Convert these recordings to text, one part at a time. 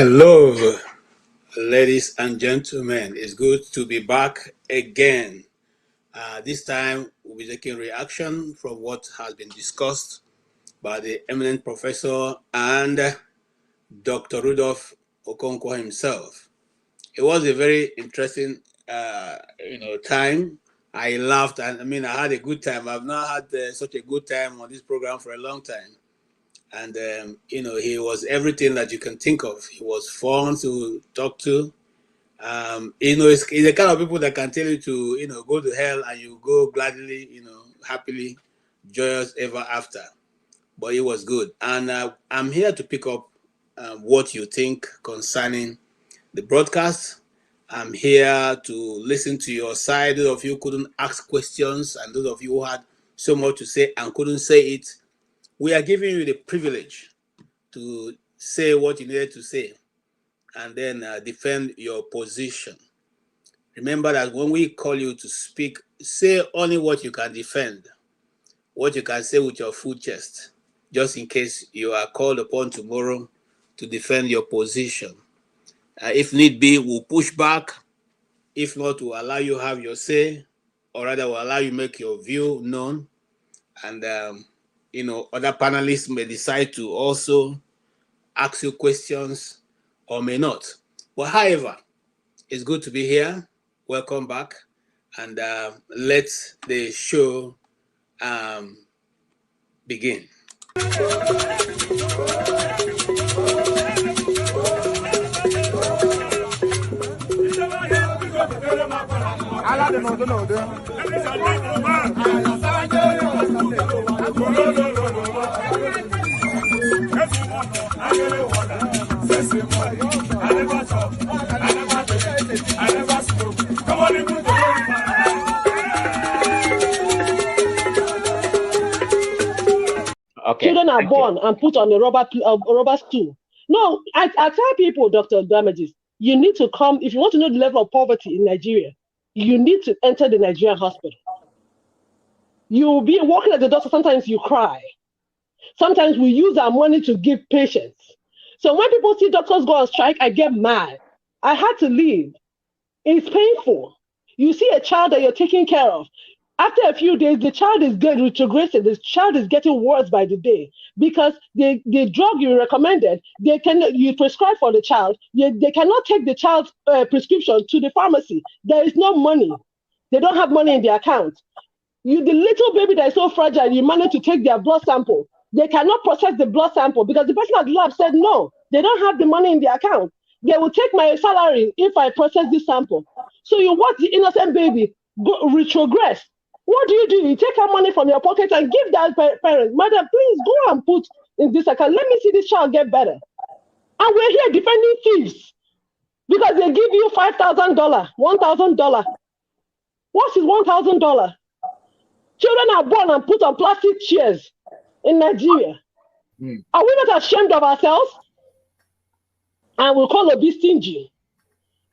Hello, ladies and gentlemen. It's good to be back again. This time, we'll be taking reaction from what has been discussed by the eminent professor and Dr. Rudolph Okonkwo himself. It was a very interesting, time. I laughed, and I had a good time. I've not had such a good time on this program for a long time. And he was everything that you can think of. He was fun to talk to. He's the kind of people that can tell you to, go to hell and you go gladly, happily, joyous ever after. But it was good. And I'm here to pick up what you think concerning the broadcast. I'm here to listen to your side. Those of you who couldn't ask questions and those of you who had so much to say and couldn't say it, we are giving you the privilege to say what you needed to say and then defend your position. Remember that when we call you to speak, say only what you can defend, what you can say with your full chest, just in case you are called upon tomorrow to defend your position. If need be, we'll push back. If not, we'll allow you have your say, or rather we'll allow you make your view known. And, other panelists may decide to also ask you questions or may not. But however, it's good to be here. Welcome back. And let the show begin. Okay. Children are born and put on a rubber stool. No, I tell people, Dr. Damages, you need to come, if you want to know the level of poverty in Nigeria, you need to enter the Nigerian hospital. You'll be walking at the doctor, sometimes you cry. Sometimes we use our money to give patients. So when people see doctors go on strike, I get mad. I had to leave. It's painful. You see a child that you're taking care of. After a few days, the child is getting retrogressing. The child is getting worse by the day because the drug you recommended, you prescribe for the child, they cannot take the child's prescription to the pharmacy. There is no money. They don't have money in their account. The little baby that is so fragile, you manage to take their blood sample. They cannot process the blood sample because the person at the lab said no, they don't have the money in their account. They will take my salary if I process this sample. So you watch the innocent baby go retrogress. What do? You take our money from your pocket and give that parent, madam, please go and put in this account. Let me see this child get better. And we're here defending thieves because they give you $5,000, $1,000. What is $1,000? Children are born and put on plastic chairs in Nigeria. Are we not ashamed of ourselves? And we'll call Obi stingy.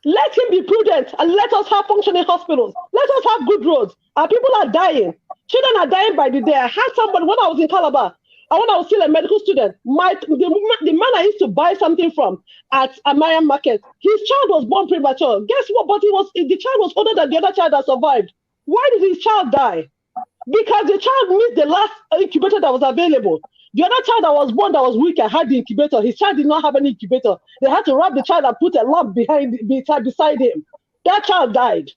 Let him be prudent and let us have functioning hospitals. Let us have good roads. Our people are dying. Children are dying by the day. I had somebody when I was in Calabar, and when I was still a medical student, the man I used to buy something from at Amaya Market, his child was born premature. Guess what? But the child was older than the other child that survived. Why did his child die? Because the child missed the last incubator that was available. The other child that was born that was weaker had the incubator. His child did not have any incubator. They had to wrap the child and put a lamp beside him. That child died.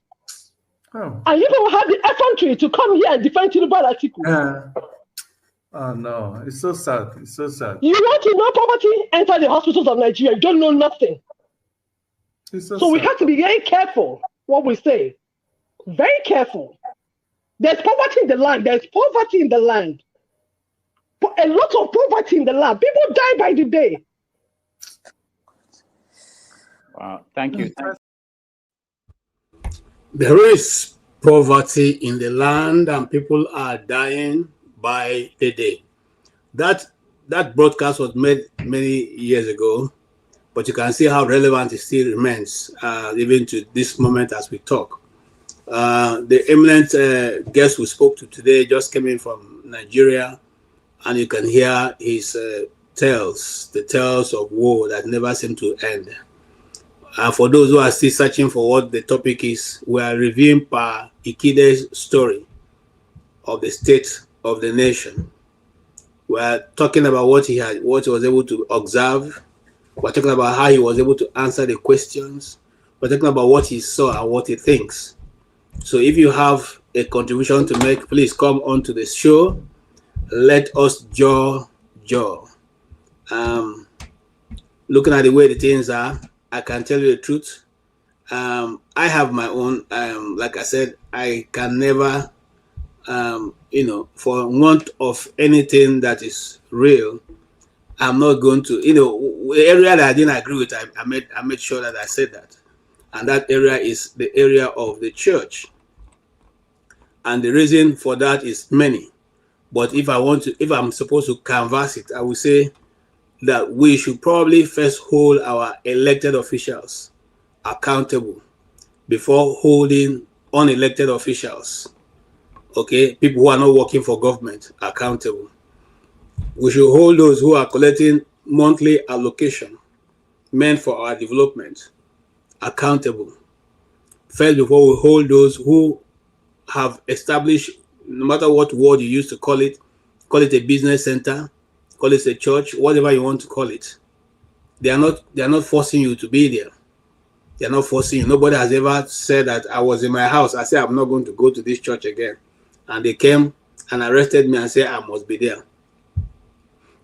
Oh. And you don't have the effrontery to come here and defend Tinubu article. Oh no, it's so sad. It's so sad. You want to know poverty? Enter the hospitals of Nigeria. You don't know nothing. So we have to be very careful what we say. Very careful. There's poverty in the land. There's poverty in the land. A lot of poverty in the land. People die by the day. Wow, thank you. There is poverty in the land and people are dying by the day. That broadcast was made many years ago, but you can see how relevant it still remains, even to this moment as we talk. The eminent guest we spoke to today just came in from Nigeria, and you can hear his tales, the tales of war that never seem to end. And for those who are still searching for what the topic is, we are reviewing Pa Ikhide's story of the state of the nation. We are talking about what he was able to observe. We're talking about how he was able to answer the questions. We're talking about what he saw and what he thinks. So if you have a contribution to make, please come on to the show. Let us jaw. Looking at the way the things are, I can tell you the truth. I have my own, like I said, I can never, for want of anything that is real, I'm not going to, the area that I didn't agree with, I made sure that I said that. And that area is the area of the church. And the reason for that is many. But if I'm supposed to canvass it, I will say that we should probably first hold our elected officials accountable before holding unelected officials, okay, people who are not working for government, accountable. We should hold those who are collecting monthly allocation meant for our development accountable first before we hold those who have established, no matter what word you use to call it a business center, call it a church, whatever you want to call it. They are not forcing you to be there. They are not forcing you. Nobody has ever said that I was in my house. I said I'm not going to go to this church again, and they came and arrested me and said I must be there.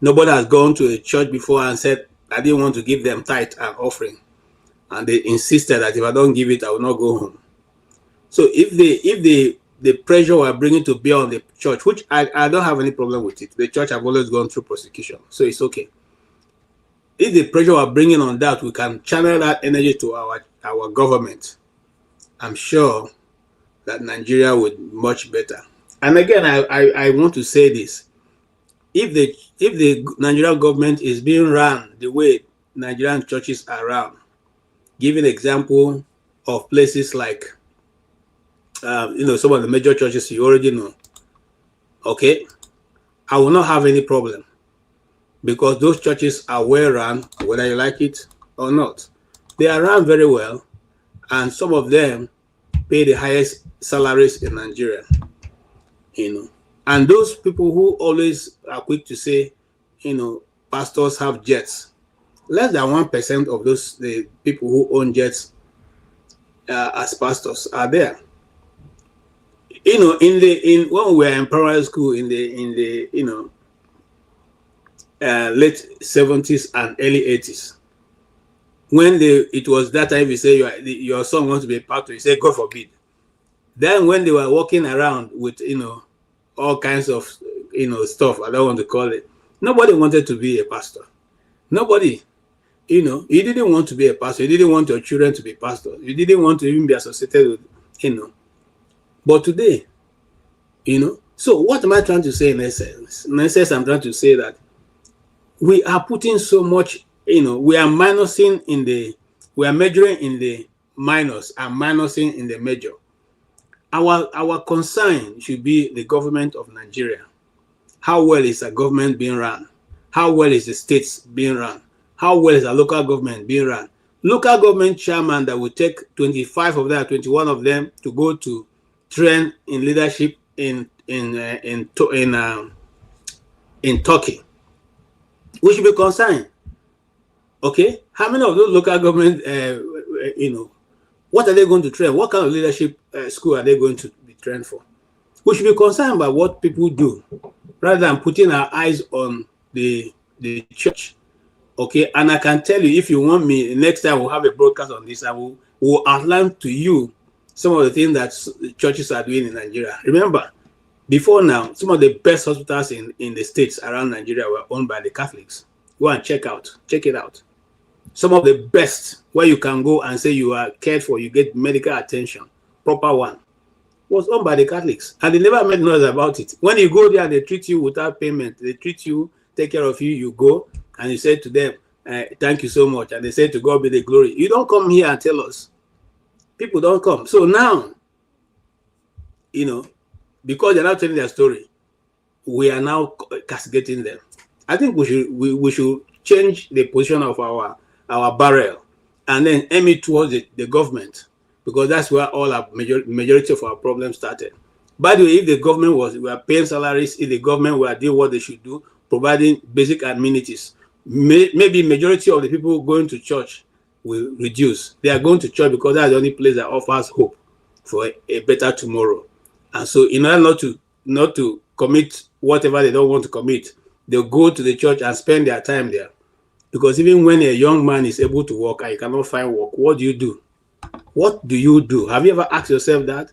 Nobody has gone to a church before and said I didn't want to give them tithe and offering, and they insisted that if I don't give it, I will not go home. So if the pressure we're bringing to bear on the church, which I don't have any problem with it. The church have always gone through persecution, so it's okay. If the pressure we're bringing on that, we can channel that energy to our government, I'm sure that Nigeria would be much better. And again, I want to say this. If the Nigerian government is being run the way Nigerian churches are run, giving example of places like some of the major churches you already know, okay, I will not have any problem because those churches are well run, whether you like it or not. They are run very well, and some of them pay the highest salaries in Nigeria, And those people who always are quick to say, pastors have jets, less than 1% of the people who own jets as pastors are there. When we were in primary school in the late 70s and early 80s, when it was that time, you say your son wants to be a pastor, you say God forbid. Then when they were walking around with all kinds of stuff, I don't want to call it, nobody wanted to be a pastor. Nobody. You didn't want to be a pastor. You didn't want your children to be pastors. You didn't want to even be associated with, But today, so what am I trying to say in essence? In essence, I'm trying to say that we are putting so much, we are measuring in the minus and minusing in the major. Our concern should be the government of Nigeria. How well is the government being run? How well is the states being run? How well is the local government being run? Local government chairman that will take 25 of them, 21 of them to go to train in leadership in Turkey. We should be concerned. Okay, how many of those local government, what are they going to train? What kind of leadership school are they going to be trained for? We should be concerned about what people do rather than putting our eyes on the church. Okay, and I can tell you, if you want me, next time we'll have a broadcast on this, I will outline to you some of the things that churches are doing in Nigeria. Remember, before now, some of the best hospitals in the states around Nigeria were owned by the Catholics. Go and check it out. Some of the best, where you can go and say you are cared for, you get medical attention, proper one, was owned by the Catholics. And they never made noise about it. When you go there, they treat you without payment. They treat you, take care of you, you go, and you say to them, thank you so much. And they say, to God be the glory. You don't come here and tell us. People don't come. So now, because they're not telling their story, we are now castigating them. I think we should change the position of our barrel and then aim it towards the government, because that's where all our majority of our problems started. By the way, if the government were paying salaries, if the government were doing what they should do, providing basic amenities, maybe majority of the people going to church will reduce. They are going to church because that's the only place that offers hope for a better tomorrow. And so in order not to commit whatever they don't want to commit, they'll go to the church and spend their time there. Because even when a young man is able to work and you cannot find work, what do you do? What do you do? Have you ever asked yourself that?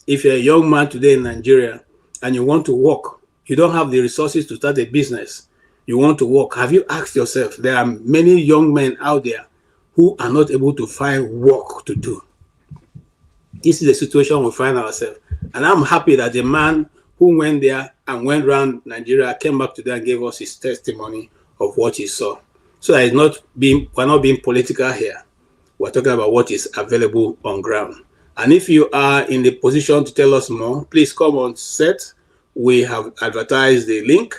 If you're a young man today in Nigeria and you want to work, you don't have the resources to start a business, you want to work, have you asked yourself, there are many young men out there who are not able to find work to do. This is the situation we find ourselves. And I'm happy that the man who went there and went around Nigeria came back today and gave us his testimony of what he saw. So that we're not being political here. We're talking about what is available on ground. And if you are in the position to tell us more, please come on set. We have advertised the link.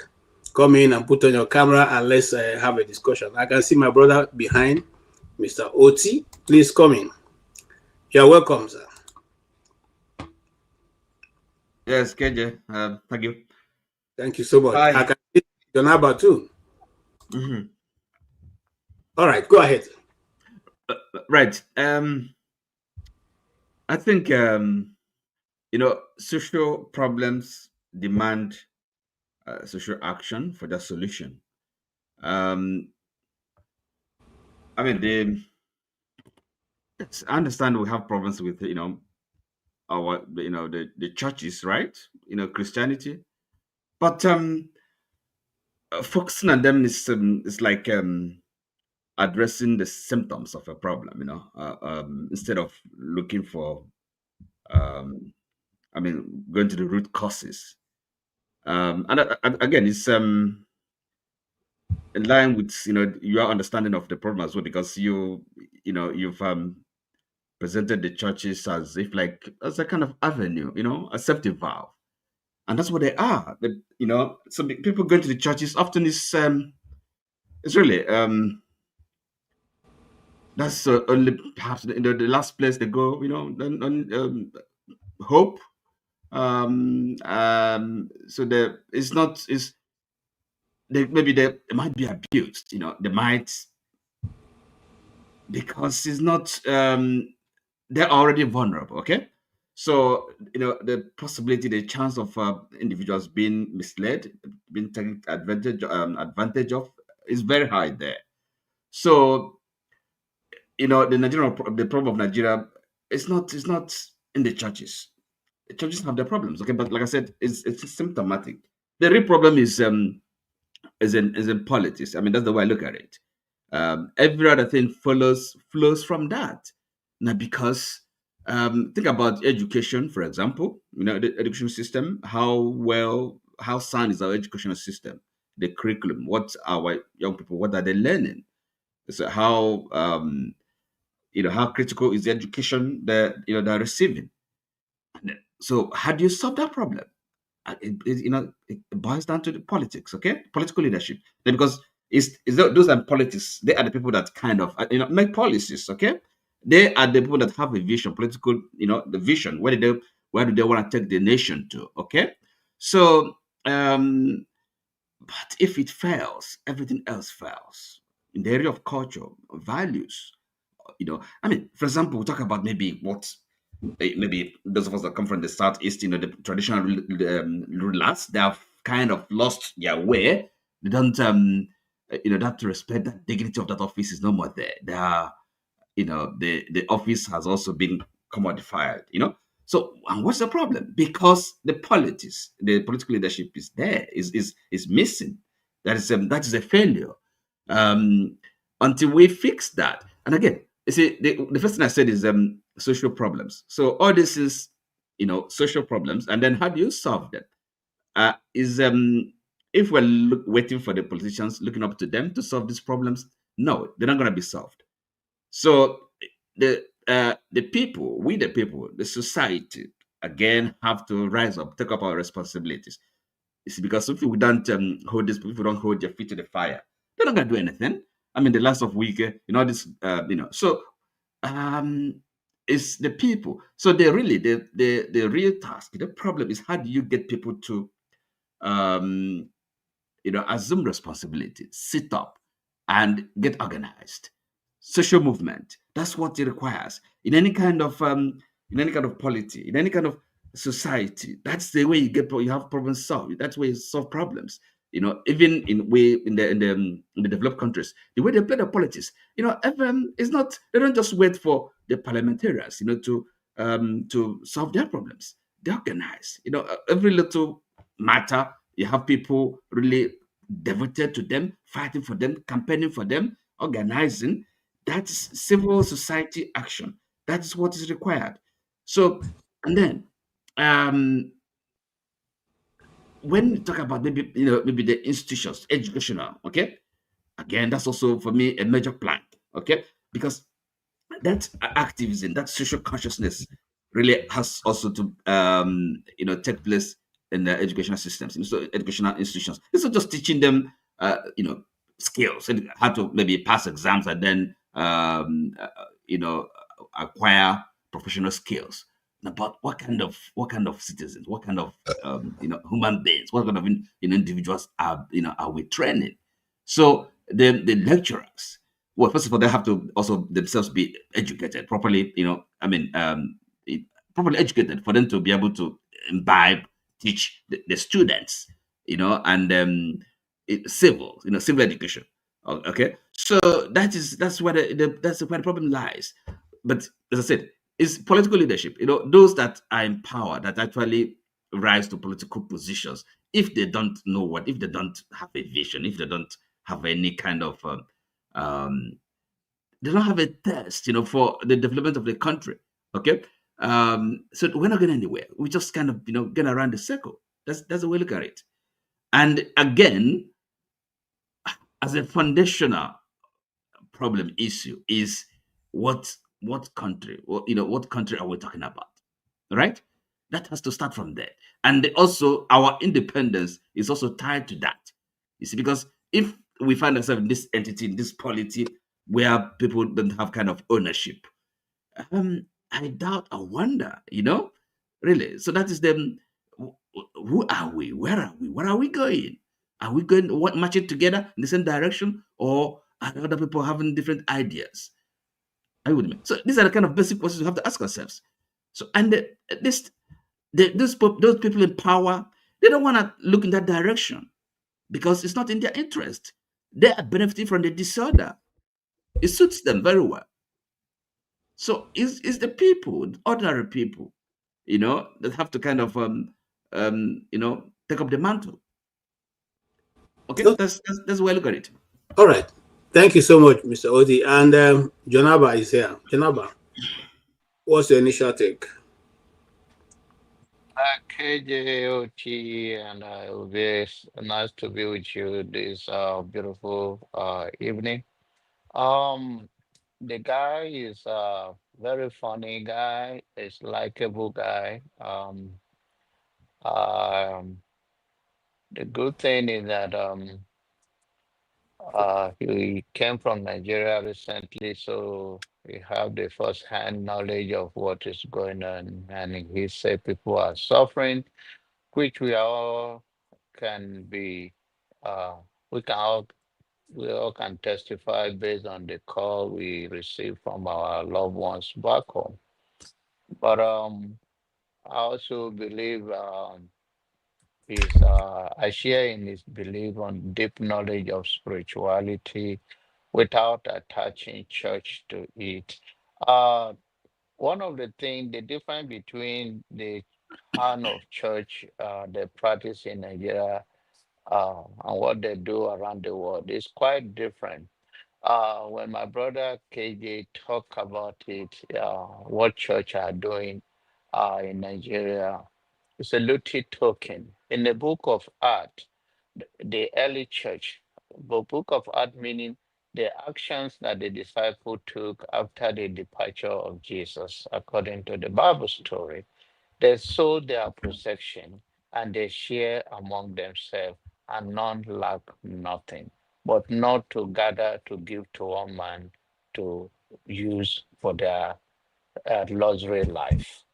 Come in and put on your camera and let's have a discussion. I can see my brother behind, Mr. Oti. Please come in. You're welcome, sir. Yes, KJ. Thank you. Thank you so much. Hi. I can see your number too. Mm-hmm. All right, go ahead. Right. I think social problems demand social action for their solution. I mean, I understand we have problems with our the churches, right? Christianity, but focusing on them is like addressing the symptoms of a problem, instead of looking for going to the root causes. Again, it's in line with your understanding of the problem as well, because you've presented the churches as if like as a kind of avenue, a safety valve, and that's what they are. So the people going to the churches often is it's really that's only perhaps the last place they go, hope. So it's not is maybe they might be abused, they might, because it's not they're already vulnerable. Okay, so the possibility, the chance of individuals being misled, being taken advantage of is very high there. So the problem of Nigeria is not in the churches. The churches have their problems, okay, but like I said, it's symptomatic. The real problem is in politics. I mean, that's the way I look at it. Every other thing flows from that. Now, because think about education, for example. The education system. How sound is our educational system? The curriculum. What our young people? What are they learning? So how how critical is the education that they're receiving? So how do you solve that problem? It boils down to the politics, okay? Political leadership. Because those are politics. They are the people that kind of make policies, okay? They are the people that have a vision, political, the vision. Where do they want to take the nation to? Okay, so but if it fails, everything else fails. In the area of culture, values, for example, we talk about maybe those of us that come from the southeast, the traditional rulers, they have kind of lost their way. They don't, they have to respect that dignity of that office is no more there. They are, the office has also been commodified. So, and what's the problem? Because the political leadership is there, is missing. That is a failure. Until we fix that, and again, you see, the first thing I said is social problems. So all this is, social problems, and then how do you solve them? If we're waiting for the politicians, looking up to them to solve these problems, no, they're not going to be solved. So the people, the society, again, have to rise up, take up our responsibilities. You see, because if we don't hold this, if we don't hold their feet to the fire, they're not gonna do anything. I mean, the last of week, this, So, it's the people. So they really, the real task, the problem is how do you get people to, assume responsibility, sit up, and get organized. Social movement. That's what it requires in any kind of polity, in any kind of society. That's the way you have problems solved. That's where you solve problems. Even in the developed countries, the way they play the politics, it's not. They don't just wait for the parliamentarians, to solve their problems. They organize. Every little matter, you have people really devoted to them, fighting for them, campaigning for them, organizing. That's civil society action. That is what is required. So, and then, when you talk about maybe the institutions, educational, okay, again, that's also for me a major plank, okay, because that activism, that social consciousness, really has also to take place in the educational systems, so educational institutions. It's not just teaching them skills and how to maybe pass exams and then acquire professional skills. Now, but what kind of citizens, what kind of human beings, what kind of individuals are we training? So the lecturers, well, first of all, they have to also themselves be educated properly. Properly educated for them to be able to imbibe, teach the students. And civil education. Okay, so that's where that's where the problem lies. But as I said, it's political leadership. Those that are in power that actually rise to political positions. If they don't know if they don't have a vision, if they don't have any kind of they don't have a test, for the development of the country. Okay, so we're not going anywhere. We just kind of, get around the circle. That's the way we look at it. And again, as a foundational problem issue is what country, what country are we talking about, right? That has to start from there. And also, our independence is also tied to that. You see, because if we find ourselves in this entity, in this polity, where people don't have kind of ownership, I doubt, I wonder, really. So that is them. Who are we? Where are we? Where are we going? Are we going marching together in the same direction, or are other people having different ideas? Are you with me? So these are the kind of basic questions we have to ask ourselves. So, and those people in power, they don't want to look in that direction because it's not in their interest. They are benefiting from the disorder. It suits them very well. So it's the people, ordinary people, that have to kind of take up the mantle. Okay, So, that's where I look at it. all right. Thank you so much, Mr. Odi. And Jonaba is here. Jonaba, what's your initial take? KJOT, and it will be nice to be with you this beautiful evening. Um, the guy is a very funny guy. Is likable guy. Um, the good thing is that he came from Nigeria recently, so we have the first-hand knowledge of what is going on, and he said people are suffering, which we all can be uh, we can all we all can testify based on the call we receive from our loved ones back home. But I also believe I share in his belief on deep knowledge of spirituality without attaching church to it. Uh, One of the things, the difference between the kind of church they practice in Nigeria and what they do around the world is quite different. When my brother KJ talk about it, what church are doing in Nigeria, it's a little token. In the book of Acts, the early church, the book of Acts meaning the actions that the disciple took after the departure of Jesus, according to the Bible story. They sold their possession and they share among themselves, and none lack nothing, but not to gather to give to one man to use for their luxury life.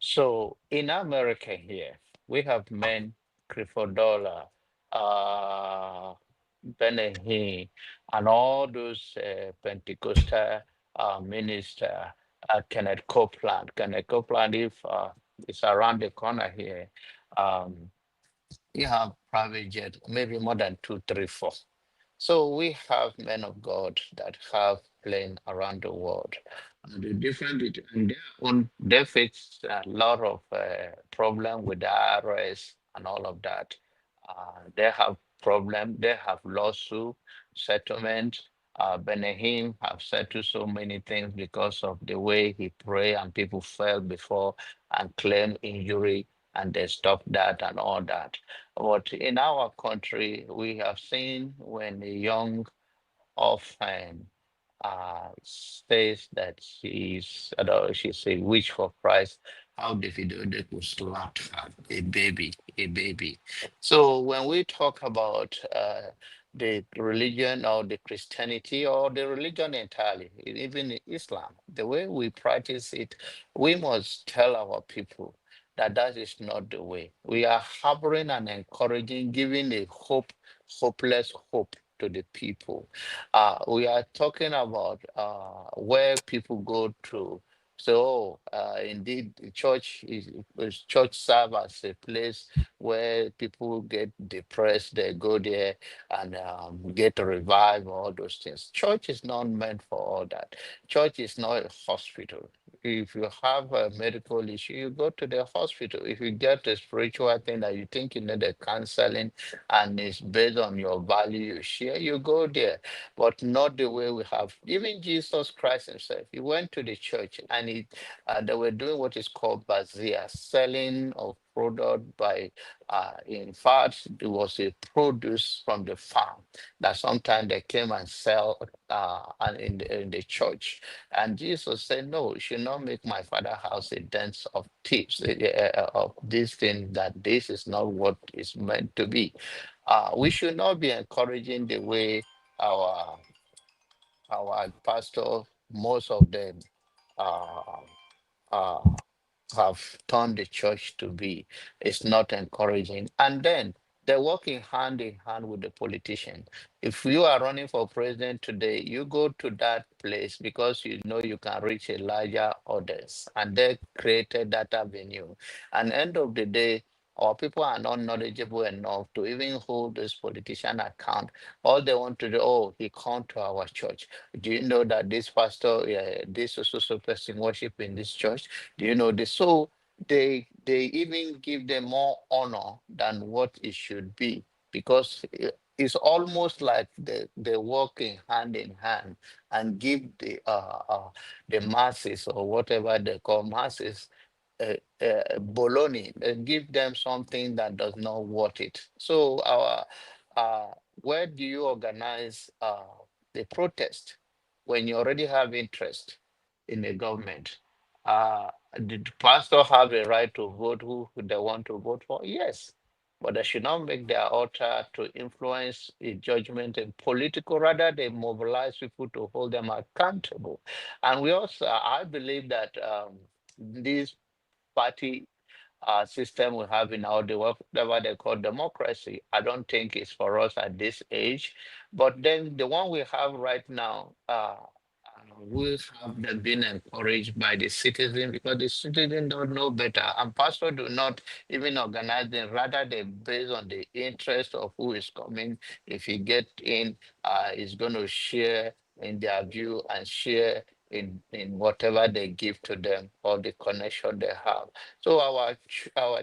So in America here, we have men, Crifodola, uh, Benahi, and all those Pentecostal minister, Kenneth Copeland. Kenneth Copeland, if it's around the corner here, um, you have private jet, maybe more than two, three, four. So we have men of God that have plane around the world. And the different and their own they face a lot of problem with the IRS and all of that. They have problem. They have lawsuit settlement. Benahim have settled so many things because of the way he pray and people fell before and claim injury and they stop that and all that. But in our country, we have seen when a young orphan says that she's a witch for Christ, how Davido they could slap her, a baby. So when we talk about the religion or the Christianity or the religion entirely, even Islam, the way we practice it, we must tell our people that that is not the way. We are harboring and encouraging, giving a hopeless hope to the people. We are talking about where people go to. So, indeed, the church serve as a place where people get depressed. They go there and get revived. All those things. Church is not meant for all that. Church is not a hospital. If you have a medical issue, you go to the hospital. If you get a spiritual thing that you think you need a counseling and it's based on your value you share, you go there, but not the way we have. Even Jesus Christ himself, he went to the church and they were doing what is called bazaar, selling of product by, in fact, it was a produce from the farm that sometimes they came and sell and in the church. And Jesus said, no, you should not make my father's house a den of thieves, of these things, that this is not what is meant to be. We should not be encouraging the way our our pastor, most of them uh, uh, have turned the church to be. It's not encouraging. And then they're working hand in hand with the politician. If you are running for president today, you go to that place because you know you can reach a larger audience. And they created that avenue. And end of the day, our people are not knowledgeable enough to even hold this politician account. All they want to do, oh, he come to our church. Do you know that this pastor, this so person worship in this church? Do you know this? So they even give them more honor than what it should be, because it's almost like they working hand in hand and give the masses, or whatever they call masses, bologna, and give them something that does not worth it. So our where do you organize the protest when you already have interest in the government? Did the pastor have a right to vote who they want to vote for? Yes. But they should not make their altar to influence a judgment and political. Rather, they mobilize people to hold them accountable. And we also, I believe that this party system we have in our whatever they call democracy, I don't think it's for us at this age. But then the one we have right now, we have them been encouraged by the citizen, because the citizen don't know better, and pastors do not even organize them. Rather, they based on the interest of who is coming. If he get in, is going to share in their view and share in whatever they give to them or the connection they have. So our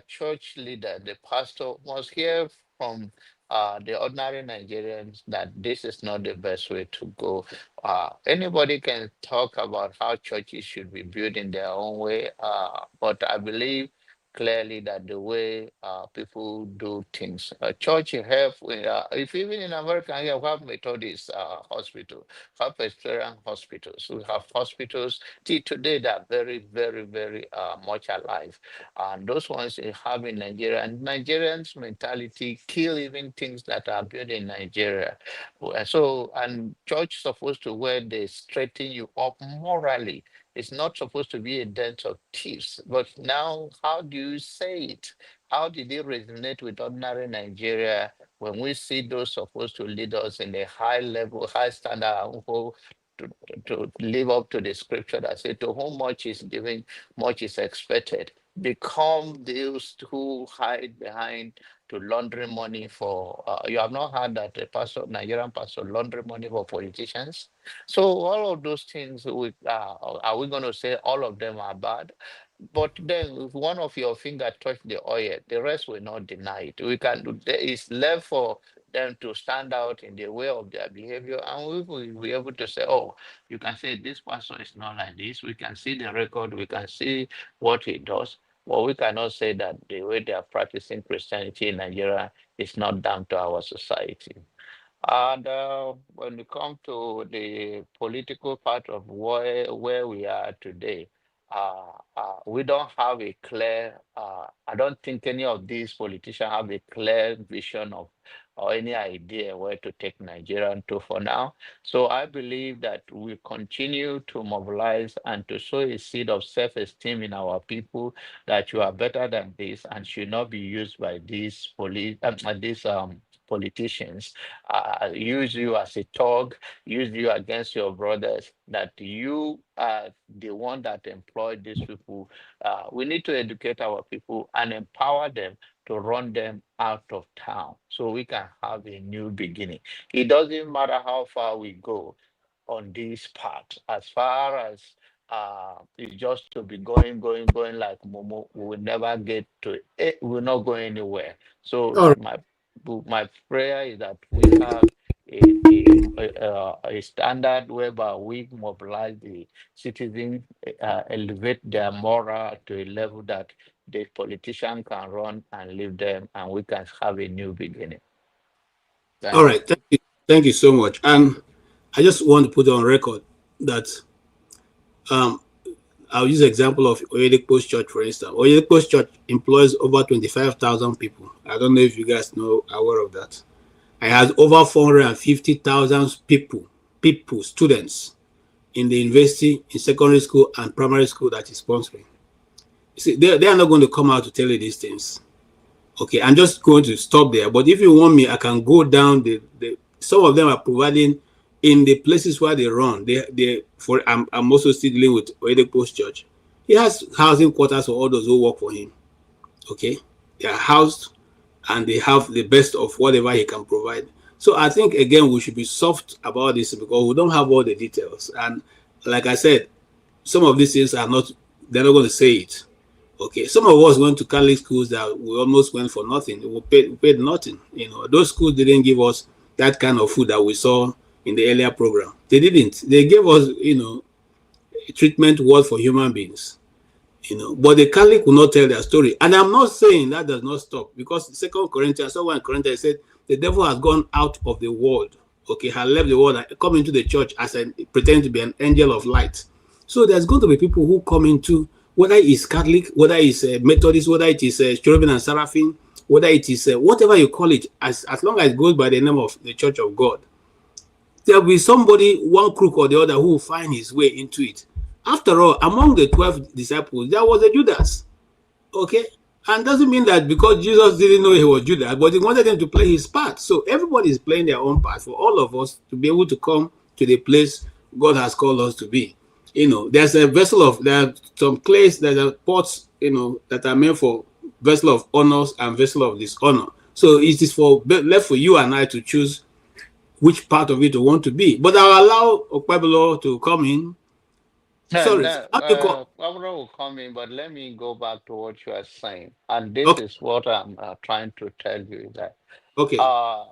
church leader, the pastor, must hear from the ordinary Nigerians that this is not the best way to go. Anybody can talk about how churches should be built in their own way, but I believe clearly that the way people do things. Church help, if even in America, here we have Methodist hospital, we have Presbyterian hospitals, we have hospitals till today that are very, very, very much alive. And those ones they have in Nigeria. And Nigerians' mentality kill even things that are built in Nigeria. So, and church supposed to where they straighten you up morally. It's not supposed to be a den of thieves. But now, how do you say it? How did it resonate with ordinary Nigeria when we see those supposed to lead us in a high level, high standard, to, to live up to the scripture that says, to whom much is given, much is expected. Become those who hide behind to launder money for, you have not heard that a pastor, Nigerian pastor launder money for politicians? So all of those things, are we going to say all of them are bad? But then if one of your finger touch the oil, the rest will not deny it. We can do, there is left for them to stand out in the way of their behavior, and we will be able to say, oh, you can say this pastor is not like this. We can see the record, we can see what he does. Well, we cannot say that the way they are practicing Christianity in Nigeria is not down to our society. And when we come to the political part of where we are today, we don't have a clear, I don't think any of these politicians have a clear vision of or any idea where to take Nigeria to for now. So I believe that we continue to mobilize and to sow a seed of self-esteem in our people that you are better than this and should not be used by these politicians, use you as a thug, use you against your brothers, that you are the one that employed these people. We need to educate our people and empower them to run them out of town so we can have a new beginning. It doesn't matter how far we go on this part, as far as it's just to be going like Momo, we will never get to it, we will not go anywhere. So All right. my prayer is that we have a standard whereby we mobilize the citizens, elevate their moral to a level that the politician can run and leave them, and we can have a new beginning. All Thank you. right. Thank you. Thank you so much. And I just want to put on record that um, I'll use the example of Oyedek Post Church, for instance. Oyedek Post Church employs over 25,000 people. I don't know if you guys know aware of that. It has over 450,000 students in the university, in secondary school, and primary school that is sponsoring. You see, they are not going to come out to tell you these things. Okay, I'm just going to stop there. But if you want me, I can go down some of them are providing in the places where they run. I'm also still dealing with Oyedek Post Church. He has housing quarters for all those who work for him. Okay, they are housed and they have the best of whatever he can provide. So I think again we should be soft about this because we don't have all the details. And like I said, some of these things they're not going to say it. Okay, some of us went to Catholic schools that we almost went for nothing. We paid nothing. Those schools didn't give us that kind of food that we saw in the earlier program. They didn't. They gave us, a treatment word for human beings. But the Catholic will not tell their story. And I'm not saying that does not stop because Second Corinthians, someone in Corinthians said the devil has gone out of the world. Okay, has left the world and come into the church as pretending to be an angel of light. So there's going to be people who come into, whether it's Catholic, whether it's Methodist, whether it is Cherubim and Seraphim, whether it is whatever you call it, as long as it goes by the name of the Church of God, there will be somebody, one crook or the other, who will find his way into it. After all, among the 12 disciples, there was a Judas. Okay? And doesn't mean that because Jesus didn't know he was Judas, but he wanted them to play his part. So everybody is playing their own part for all of us to be able to come to the place God has called us to be. There's there are some clays, there are pots, that are meant for vessel of honors and vessel of dishonor. So it is left for you and I to choose which part of it we want to be. But I'll allow Okpebelo to come in. No, Sorry, no, how do you call? Barbara will come in, but let me go back to what you are saying. And this Okay, is what I'm trying to tell you that okay. uh,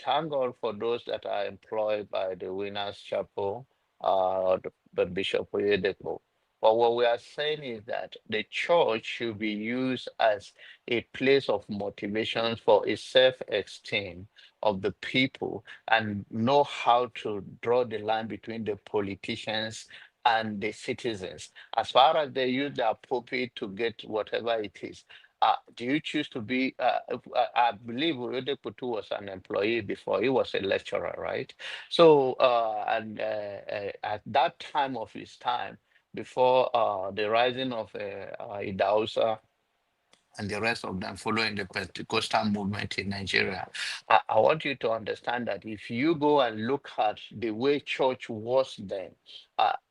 thank God for those that are employed by the Winners Chapel, the Bishop Oyedepo. But what we are saying is that the church should be used as a place of motivation for a self-esteem of the people and know how to draw the line between the politicians and the citizens. As far as they use their pulpit to get whatever it is, do you choose to be? I believe Oyedepo was an employee before. He was a lecturer, right? So, at that time of his time, before the rising of Idausa and the rest of them following the Pentecostal movement in Nigeria. I want you to understand that if you go and look at the way church was then,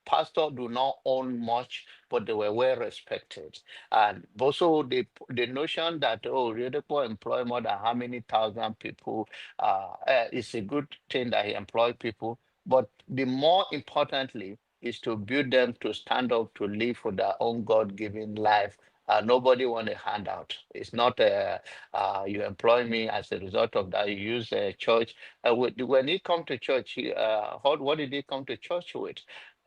pastors do not own much, but they were well respected. And also the notion that, oh, Oyedepo employ more than how many thousand people, it's a good thing that he employ people. But the more importantly is to build them to stand up to live for their own God-given life. Nobody want a handout. It's not you employ me as a result of that. You use a church. When he come to church, what did he come to church with?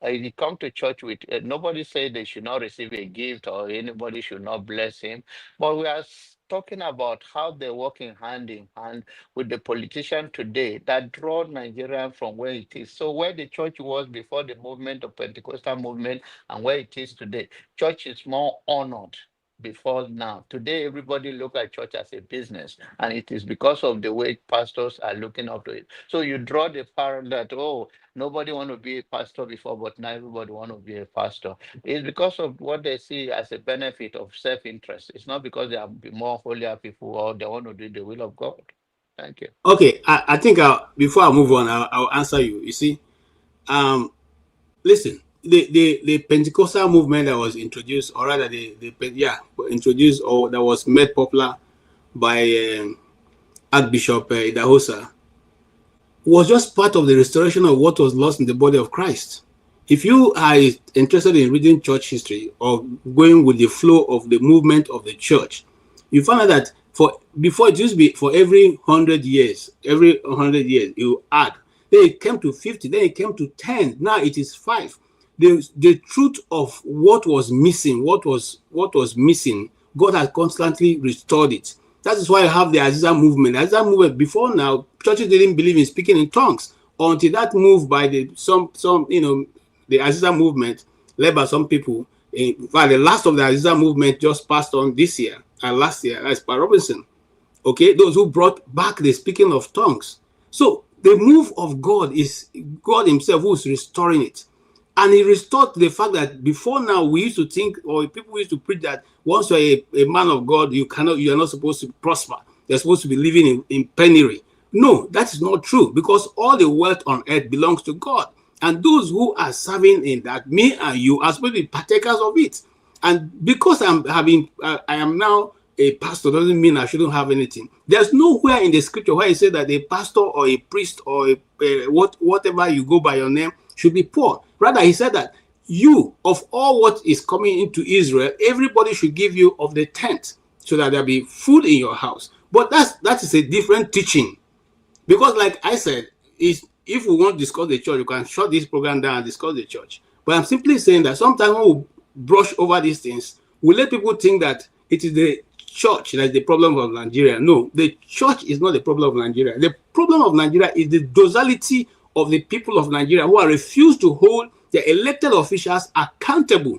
He come to church with nobody said they should not receive a gift or anybody should not bless him. But we are talking about how they're working hand in hand with the politician today that draw Nigeria from where it is. So where the church was before the movement of Pentecostal movement and where it is today, church is more honored before now. Today, everybody look at church as a business, and it is because of the way pastors are looking up to it. So you draw the parallel that, oh, nobody want to be a pastor before, but now everybody want to be a pastor. It's because of what they see as a benefit of self-interest. It's not because they are more holier people or they want to do the will of God. Thank you. Okay, I think before I move on, I'll answer you. You see, listen, the Pentecostal movement that was introduced, or rather introduced or that was made popular by Archbishop Idahosa, was just part of the restoration of what was lost in the body of Christ. If you are interested in reading church history or going with the flow of the movement of the church, you find out that before it used to be for every 100 years, you add. Then it came to 50, then it came to 10. Now it is 5. The truth of what was missing, what was missing, God has constantly restored it. That is why I have the Aziza movement. The Aziza movement, before now, churches didn't believe in speaking in tongues until that move by the Aziza movement, led by some people. In fact, the last of the Aziza movement just passed on this year and last year, as Per Robinson. Okay, those who brought back the speaking of tongues. So the move of God is God Himself who is restoring it. And He restored the fact that before now we used to think, or people used to preach that once you're a man of God, you are not supposed to prosper. You're supposed to be living in penury. No, that is not true, because all the wealth on earth belongs to God. And those who are serving in that, me and you, are supposed to be partakers of it. And because I am now a pastor, doesn't mean I shouldn't have anything. There's nowhere in the scripture where it says that a pastor or a priest or whatever you go by your name should be poor. Rather, he said that you, of all what is coming into Israel, everybody should give you of the tenth, so that there'll be food in your house. But that is a different teaching. Because like I said, if we want to discuss the church, you can shut this program down and discuss the church. But I'm simply saying that sometimes when we brush over these things, we let people think that it is the church that is the problem of Nigeria. No, the church is not the problem of Nigeria. The problem of Nigeria is the docility of the people of Nigeria who are refused to hold their elected officials accountable.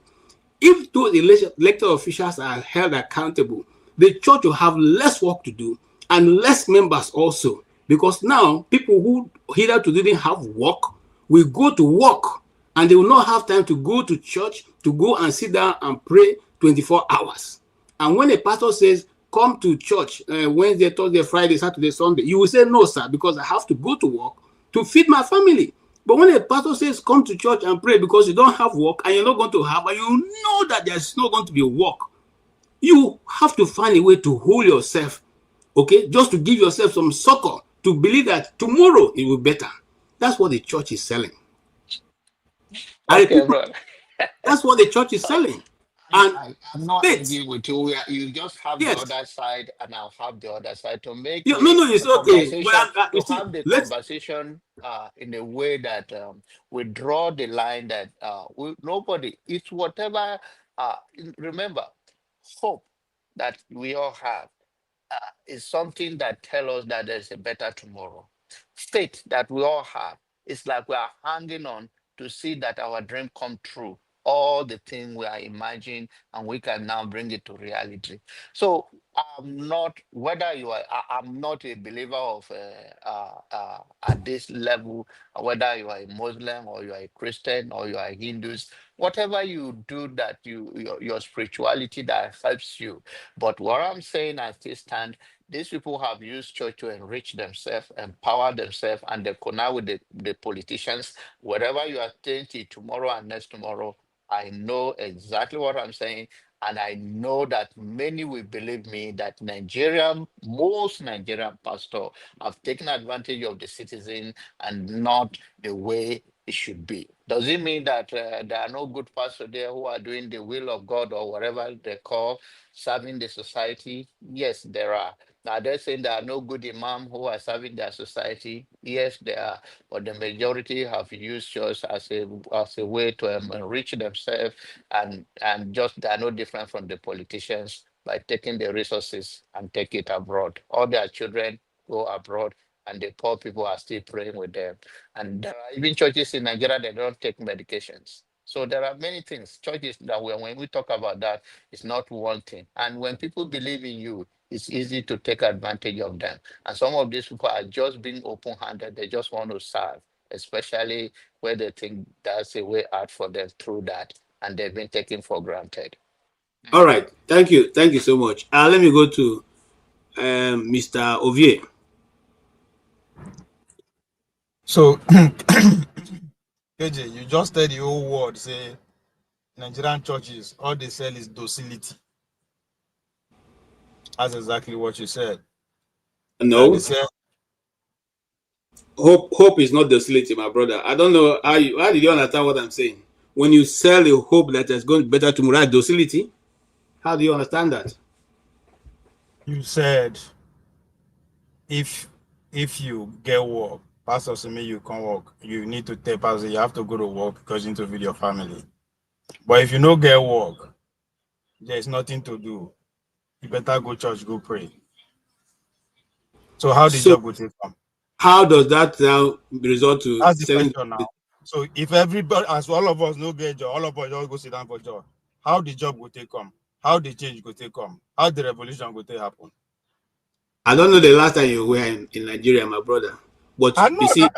If those elected officials are held accountable, the church will have less work to do and less members also. Because now people who hitherto didn't have work will go to work, and they will not have time to go to church, to go and sit down and pray 24 hours. And when a pastor says, come to church Wednesday, Thursday, Friday, Saturday, Sunday, you will say, no, sir, because I have to go to work to feed my family. But when a pastor says, come to church and pray because you don't have work and you're not going to have, and you know that there's not going to be work, you have to find a way to hold yourself, okay, just to give yourself some succor, to believe that tomorrow it will be better. That's what the church is selling. Okay, bro. That's what the church is selling. And I'm not faith, arguing with you. You just have the yes, other side, and I'll have the other side to make no, no, it's the okay. But conversation, you to see, have the let's conversation in a way that we draw the line that nobody, it's whatever. Remember, hope that we all have is something that tells us that there's a better tomorrow. Faith that we all have is like we are hanging on to see that our dream come true. All the things we are imagining, and we can now bring it to reality. So I'm not, whether you are, I'm not a believer of at this level, whether you are a Muslim or you are a Christian or you are a Hindus, whatever you do that your spirituality that helps you. But what I'm saying as this stand, these people have used church to enrich themselves, empower themselves, and they connect with the politicians. Whatever you are thinking tomorrow and next tomorrow, I know exactly what I'm saying. And I know that many will believe me that most Nigerian pastors have taken advantage of the citizen and not the way it should be. Does it mean that there are no good pastors there who are doing the will of God or whatever they call serving the society? Yes, there are. Now they're saying there are no good imam who are serving their society. Yes, there are, but the majority have used church as a way to enrich themselves, and just they are no different from the politicians by taking the resources and take it abroad. All their children go abroad, and the poor people are still praying with them. And there are even churches in Nigeria that don't take medications. So there are many things. Churches that when we talk about that, it's not one thing. And when people believe in you, it's easy to take advantage of them. And some of these people are just being open-handed. They just want to serve, especially where they think that's a way out for them through that. And they've been taken for granted. all Thank you. right. Thank you so much. Let me go to Mr. Ovie. So, KJ, you just said the whole word, say Nigerian churches, all they sell is docility. That's exactly what you said. That they No, sell. hope is not docility, my brother. I don't know how did you understand what I'm saying? When you sell a hope that is going better tomorrow, docility. How do you understand that? You said if you get work, pastor say me you can't work, you need to tell pastor you have to go to work because you need to feed your family. But if you don't get work, there's nothing to do. You better go church, go pray. So how the So job will take come? how does that now result to That's the selling? question now. So if everybody, as all of us no get job, all of us just go sit down for job, how the job will take come? How the change will take come? How the revolution will take happen? I don't know the last time you were in Nigeria, my brother. But I you know. see,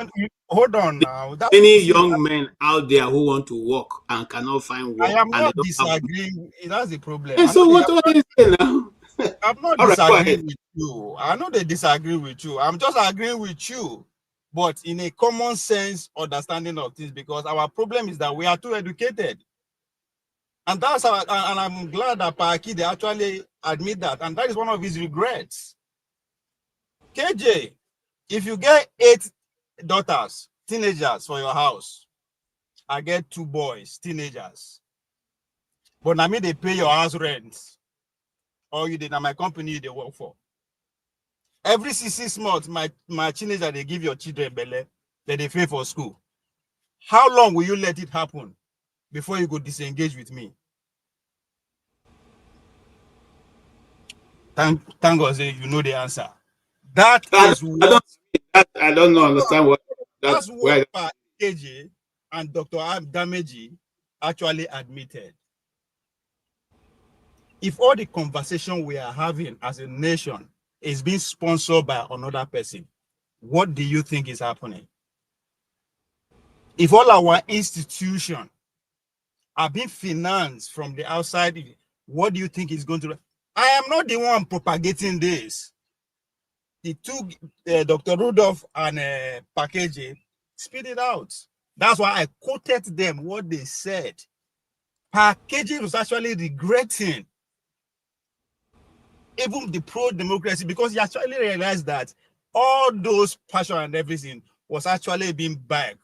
Hold on now. That many see, young men out there who want to work and cannot find I work am and they not don't have money. disagreeing. That's the problem. And so what are you saying now? I'm not All right, go disagreeing ahead. with you. I know they disagree with you. I'm just agreeing with you, but in a common sense understanding of things, because our problem is that we are too educated. And that's our, and I'm glad that Paaki, they actually admit that. And that is one of his regrets. KJ, if you get 8 daughters, teenagers for your house, I get 2 boys, teenagers. But I mean they pay your house rent. Or you did now my company they work for. Every 6 months, my teenager, they give your children belly that they pay for school. How long will you let it happen before you go disengage with me? Thank God you know the answer. That is what I don't know, understand what that's that's what where. KJ and Dr. Dameji actually admitted. If all the conversation we are having as a nation is being sponsored by another person, what do you think is happening? If all our institutions are being financed from the outside, what do you think is going to? I am not the one propagating this. The two, Dr. Rudolph and Package, spit it out. That's why I quoted them what they said. Package was actually regretting even the pro-democracy, because he actually realized that all those passion and everything was actually being backed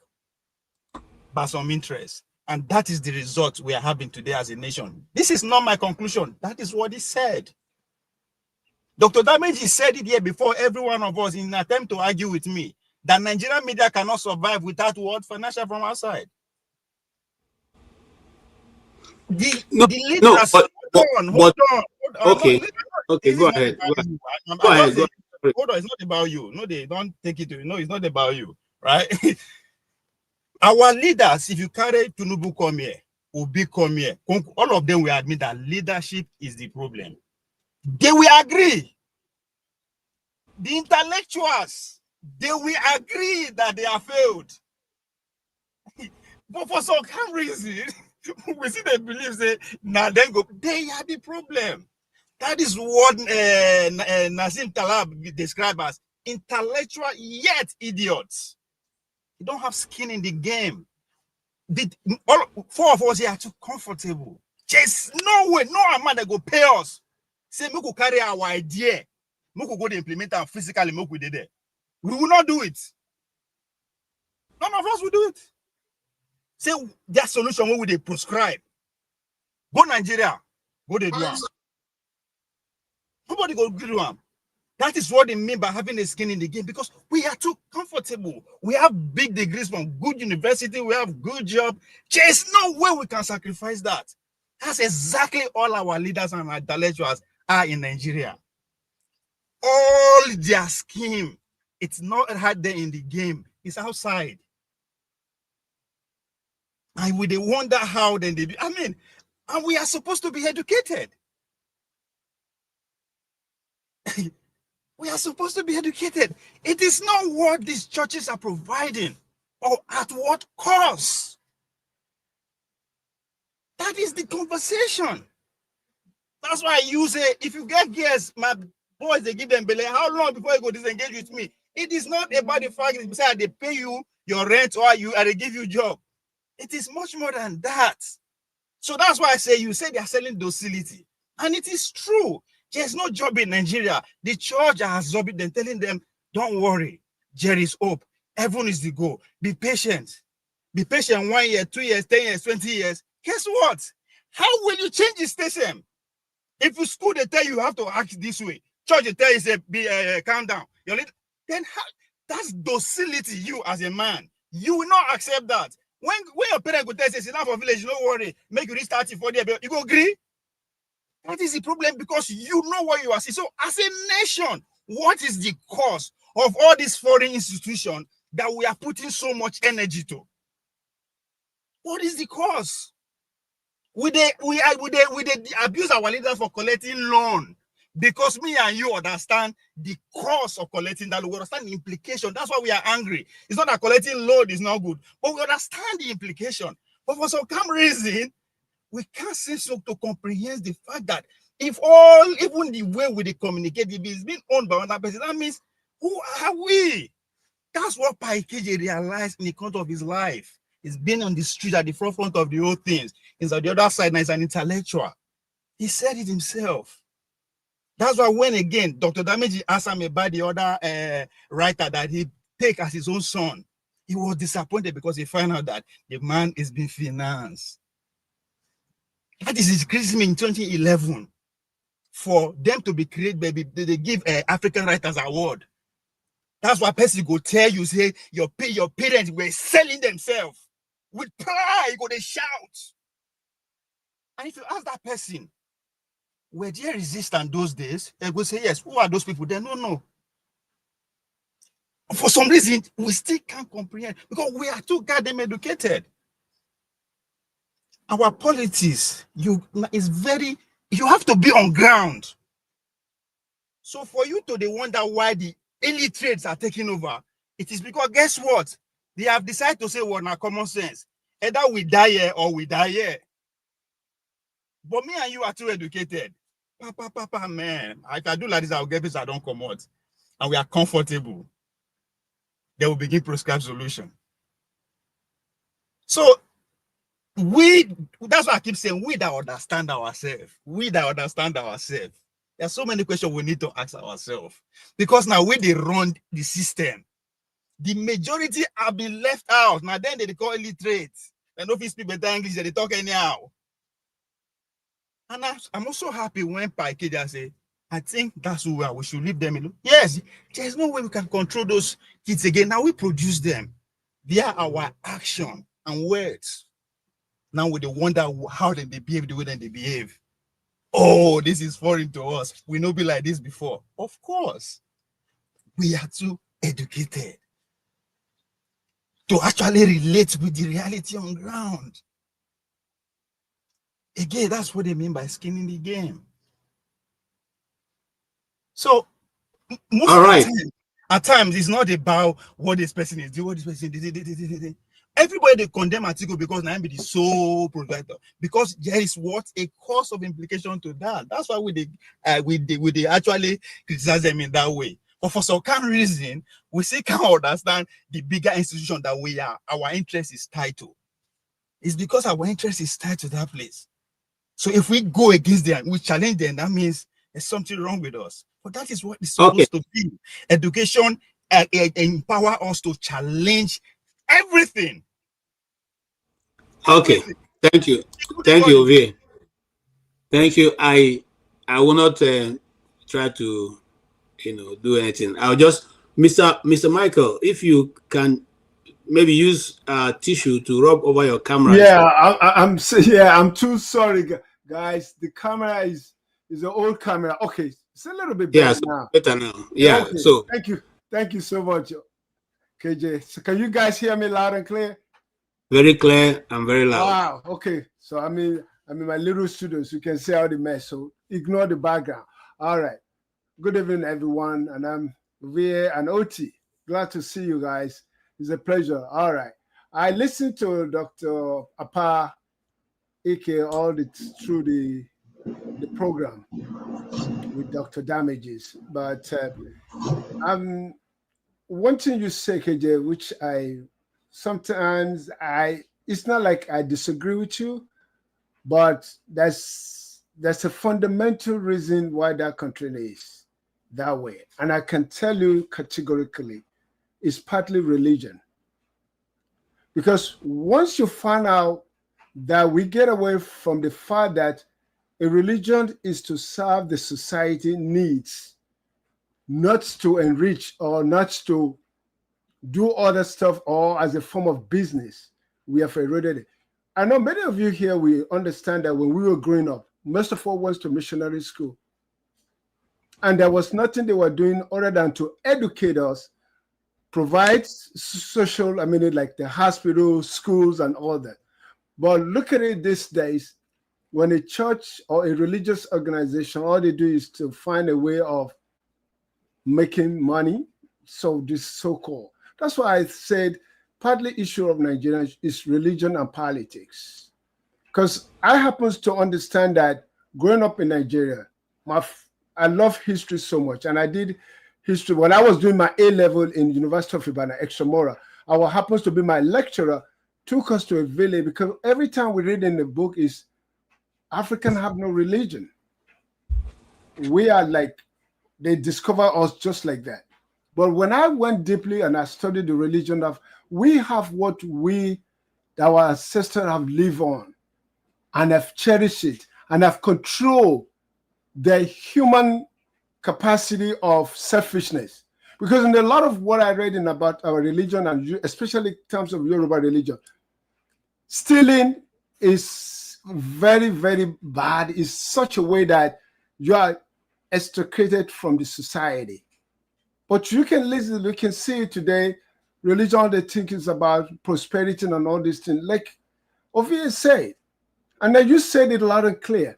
by some interest. And that is the result we are having today as a nation. This is not my conclusion. That is what he said. Dr. Dameji said it here before every one of us in an attempt to argue with me that Nigerian media cannot survive without what? Financial from outside. The leaders, hold on. Okay, okay, go ahead. Go ahead. Hold on, it's not about you. No, they don't take it to you. No, it's not about you, right? Our leaders, if you carry Tinubu come here, Obi come here, all of them will admit that leadership is the problem. They will agree. The intellectuals, they will agree that they have failed. But for some reason, we see they believe say, now then go, they are the problem. That is what Nassim Taleb described as intellectual yet idiots. You don't have skin in the game. All four of us here are too comfortable. There's no way, no amount that go pay us. Say, we could carry our idea. We could go to implement and physically make we did it. We will not do it. None of us will do it. Say, that solution, what would they prescribe? Go Nigeria. Go they do them. Nobody go do them. That is what they mean by having a skin in the game, because we are too comfortable. We have big degrees from good university. We have good job. There's no way we can sacrifice that. That's exactly all our leaders and our intellectuals are in Nigeria. All their scheme, it's not right there in the game. It's outside. And we wonder how then they do. I mean, and we are supposed to be educated. We are supposed to be educated. It is not what these churches are providing or at what cost. That is the conversation. That's why you say, if you get girls, my boys, they give them belay, how long before you go disengage with me? It is not about the fact that they pay you your rent or they give you a job. It is much more than that. So that's why I say, you say they are selling docility. And it is true. There's no job in Nigeria. The church has absorbed them, telling them, don't worry, there is hope. Heaven is the goal. Be patient. Be patient 1 year, 2 years, 10 years, 20 years. Guess what? How will you change the system? If you school, they tell you have to act this way. Church, they tell you, say, calm down. Then that's docility, you as a man. You will not accept that. When your parents go tell you, it's enough for village, don't worry, make you restart 30, 40 years, you go agree? That is the problem, because you know what you are seeing. So as a nation, what is the cause of all these foreign institutions that we are putting so much energy to? What is the cause? We abuse our leaders for collecting loan, because me and you understand the cause of collecting that. We understand the implication. That's why we are angry. It's not that collecting loan is not good, but we understand the implication. But for some reason, we can't seem to comprehend the fact that if even the way we communicate, if it's being owned by another person, that means, who are we? That's what Ikhide realized in the course of his life. He's been on the street at the forefront of the whole things. He's on the other side, now he's an intellectual. He said it himself. That's why when, again, Dr. Dameji asked him about the other writer that he take as his own son, he was disappointed because he found out that the man is being financed. That is criticism in 2011. For them to be created, baby, they give African Writers Award. That's why person go tell you, say, your parents were selling themselves. With pride, go they shout. And if you ask that person, were there resistance those days? They go say, yes. Who are those people? They don't know. For some reason, we still can't comprehend, because we are too goddamn educated. Our politics, you have to be on ground. So for you to wonder why the illiterates are taking over, it is because, guess what? They have decided to say, well, now common sense. Either we die here or we die here. But me and you are too educated. Papa, man. If I do like this, I'll get this, I don't come out. And we are comfortable. They will begin prescribe solution. So that's why I keep saying, we that understand ourselves. There are so many questions we need to ask ourselves. Because now when they run the system, the majority have been left out. Now then they call illiterate. They don't speak better English, they talk anyhow. And I'm also happy when Paikeja say, I think that's where we should leave them alone. Yes, there's no way we can control those kids again. Now we produce them. They are our action and words. Now we wonder how they behave the way that they behave. Oh, this is foreign to us. We not be like this before. Of course. We are too educated to actually relate with the reality on ground. Again, that's what they mean by skinning the game. So, most of the time, at times, it's not about what this person is doing, what this person did. Everybody they condemn Atiku because now be the sole protector, because there is what a cause of implication to that. That's why we actually criticize them in that way. But for some kind of reason, we still can't understand the bigger institution that we are. Our interest is tied to. It's because our interest is tied to that place. So if we go against them, we challenge them, that means there's something wrong with us. But that is what it's supposed to be. Education empower us to challenge everything. Okay. Thank you. Thank you, Ovie. Thank you. I will not try to do anything. I'll just Mr. Michael, if you can maybe use tissue to rub over your camera. Yeah, I'm too sorry, guys. The camera is an old camera. Okay, it's a little bit better now. Better now. Yeah. Okay. So thank you so much, KJ. So can you guys hear me loud and clear? Very clear and very loud. Wow. Okay. So I'm in my little studio, so you can see how the mess. So ignore the background. All right. Good evening, everyone, and I'm Ovie and Oti. Glad to see you guys. It's a pleasure. All right. I listened to Dr. Apa Ike all through the program with Dr. Damages, but one thing you say, KJ, which it's not like I disagree with you, but that's a fundamental reason why that country is that way. And I can tell you categorically, it's partly religion. Because once you find out that we get away from the fact that a religion is to serve the society needs, not to enrich or not to do other stuff or as a form of business, we have eroded it. I know many of you here, we understand that when we were growing up, most of us went to missionary school. And there was nothing they were doing other than to educate us, provide social, like the hospitals, schools, and all that. But look at it these days, when a church or a religious organization, all they do is to find a way of making money, so this so-called. That's why I said partly issue of Nigeria is religion and politics. Because I happen to understand that growing up in Nigeria, I love history so much. And I did history when I was doing my A-level in University of Ibadan, Extramura. What happens to be my lecturer took us to a village, because every time we read in the book is Africans have no religion. We are like, they discover us just like that. But when I went deeply and I studied the religion of, we have what our ancestors have lived on and have cherished it and have controlled the human capacity of selfishness. Because in a lot of what I read about our religion, and especially in terms of Yoruba religion, stealing is very, very bad. It's such a way that you are extricated from the society. But you can listen, you can see it today, religion, they think is about prosperity and all these things. Like Ovie said, and then you said it loud and clear.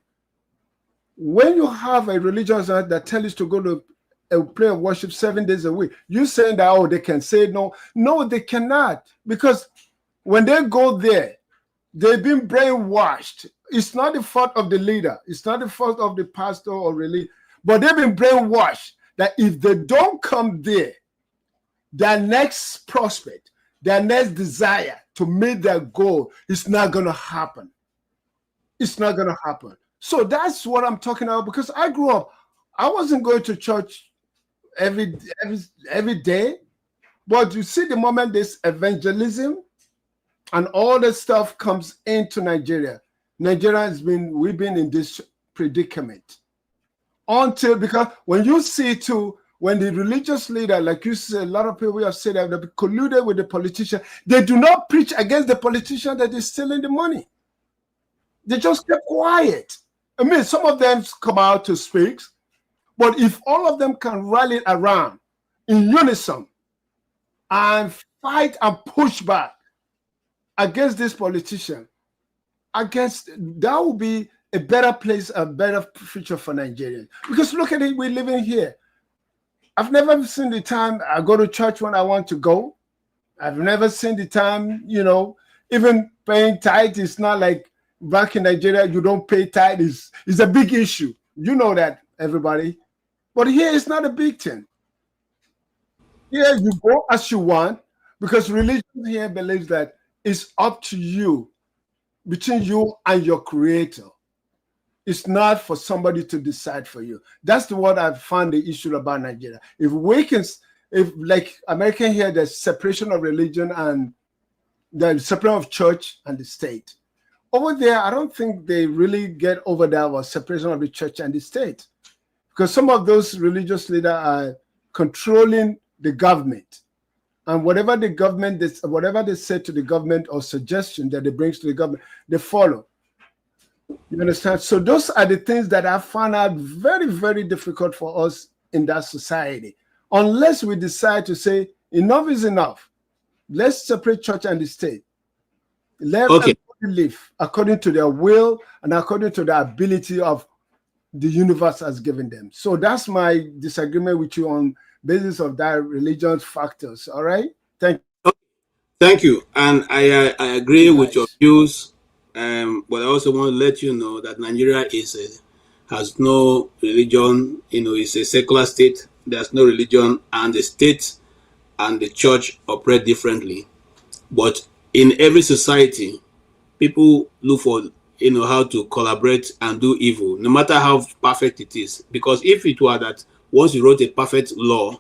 When you have a religion that tells you to go to a place of worship 7 days a week, you're saying that, oh, they can say no. No, they cannot. Because when they go there, they've been brainwashed. It's not the fault of the leader. It's not the fault of the pastor or religion. But they've been brainwashed that if they don't come there, their next prospect, their next desire to meet their goal is not going to happen. It's not going to happen. So that's what I'm talking about, because I grew up, I wasn't going to church every day, but you see the moment there's evangelism and all the stuff comes into Nigeria, we've been in this predicament until, because when you see too, when the religious leader, like you said, a lot of people have said that they colluded with the politician, they do not preach against the politician that is stealing the money. They just kept quiet. I mean, some of them come out to speak, but if all of them can rally around in unison and fight and push back against this politician, that will be a better place, a better future for Nigerians. Because look at it, we're living here. I've never seen the time I go to church when I want to go. I've never seen the time, you know, even paying tithe is not like back in Nigeria, you don't pay tithe. It's a big issue. You know that, everybody. But here it's not a big thing. Here you go as you want, because religion here believes that it's up to you, between you and your creator. It's not for somebody to decide for you. That's what I found the issue about Nigeria. If like America here, there's separation of religion and the separation of church and the state. Over there, I don't think they really get over that was separation of the church and the state, because some of those religious leaders are controlling the government, and whatever they say to the government or suggestion that they bring to the government, they follow. You understand? So those are the things that I found out very, very difficult for us in that society. Unless we decide to say enough is enough, let's separate church and the state. Let everybody live according to their will and according to the ability of the universe has given them. So that's my disagreement with you on basis of that religious factors. All right? Thank you. Thank you. And I agree with your views. But I also want to let you know that Nigeria has no religion. You know, it's a secular state. There's no religion, and the state and the church operate differently. But in every society, people look for, you know, how to collaborate and do evil, no matter how perfect it is. Because if it were that once you wrote a perfect law,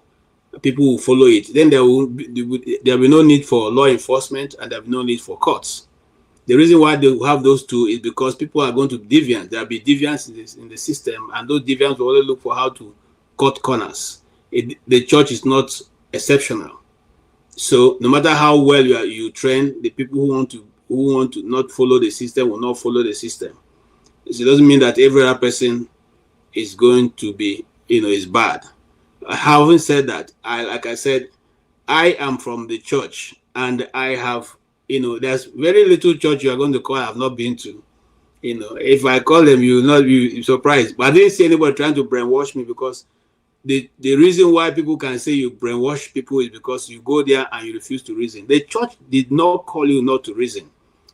people will follow it, then there will be no need for law enforcement, and there will be no need for courts. The reason why they have those two is because people are going to deviance. There will be deviance in the system, and those deviants will only look for how to cut corners. The church is not exceptional. So no matter how well you train, the people who want to not follow the system will not follow the system. So it doesn't mean that every other person is going to be, you know, is bad. Having said that, like I said, I am from the church, and I have, you know, there's very little church you are going to call I have not been to. You know, if I call them, you will not be surprised. But I didn't see anybody trying to brainwash me, because the reason why people can say you brainwash people is because you go there and you refuse to reason. The church did not call you not to reason.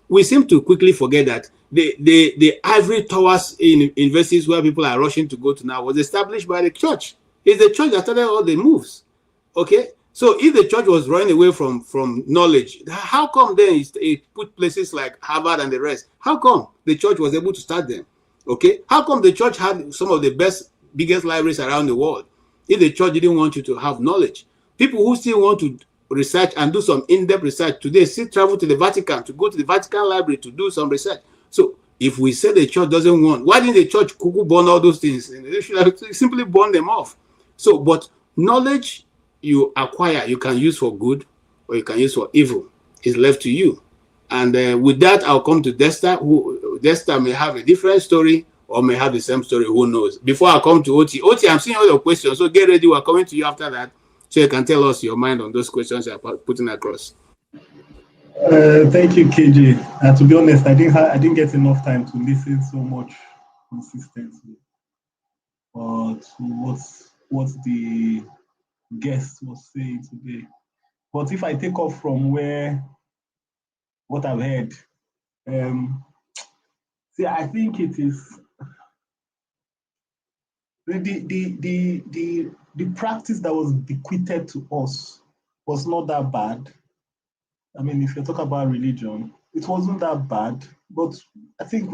We seem to quickly forget that the ivory towers in universities where people are rushing to go to now was established by the church. It's the church that started all the moves. Okay? So if the church was running away from knowledge, how come then it put places like Harvard and the rest? How come the church was able to start them? Okay? How come the church had some of the biggest libraries around the world? If the church didn't want you to have knowledge, people who still want to research and do some in-depth research today still travel to the Vatican, to go to the Vatican library to do some research. So if we say the church doesn't want, why didn't the church burn all those things? They should have simply burn them off. So, but knowledge you acquire, you can use for good or you can use for evil. It's left to you. And with that, I'll come to Desta. Desta may have a different story or may have the same story. Who knows? Before I come to Oti, I'm seeing all your questions, so get ready. We're coming to you after that, so you can tell us your mind on those questions you're putting across. Thank you, KJ. To be honest, I didn't get enough time to listen so much consistently. But what the guest was saying today. But if I take off from what I've heard, see, I think it is the practice that was bequeathed to us was not that bad. I mean, if you talk about religion, it wasn't that bad, but I think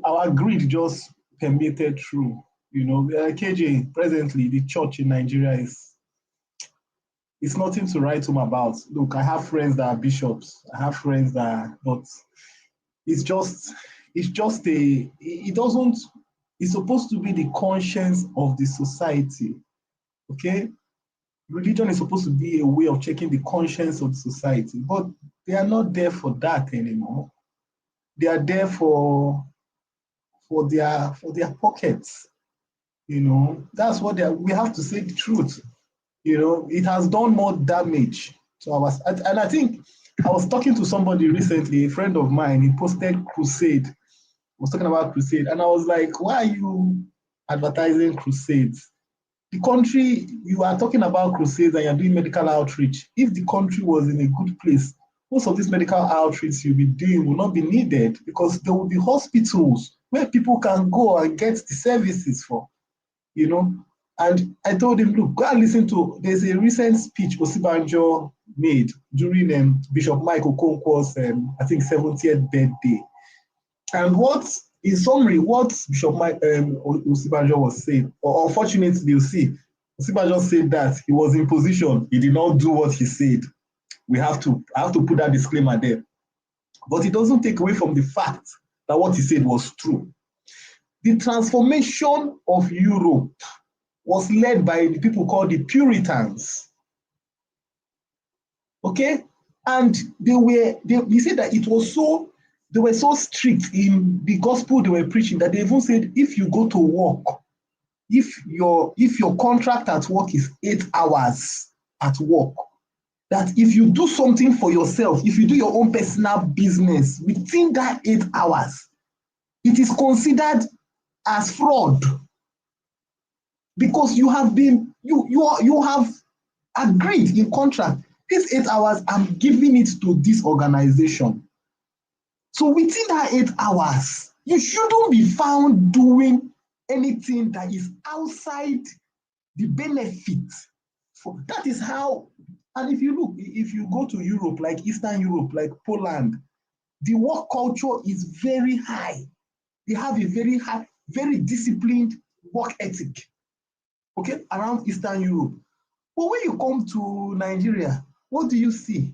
our greed just permeated through. You know, KJ, presently, the church in Nigeria it's nothing to write home about. Look, I have friends that are bishops. I have friends that are not. It's just it doesn't, it's supposed to be the conscience of the society. Okay? Religion is supposed to be a way of checking the conscience of the society, but they are not there for that anymore. They are there for their pockets. You know, that's what we have to say the truth. You know, it has done more damage to our, and I think I was talking to somebody recently, a friend of mine, he posted crusade, was talking about crusade, and I was like, why are you advertising crusades? The country, you are talking about crusades and you're doing medical outreach. If the country was in a good place, most of this medical outreach you'll be doing will not be needed, because there will be hospitals where people can go and get the services for, you know. And I told him, look, go and listen to, there's a recent speech Osibanjo made during Bishop Mike Okonkwo's, I think, 70th birthday. And what, in summary, what Bishop Mike Osibanjo was saying, or unfortunately, you see, Osibanjo said that he was in position, he did not do what he said. I have to put that disclaimer there. But it doesn't take away from the fact that what he said was true. The transformation of Europe was led by the people called the Puritans. Okay? And he said that it was so, they were so strict in the gospel they were preaching that they even said, if you go to work, if your contract at work is 8 hours at work, that if you do something for yourself, if you do your own personal business within that 8 hours, it is considered as fraud. Because you have been, you have agreed in contract, these 8 hours, I'm giving it to this organization. So within that 8 hours, you shouldn't be found doing anything that is outside the benefit. That is how, and if you look, if you go to Europe, like Eastern Europe, like Poland, the work culture is very high. They have a very high, very disciplined work ethic. Okay, around Eastern Europe. But when you come to Nigeria, what do you see?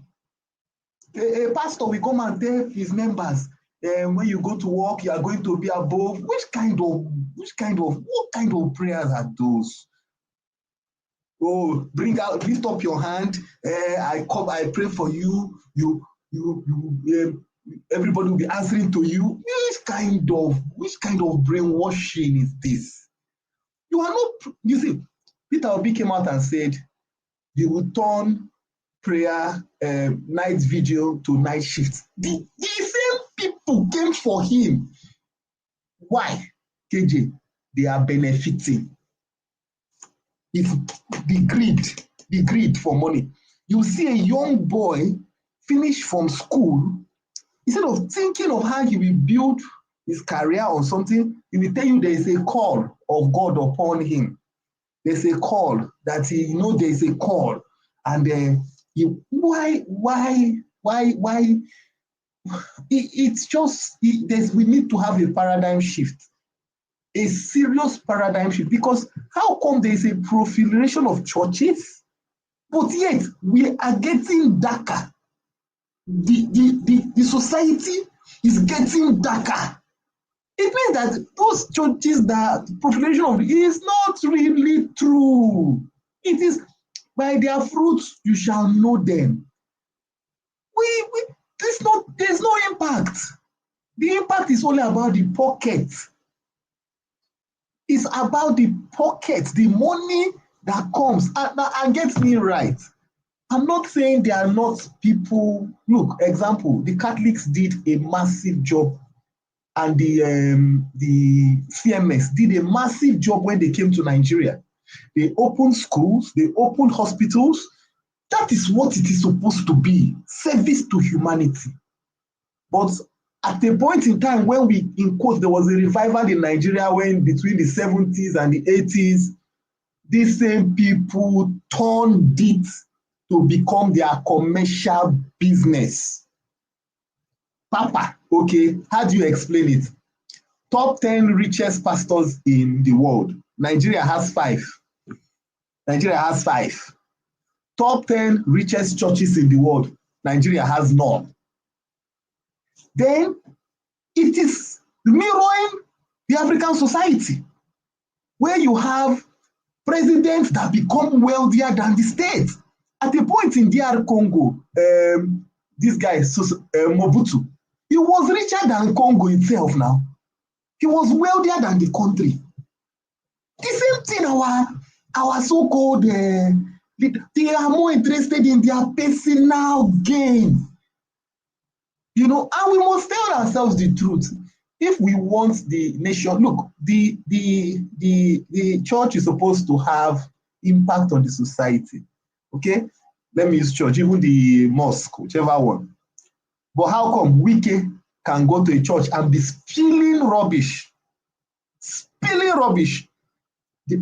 A pastor will come and tell his members, when you go to work, you are going to be above. What kind of prayers are those? Oh, lift up your hand. I pray for you. Everybody will be answering to you. Which kind of brainwashing is this? You are not, you see, Peter Obi came out and said, he will turn prayer, night vigil to night shift. The same people came for him. Why? KJ, they are benefiting. It's the greed for money. You see a young boy finish from school, instead of thinking of how he will build his career or something, he will tell you there is a call of God upon him. There's a call that he know there is a call, and why? It's just we need to have a paradigm shift, a serious paradigm shift, because how come there is a proliferation of churches, but yet we are getting darker? The society is getting darker. It means that those churches, that proliferation of it is not really true. It is by their fruits you shall know them. There's no impact. The impact is only about the pocket. It's about the pocket, the money that comes. And get me right. I'm not saying there are not people. Look, example, the Catholics did a massive job, and the CMS did a massive job when they came to Nigeria. They opened schools, they opened hospitals. That is what it is supposed to be, service to humanity. But at a point in time when in quotes, there was a revival in Nigeria when between the 70s and the 80s, these same people turned it to become their commercial business. Papa, okay, how do you explain it? Top 10 richest pastors in the world. Nigeria has 5. top 10 richest churches in the world, Nigeria has none. Then it is mirroring the African society, where you have presidents that become wealthier than the state. At a point in DR Congo, this guy, Mobutu, he was richer than Congo itself now. He was wealthier than the country. The same thing, our so-called, they are more interested in their personal gain. You know, and we must tell ourselves the truth. If we want the nation, look, the church is supposed to have impact on the society. Okay? Let me use church, even the mosque, whichever one. But how come Wike can go to a church and be spilling rubbish? Spilling rubbish. The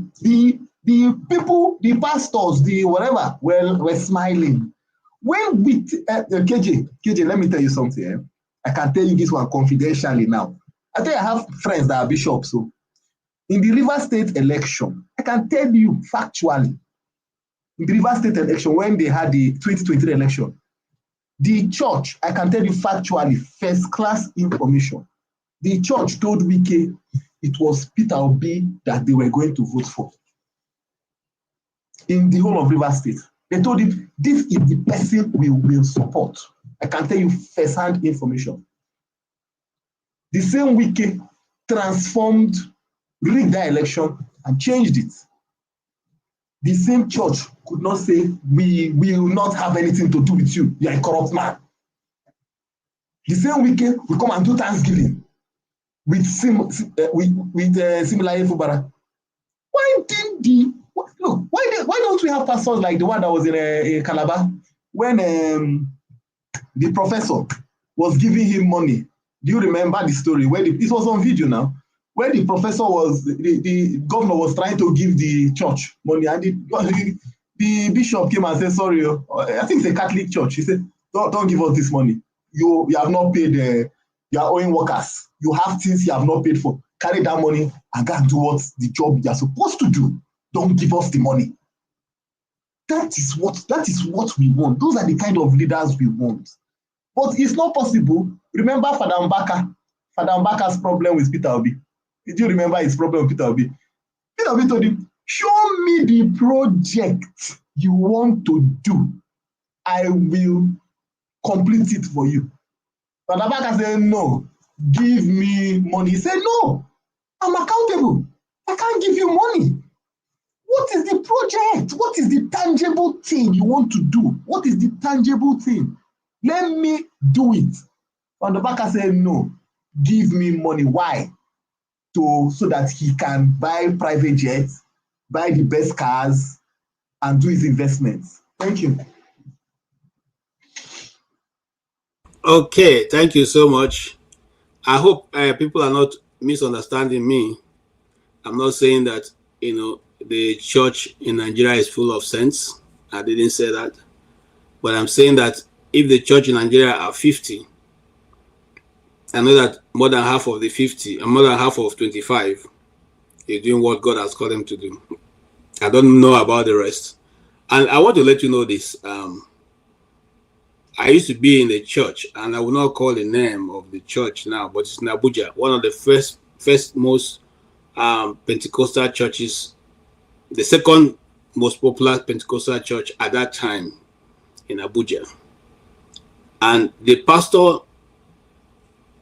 people, the pastors, the whatever, well, we're smiling. When we, KJ, let me tell you something. Eh? I can tell you this one confidentially now. I think I have friends that are bishops. So in the River State election, I can tell you factually, in the River State election, when they had the 2023 election, the church, I can tell you factually, first class information. The church told Wike it was Peter Obi that they were going to vote for. In the whole of River State, they told him, this is the person we will support. I can tell you first-hand information. The same Wike transformed, rigged that election and changed it. The same church could not say, we will not have anything to do with you. You are a corrupt man. The same Wike will come and do Thanksgiving with similar Fubara. Why didn't look, why don't we have pastors like the one that was in Calabar when the professor was giving him money? Do you remember the story? It was on video now. When the professor was, the governor was trying to give the church money, and the bishop came and said, sorry, I think it's a Catholic church. He said, don't give us this money. You have not paid, you are owing workers. You have things you have not paid for. Carry that money and go and do what the job you are supposed to do. Don't give us the money. That is what we want. Those are the kind of leaders we want. But it's not possible. Remember Father Mbaka's problem with Peter Obi. Did you remember his problem with Peter Obi? Peter Obi told him, show me the project you want to do. I will complete it for you. Father Mbaka said, no, give me money. He said, no, I'm accountable. I can't give you money. What is the project? What is the tangible thing you want to do? What is the tangible thing? Let me do it. Father Mbaka said, no, give me money. Why? So that he can buy private jets, buy the best cars, and do his investments. Thank you. Okay, thank you so much. I hope people are not misunderstanding me. I'm not saying that, the church in Nigeria is full of sense. I didn't say that. But I'm saying that if the church in Nigeria are 50, I know that more than half of the 50 and more than half of 25 is doing what God has called them to do. I don't know about the rest. And I want to let you know this. I used to be in the church, and I will not call the name of the church now, but it's in Abuja, one of the first most Pentecostal churches, the second most popular Pentecostal church at that time in Abuja. And the pastor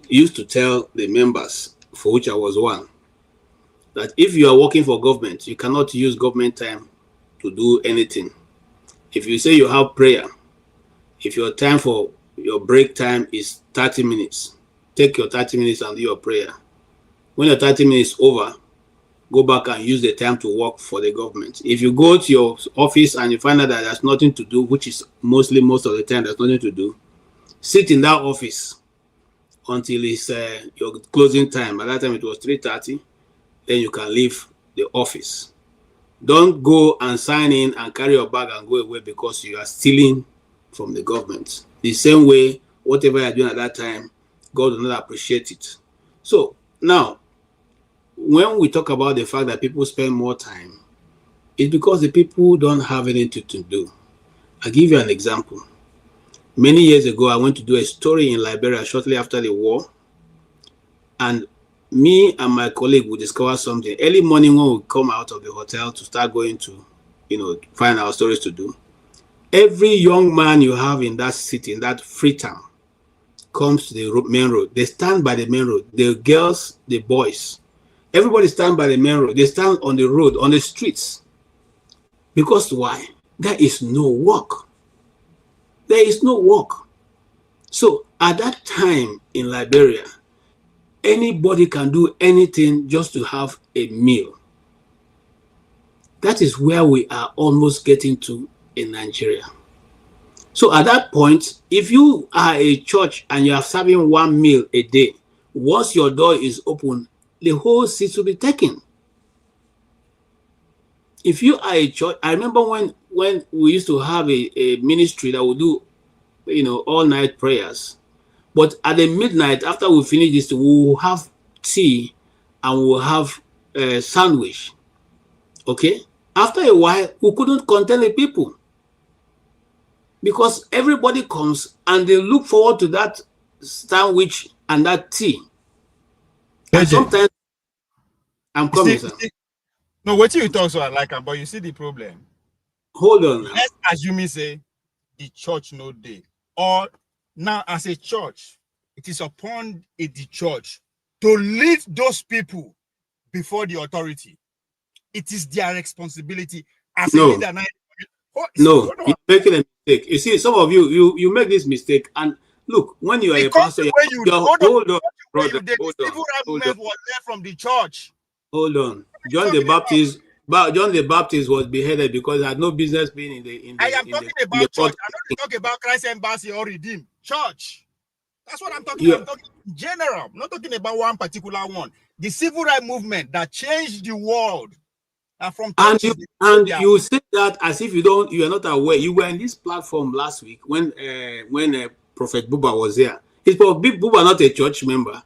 used to tell the members, for which I was one, that if you are working for government, you cannot use government time to do anything. If you say you have prayer, if your time for your break time is 30 minutes, take your 30 minutes and do your prayer. When your 30 minutes over, go back and use the time to work for the government. If you go to your office and you find out that there's nothing to do, which is most of the time there's nothing to do, sit in that office until it's your closing time. By that time it was 3:30, then you can leave the office. Don't go and sign in and carry your bag and go away because you are stealing from the government. The same way, whatever you're doing at that time, God will not appreciate it. So now, when we talk about the fact that people spend more time, it's because the people don't have anything to do. I'll give you an example. Many years ago, I went to do a story in Liberia shortly after the war, and me and my colleague would discover something. Early morning when we come out of the hotel to start going to, find our stories to do, every young man you have in that city, in that free town, comes to the main road. They stand by the main road. The girls, the boys, everybody stand by the main road. They stand on the road, on the streets. Because why? There is no work. There is no work. So at that time in Liberia, anybody can do anything just to have a meal. That is where we are almost getting to in Nigeria. So at that point, if you are a church and you are serving one meal a day, once your door is open, the whole seat will be taken. If you are a church, I remember when we used to have a ministry that would do, all night prayers. But at the midnight, after we finish this, we will have tea and we'll have a sandwich. Okay? After a while, we couldn't contain the people because everybody comes and they look forward to that sandwich and that tea. And sometimes I'm coming, sir. No, what you talk so I like, but you see the problem. Hold on now. Let's assume me say the church no day. Or now as a church, it is upon the church to lead those people before the authority. It is their responsibility as a leader. No, you're making a mistake. You see, some of you make this mistake. And look, when you are a pastor, hold on, brother. Hold on. Was there from the church. Hold on. John the Baptist was beheaded because he had no business being in the. I am talking about church. I'm not talking about Christ Embassy or Redeem. Church. That's what I'm talking about. I'm talking in general. I'm not talking about one particular one. The civil rights movement that changed the world. And you say that as if you are not aware. You were in this platform last week when Prophet Buba was there. Is Prophet Buba not a church member?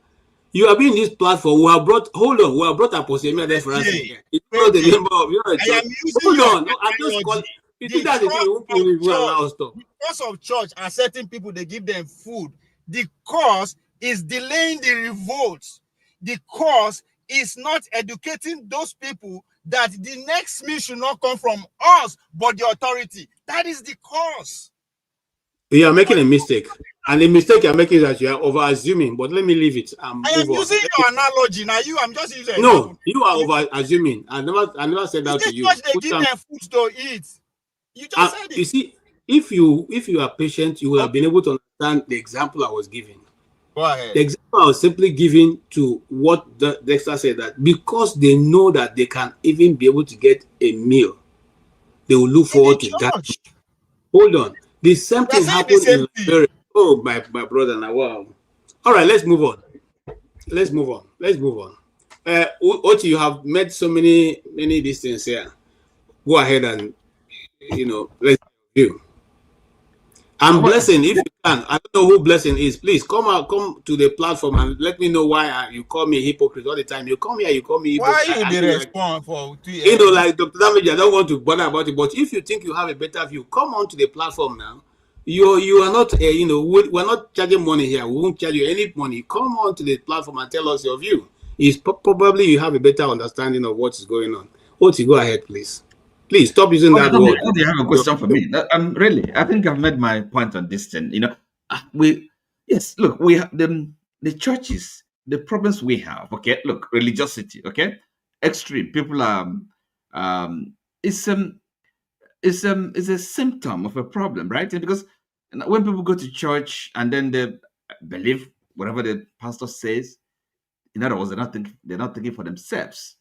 You have been in this platform. We have brought Apostle there for us. It's not the member of your church. Hold on. No, I'm just calling. You think that because of church are certain people, they give them food. The cause is delaying the revolts. The cause is not educating those people that the next meal should not come from us, but the authority. That is the cause. You are making a mistake. And the mistake you're making is that you are over-assuming. But let me leave it. I am using your analogy. Now I'm just using No, you are over-assuming. I never said that to you. They give them food to eat. You just said it. You see, if you are patient, you will have been able to understand the example I was giving. Go ahead. The example I was simply giving to what Dexter said, that because they know that they can even be able to get a meal, they will look forward to that. Hold on. The same thing happened in Liberia. Oh, my brother now. Wow. All right, let's move on. Oti, you have met so many these things here. Go ahead and let's do. I'm Blessing. If you can, I don't know who Blessing is. Please come to the platform and let me know why you call me a hypocrite all the time. You come here, you call me hypocrite. Why you respond for like Dr. Damage, I don't want to bother about it. But if you think you have a better view, come on to the platform now. You are not, we're not charging money here. We won't charge you any money. Come on to the platform and tell us your view. It's probably you have a better understanding of what is going on. Oti, go ahead, please. Please stop using that word. You have a question for me? Really, I think I've made my point on this thing. We have the churches, the problems we have. Okay, look, religiosity. Okay, extreme people is a symptom of a problem, right? Because when people go to church and then they believe whatever the pastor says, in other words, they're not thinking for themselves.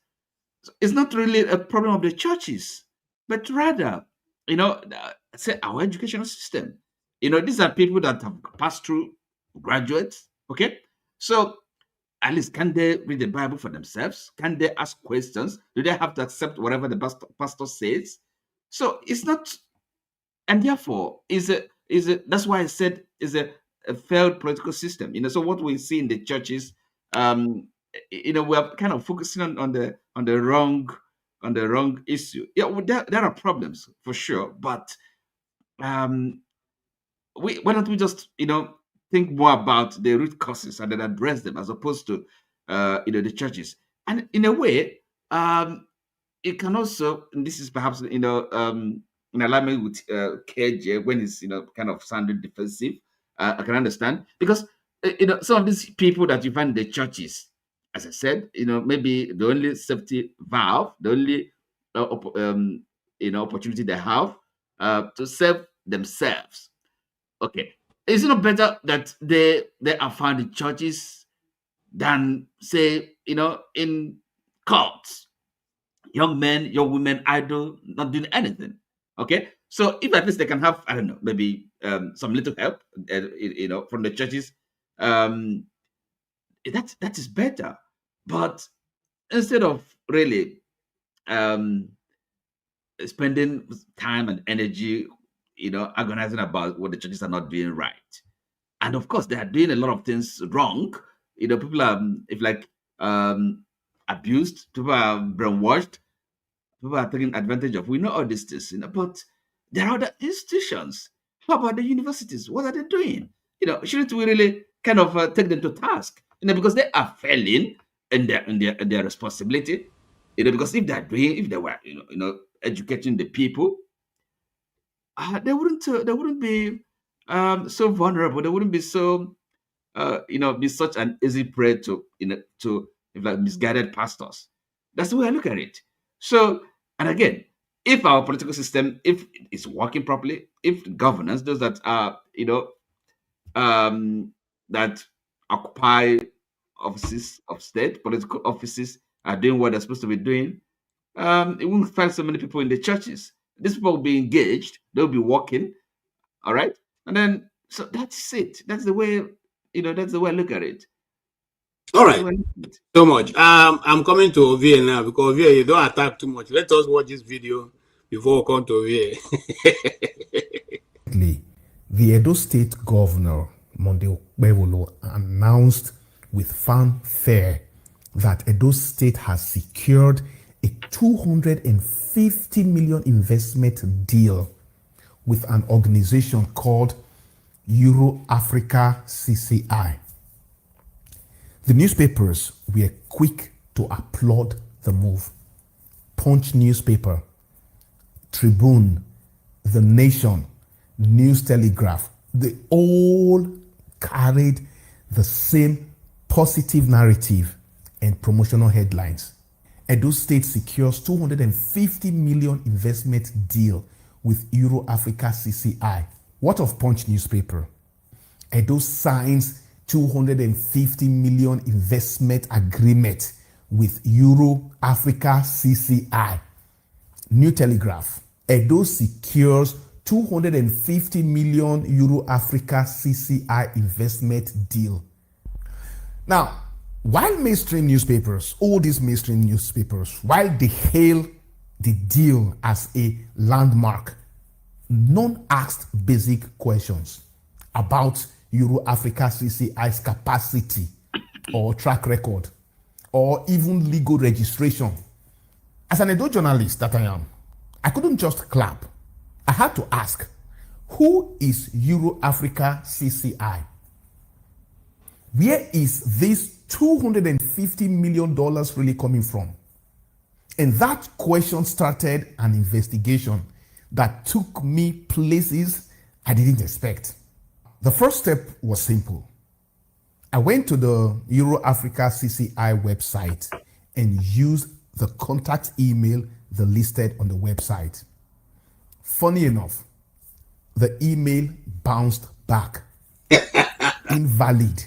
So it's not really a problem of the churches, but rather, say our educational system. These are people that have passed through, graduates. Okay, so at least can they read the Bible for themselves? Can they ask questions? Do they have to accept whatever the pastor says? So it's not, and therefore that's why I said is a failed political system. So what we see in the churches, we are kind of focusing on the wrong issue. Yeah, there are problems for sure, but why don't we just think more about the root causes and then address them as opposed to the churches? And in a way, it can also, and this is perhaps in alignment with KJ when it's kind of sounding defensive. I can understand because some of these people that you find in the churches, as I said, maybe the only safety valve, the only opportunity they have to save themselves. Okay, is it not better that they are found in churches than say in cults? Young men, young women, idle, not doing anything. Okay, so if at least they can have, I don't know, maybe some little help, from the churches, that is better. But instead of really spending time and energy, agonizing about what the churches are not doing right, and of course they are doing a lot of things wrong. People are, if like abused, people are brainwashed, people are taking advantage of. We know all these things, but there are other institutions. How about the universities? What are they doing? Shouldn't we really kind of take them to task? Because they are failing in their responsibility. Because if they were, educating the people, they wouldn't be so vulnerable. They wouldn't be so, be such an easy prey to, like misguided pastors. That's the way I look at it. So, and again, if our political system, if it's working properly, if the governance, those that are, that occupy offices of state, political offices, are doing what they're supposed to be doing, it won't find so many people in the churches. These people will be engaged, they'll be working, all right? And then, so that's it. That's the way, that's the way I look at it. All right. So much. I'm coming to Ovie now because Ovie, you don't attack too much. Let us watch this video before we come to Ovie. The Edo State Governor, Monday Okpebholo, announced with fanfare that Edo State has secured a 250 million investment deal with an organization called Euro Africa CCI. The newspapers were quick to applaud the move. Punch newspaper, Tribune, The Nation, News Telegraph, they all carried the same positive narrative and promotional headlines. Edo State secures 250 million investment deal with Euro Africa CCI. What of Punch newspaper? Edo signs 250 million investment agreement with Euro Africa CCI. New Telegraph. Edo secures 250 million Euro Africa CCI investment deal. Now, while mainstream newspapers, all these mainstream newspapers, while they hail the deal as a landmark, none asked basic questions about Euro Africa CCI's capacity or track record or even legal registration. As an Edo journalist that I am, I couldn't just clap. I had to ask, who is Euro Africa CCI? Where is this $250 million really coming from? And that question started an investigation that took me places I didn't expect. The first step was simple. I went to the Euro Africa CCI website and used the contact email they listed on the website. Funny enough, the email bounced back. Invalid.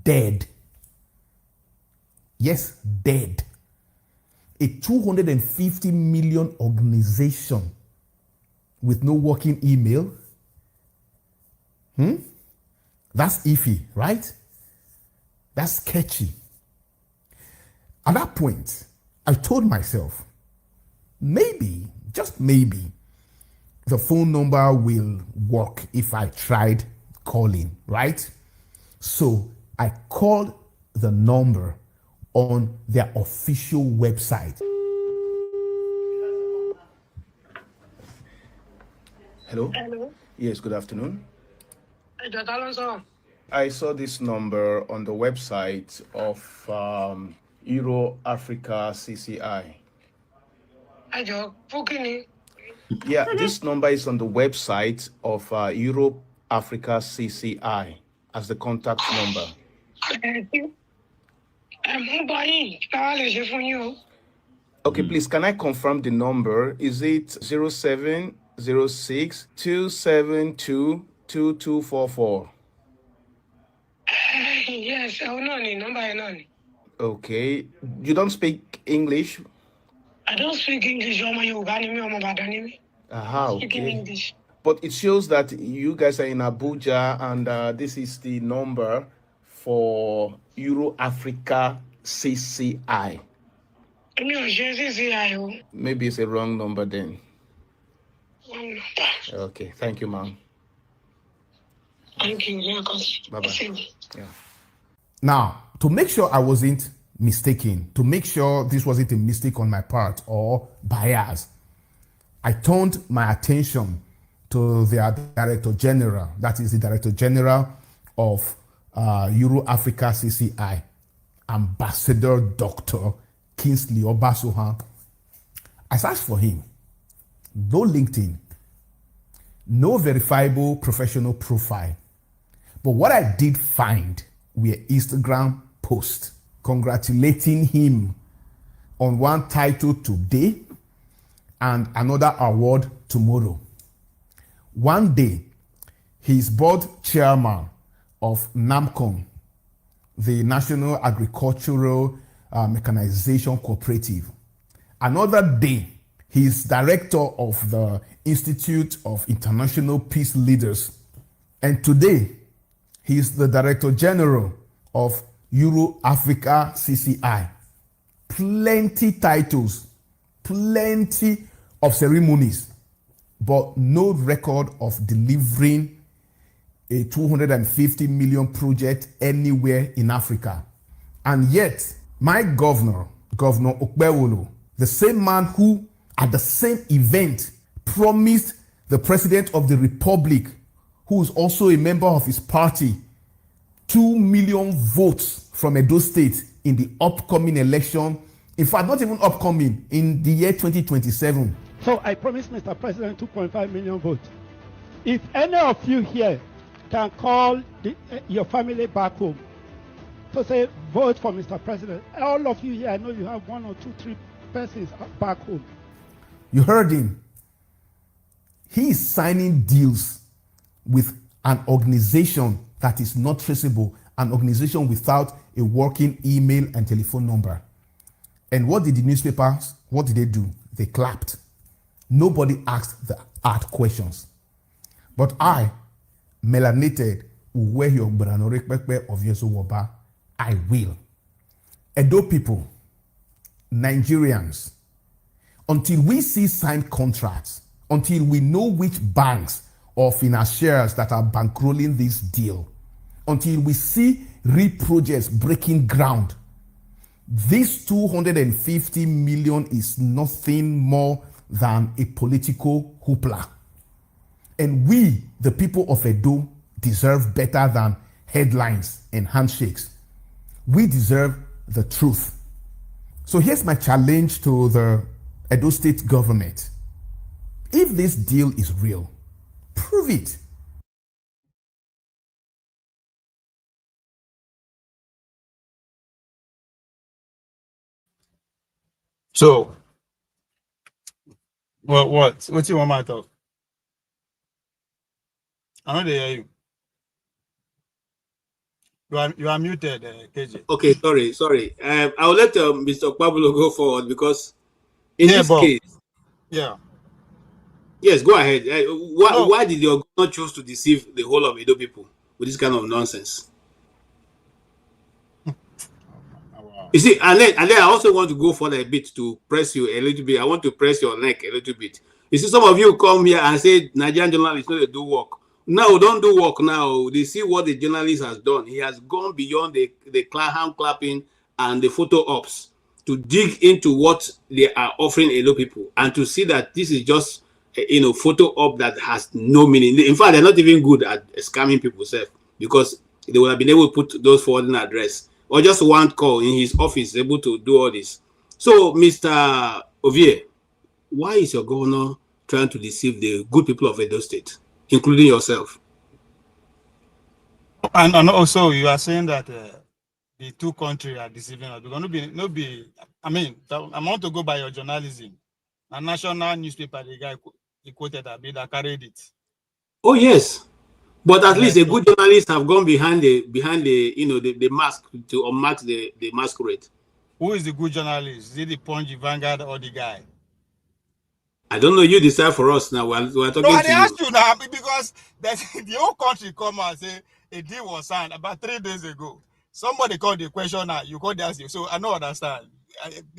Dead. Yes, dead. A 250 million organization with no working email. That's iffy, right? That's sketchy. At that point, I told myself, maybe, just maybe, the phone number will work if I tried calling, right? So I called the number on their official website. Hello? Hello. Yes, good afternoon. Hey, Dr. Alonso. I saw this number on the website of Euro Africa CCI. Yeah, this number is on the website of Europe Africa CCI as the contact number. Okay, please, can I confirm the number? Is it 0706 272 2244? Yes, number. Okay, you don't speak English? I don't speak English. Aha, Speaking okay. English. But it shows that you guys are in Abuja, and this is the number for Euro Africa CCI. Maybe it's a wrong number then. Okay, thank you, ma'am. Thank you. Bye-bye. Yeah. Now, to make sure I wasn't mistaken, to make sure this wasn't a mistake on my part or bias, I turned my attention to their Director General, that is the Director General of Euro Africa CCI, Ambassador Dr. Kingsley Obasohan. I searched for him. No LinkedIn, no verifiable professional profile. But what I did find were Instagram posts congratulating him on one title today and another award tomorrow. One day, he's board chairman of NAMCON, the National Agricultural Mechanization Cooperative. Another day, he's director of the Institute of International Peace Leaders. And today, he's the Director General of Euro Africa CCI. Plenty titles, plenty of ceremonies, but no record of delivering a 250 million project anywhere in Africa. And yet, my Governor Okpebholo, the same man who at the same event promised the President of the Republic, who is also a member of his party, 2 million votes from Edo State in the upcoming election. In fact, not even upcoming, in the year 2027. So I promised Mr. President 2.5 million votes. If any of you here can call your family back home to say, vote for Mr. President, all of you here, I know you have 1 or 2, 3 persons back home. You heard him. He is signing deals with an organization that is not traceable, an organization without a working email and telephone number. And what did the newspapers, what did they do? They clapped. Nobody asked the hard questions. But I, melanated, of Yeso, I will. Edo people, Nigerians, until we see signed contracts, until we know which banks or financiers that are bankrolling this deal, until we see real projects breaking ground, this 250 million is nothing more than a political hoopla. And we, the people of Edo, deserve better than headlines and handshakes. We deserve the truth. So here's my challenge to the Edo State government. If this deal is real, prove it. So, what do you want my talk? I know they hear you. You are muted, KJ. Okay, sorry. I will let Mr. Pablo go forward because in this case, yeah. Yes, go ahead. Why did your governor choose to deceive the whole of Edo people with this kind of nonsense? You see, and then I also want to go further a bit to press you a little bit. I want to press your neck a little bit. You see, some of you come here and say Nigerian journalists know they do work. No, don't do work now. They see what the journalist has done. He has gone beyond the hand clapping and the photo ops to dig into what they are offering Edo people and to see that this is just photo up that has no meaning. In fact, they're not even good at scamming people, because they would have been able to put those forwarding address or just one call in his office able to do all this. So, Mr. Ovie, why is your governor trying to deceive the good people of Edo State, including yourself? And also, you are saying that the two countries are deceiving us. We're going to be. I mean, I want to go by your journalism. A national newspaper, the guy he quoted that carried it. Oh yes, but at least a good journalist have gone behind the mask to unmask the masquerade. Who is the good journalist? Is it the Punch, Vanguard, or the guy? I don't know. You decide for us now. We're talking No, I to you. asked you now because the whole country come and say a deal was signed about 3 days ago. Somebody called the questioner, you called the answer. So I don't understand.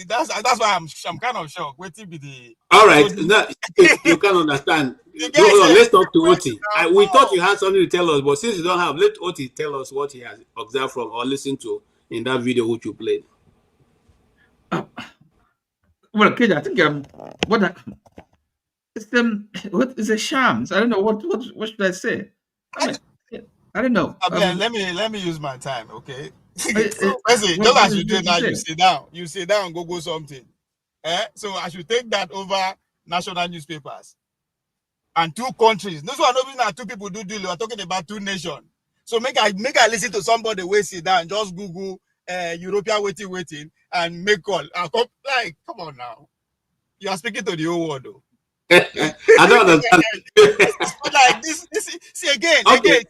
That's why I'm kind of shocked. Waiting be the. All right, you can understand. Hold on, let's talk to Oti. We thought you had something to tell us, but since you don't have, let Oti tell us what he has observed from or listened to in that video which you played. Well, KJ, I think what is a sham? I don't know what should I say. I don't know. Let me use my time, okay? So, just as you do now, you sit down, Google something. So I should take that over national newspapers and two countries. Those one not two people do deal. We're talking about two nations. So make I listen to somebody where sit down, just Google European waiting and make call. Come on now. You are speaking to the whole world though. I don't understand. Like this see again. See,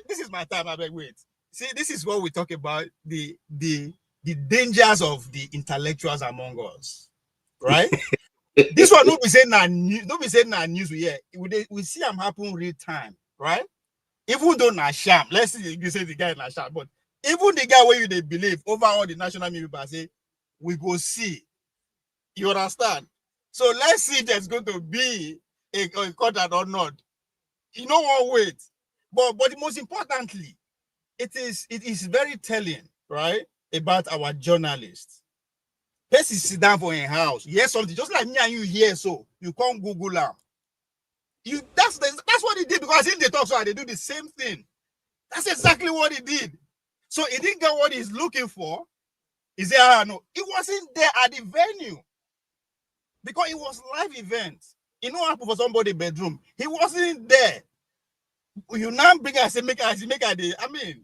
this is my time. I beg wait. See, this is what we talk about the dangers of the intellectuals among us, right? This one don't be saying news. We see them happen real time, right? Even though na sham, let's see you say the guy na sham, but even the guy where they believe over all the national media say we go see. You understand? So let's see if there's going to be a contact or not. You know what? Wait, but most importantly, it is very telling, right, about our journalists. Person sit down for a house, hear something, just like me and you here, so you can't Google them. That's what he did, because in the talk show they do the same thing. That's exactly what he did. So he didn't get what he's looking for. He said, no, he wasn't there at the venue because it was live event. You know, for somebody bedroom, he wasn't there. You now bring us and make a. I mean,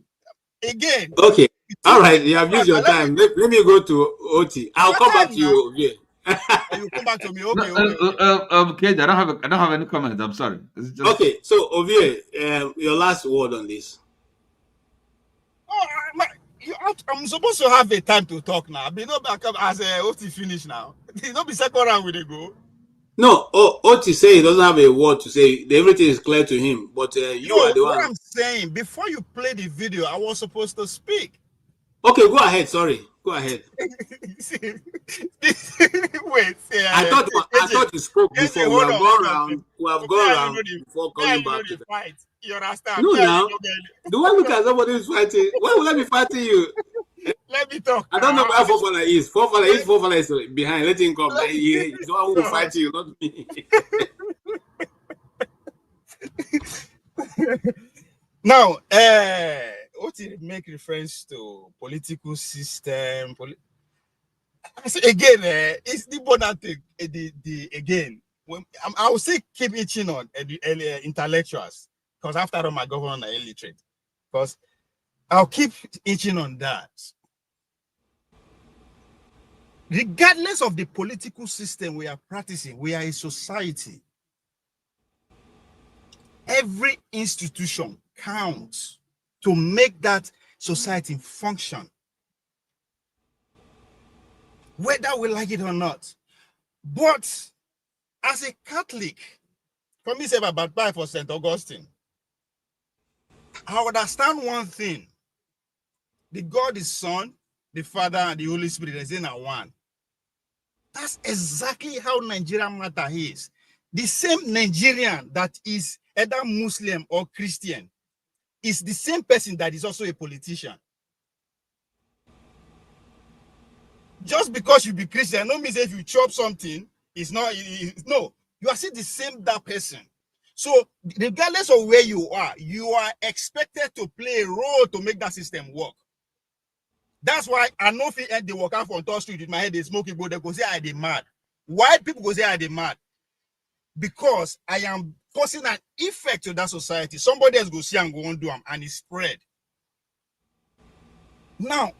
again. Okay. All right. You have used your time. Let me go to Oti. I'll come back to you. Yeah. You come back to me. Okay. Okay. I don't have any comments. I'm sorry. Just... Okay. So Ovie, your last word on this. I'm supposed to have a time to talk now. Be not back up as Oti finish now. It don't be second round with the go. No, Oti say he doesn't have a word to say. Everything is clear to him. But you are the one. What I'm saying, before you play the video, I was supposed to speak. Okay, go ahead. Sorry, go ahead. Wait. I thought you spoke before. We have gone round before coming back to the fight. You understand? No, now. Do I look at somebody who's fighting? Why would I be fighting you? Let me talk. I don't know where Fofana is. Fofana is behind. Let him come. He's the one who will fight you, not me. Now, what it make reference to political system? Again, it's the important thing. Again, I will say keep itching on the intellectuals, because after all, my government are illiterate. Because I'll keep itching on that. Regardless of the political system we are practicing, we are a society. Every institution counts to make that society function, whether we like it or not. But as a Catholic, for me, say about 5 for St. Augustine, I understand one thing. The God is Son, the Father, and the Holy Spirit is in one. That's exactly how Nigerian matter is. The same Nigerian that is either Muslim or Christian is the same person that is also a politician. Just because you be Christian, no means if you chop something, it's not. No, You are still the same that person. So regardless of where you are expected to play a role to make that system work. That's why I know if they walk out from Third Street with my head, they smoking, but they go say I dey mad. Why people go say I dey mad? Because I am causing an effect to that society. Somebody else go see and go on do them, and it spread. Now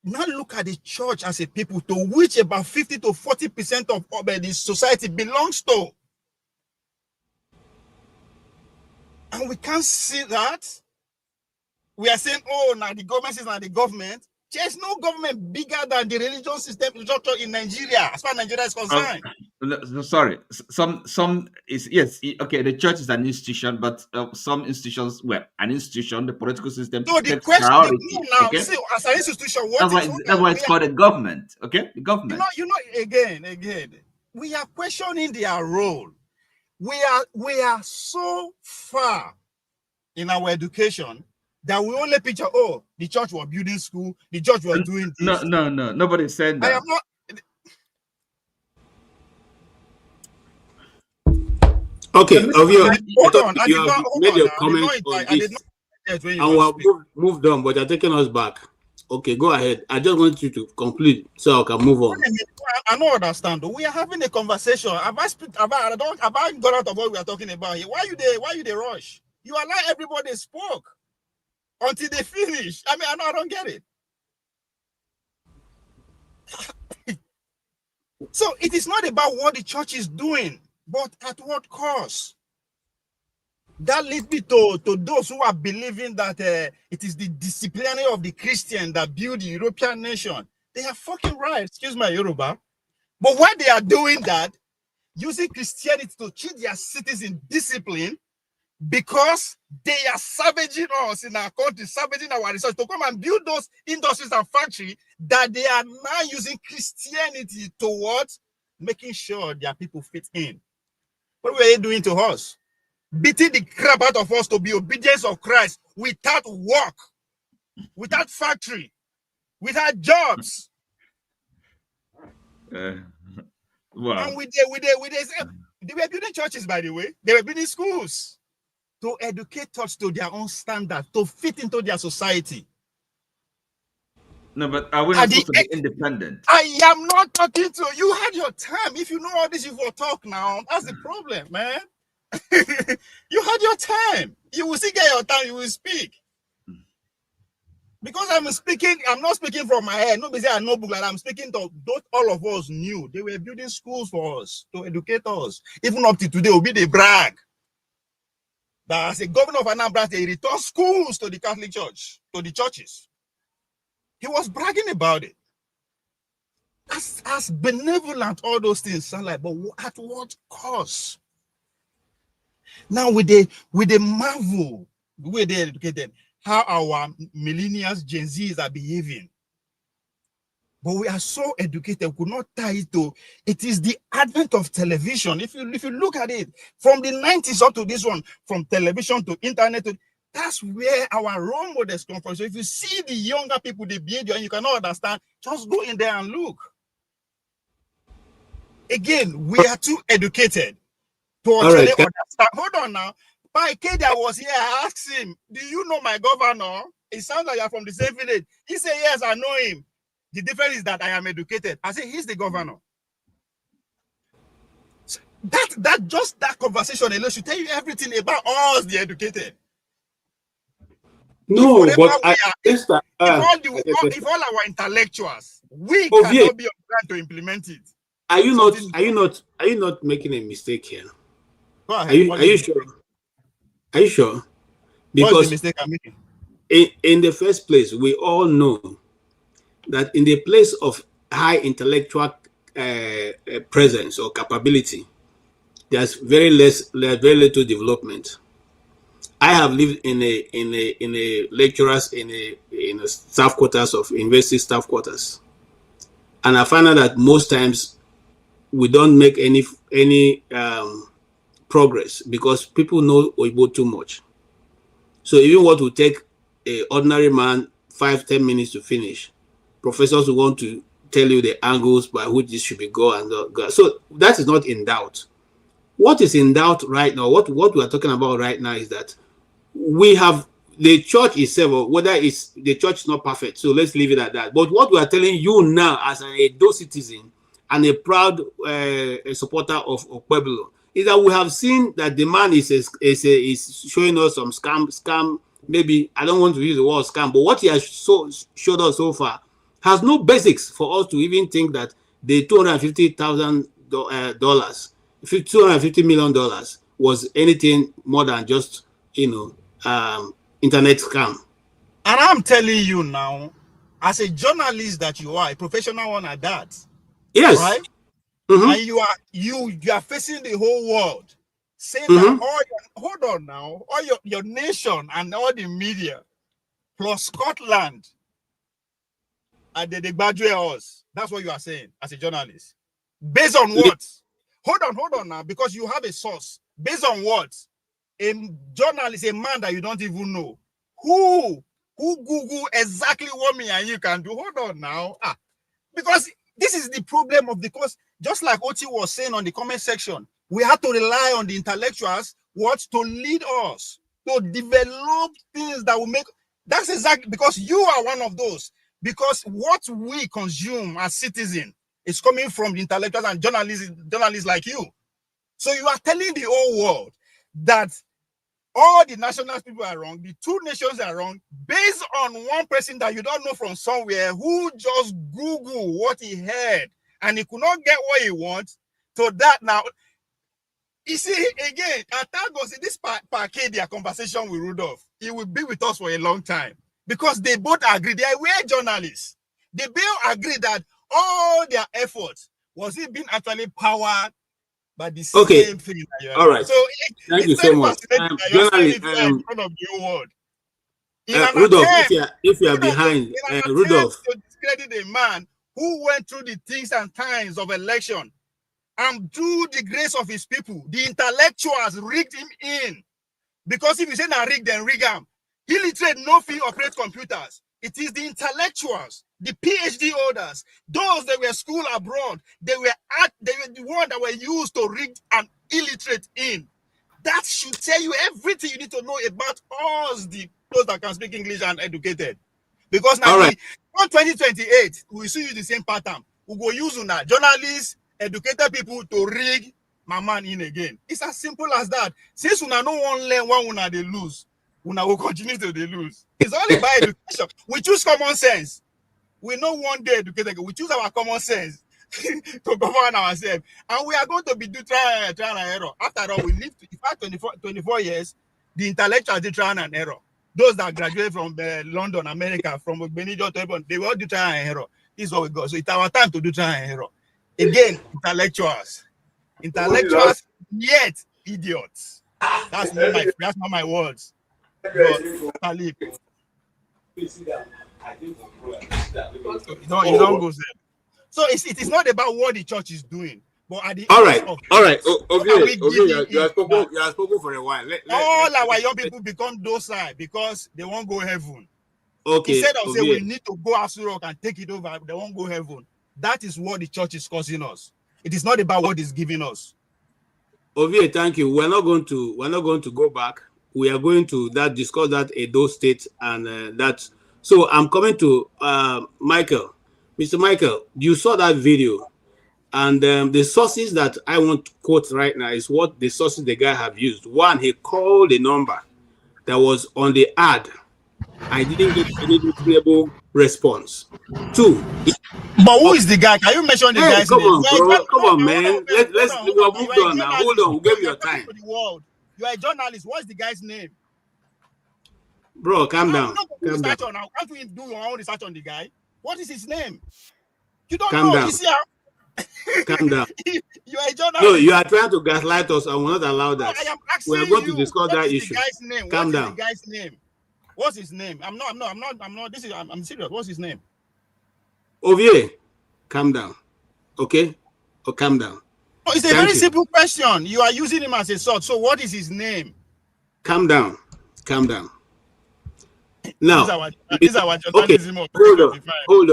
look at the church as a people to which about 50 to 40% of the society belongs to. And we can't see that. We are saying, oh, now the government is not the government. There's no government bigger than the religious system structure in Nigeria, as far as Nigeria is concerned. Sorry, some is yes, okay. The church is an institution, but some institutions were an institution. The political system So the takes question priority. now, Okay, see, as an institution, that's why it's called a government. Okay, the government. You know, again, we are questioning their role. We are so far in our education that we only picture, oh, the church was building school, the church was doing this. No, nobody said that. I am not. Okay, Ovio, Hold on. you have made your comment on this, and we have moved on, but you're taking us back. Okay, go ahead. I just want you to complete so I can move on. I don't understand. We are having a conversation. Have I got out of what we are talking about here? Why you they rush? You allow everybody spoke until they finish. I mean, I don't get it. So it is not about what the church is doing, but at what cost? That leads me to those who are believing that it is the disciplinary of the Christian that build the European nation. They are fucking right. Excuse my Yoruba. But why they are doing that, using Christianity to cheat their citizens discipline, because they are savaging us in our country, savaging our resources to come and build those industries and factories that they are now using Christianity towards making sure their people fit in. What were they doing to us? Beating the crap out of us to be obedience of Christ without work, without factory, without jobs. Wow. And they were building churches, by the way. They were building schools to educate us to their own standard, to fit into their society. No, but are we not supposed to be independent? I am not talking to you. Had your time. If you know all this, you will talk now. That's the problem, man. You had your time. You will still get your time. You will speak. Because I'm not speaking from my head. Nobody say I know book like that. I'm speaking to those all of us knew. They were building schools for us to educate us. Even up to today, will be the brag that as a governor of Anambra, they return schools to the Catholic Church, to the churches. He was bragging about it. As benevolent, all those things sound like, but at what cost? Now with the marvel, the way they educated, how our millennials, Gen Zs are behaving. But we are so educated, we could not tie it to, it is the advent of television. If you look at it, from the 90s up to this one, from television to internet, that's where our role models come from. So if you see the younger people, the behavior, and you cannot understand, just go in there and look. Again, we are too educated to actually understand. Hold on now. By Ikhide was here, I asked him, do you know my governor? It sounds like you're from the same village. He said, yes, I know him. The difference is that I am educated. I said, he's the governor. So that conversation alone should tell you everything about us, the educated. No, but if all our intellectuals, we cannot be on ground to implement it. Are you not making a mistake here? Go ahead. Are you sure? Are you sure? Because what's the mistake I'm making? In the first place, we all know that in the place of high intellectual presence or capability, there's very little development. I have lived in a lecturers in a staff quarters of university staff quarters, and I find out that most times we don't make any progress because people know Oyibo too much. So even what will take an ordinary man 5-10 minutes to finish, professors will want to tell you the angles by which this should be go and go. So that is not in doubt. what is in doubt right now, what we are talking about right now is that we have the church itself, or whether it's the church is not perfect. So let's leave it at that. But what we are telling you now as an Edo citizen and a proud supporter of Pueblo is that we have seen that the man is showing us some scam. Maybe I don't want to use the word scam, but what he has showed us so far has no basics for us to even think that the $250,000 $250 million was anything more than just, internet scam. And I'm telling you now, as a journalist that you are, a professional one at that. Yes. Right? Mm-hmm. And you are facing the whole world. Saying that hold on now, all your nation and all the media plus Scotland and they graduate us. That's what you are saying as a journalist. Based on what? Hold on now, because you have a source. Based on what? A journalist, a man that you don't even know. Who Google exactly what me and you can do? Hold on now. Because this is the problem of the course. Just like Oti was saying on the comment section, we have to rely on the intellectuals to lead us, to develop things that will make. That's exactly because you are one of those. Because what we consume as citizens is coming from the intellectuals and journalists like you. So you are telling the whole world that all the national people are wrong, the two nations are wrong, based on one person that you don't know from somewhere who just Google what he heard and he could not get what he wants. So that now, you see, again, Atagos in this Parcadia conversation with Rudolph, he will be with us for a long time because they both agree. They were journalists. They both agree that all their efforts was it being actually powered by the same thing. All right. So thank you so much. Journalist, in front of the whole world. Rudolph, if you are behind, Rudolph, to discredit a man who went through the things and times of election, and through the grace of his people, the intellectuals rigged him in. Because if you say na rig, then rig him. Illiterate no fee operate computers. It is the intellectuals, the PhD holders, those that were school abroad, they were the ones that were used to rig and illiterate in. That should tell you everything you need to know about us, those that can speak English and educated. Because now, on 2028, we see the same pattern. We go use journalists, educated people to rig my man in again. It's as simple as that. Since we no one learn one they lose, we will continue to they lose. It's only by education. We choose common sense. We know one day educated. We choose our common sense to govern ourselves. And we are going to be do trial and error. After all, we live 24 years, the intellectuals do trial and error. Those that graduate from London, America, from Benito, they will all do trial and error. This is what we got. So it's our time to do trial and error. Again, intellectuals, yet idiots. That's not my words. But, you don't go there. So it is not about what the church is doing, but at the all right. You have spoken for a while. All our young people become docile because they won't go heaven. Okay. Instead of saying we need to go Asu Rock and take it over, they won't go heaven. That is what the church is causing us. It is not about what it's giving us. Ovie, thank you. We're not going to go back. We are going to discuss that Edo State and that. So I'm coming to Michael. Mr. Michael, you saw that video, and the sources that I want to quote right now is what the sources the guy have used. One, he called a number that was on the ad. I didn't get any reasonable response. Two, but who is the guy? Can you mention the guy's name? Come on, man. Let's move on now. Hold on, we'll give you your time. You are a journalist. What's the guy's name? Bro, calm down. Calm down. Can't we do your own research on the guy? What is his name? You don't calm know. Down. You see how... Calm down. You are a journalist. No, you are trying to gaslight us. I will not allow that. No, I am asking we are going to discuss that issue. The guy's name? Calm down. The guy's name? What's his name? I'm not. I'm serious. What's his name? Ovie, calm down. Okay? Or calm down. Oh, it's a very simple question. You are using him as a source. So what is his name? Calm down. Calm down. Now, this is our journalism. Okay. Hold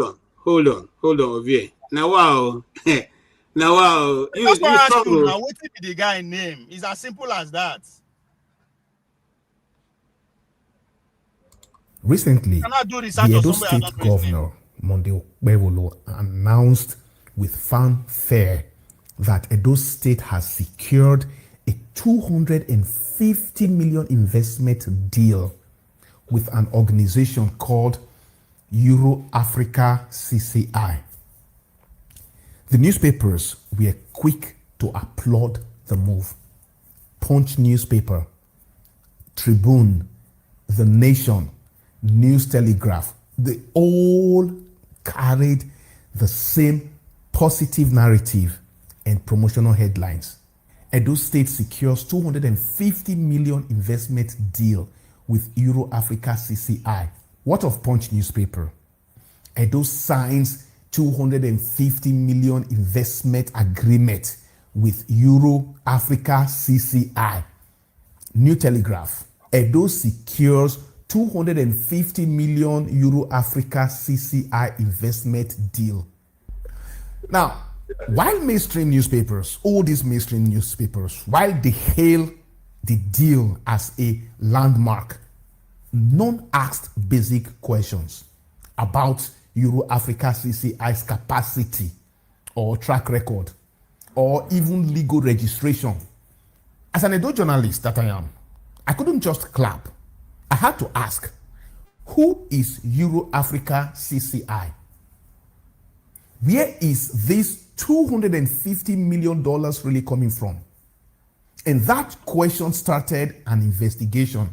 on, Ovie. Now, wow. Now, wow, Just you want to ask you struggle. now, what be the guy name? It's as simple as that. Recently, You cannot do research the on Edo somebody and State not know his name. Governor, Monday Okpebholo, announced with fanfare that Edo State has secured a 250 million investment deal with an organization called Euro Africa CCI. The newspapers were quick to applaud the move. Punch newspaper, Tribune, The Nation, News Telegraph, they all carried the same positive narrative and promotional headlines. Edo State secures 250 million investment deal with Euro Africa CCI. What of Punch newspaper? Edo signs 250 million investment agreement with Euro Africa CCI. New Telegraph. Edo secures 250 million Euro Africa CCI investment deal. Now, while mainstream newspapers, all these mainstream newspapers, while they hail the deal as a landmark, none asked basic questions about Euro Africa CCI's capacity or track record or even legal registration. As an Edo journalist that I am, I couldn't just clap. I had to ask, who is Euro Africa CCI? Where is this $250 million really coming from? And that question started an investigation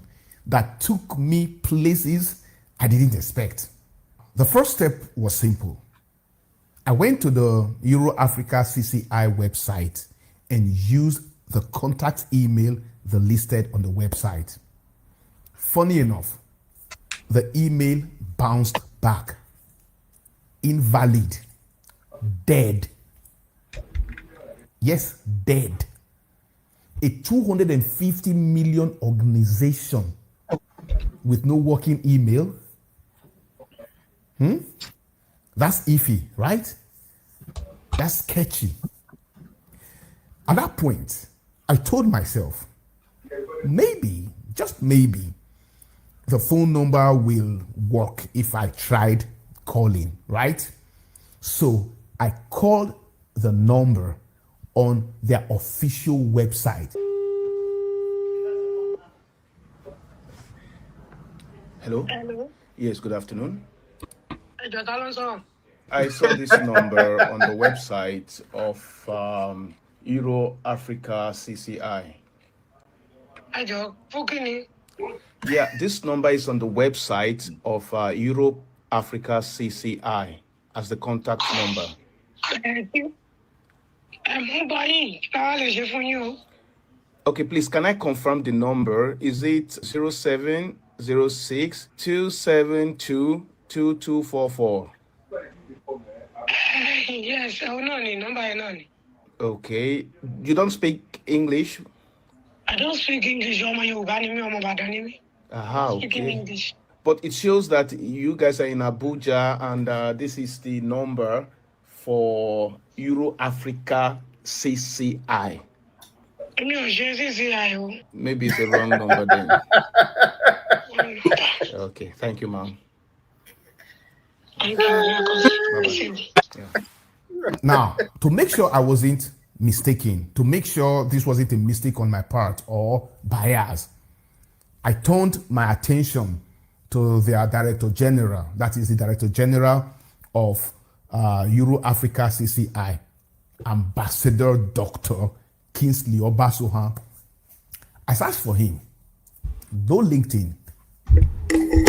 that took me places I didn't expect. The first step was simple. I went to the Euro Africa CCI website and used the contact email they listed on the website. Funny enough, the email bounced back. Invalid. Dead. Yes, dead. A 250 million organization with no working email. That's iffy, right? That's sketchy. At that point, I told myself, maybe, just maybe, the phone number will work if I tried calling, right? So I called the number on their official website. Hello? Hello. Yes, good afternoon. Hey, Dr. Alonso. I saw this number on the website of Euro Africa CCI. Hey, Joe. Fukini. Yeah, this number is on the website of Euro Africa CCI as the contact number. Okay, please, can I confirm the number? Is it 0706 272 2244? Yes, I know the number. Okay, you don't speak English? I don't speak English. Aha, Speaking okay. English. But it shows that you guys are in Abuja, and this is the number for Euro Africa CCI. Maybe it's a wrong number then. Okay, thank you, ma'am. Now, to make sure I wasn't mistaken, to make sure this wasn't a mistake on my part or bias, I turned my attention to their Director General, that is the Director General of Euro Africa CCI, Ambassador Dr. Kingsley Obasoha. I searched for him. No LinkedIn,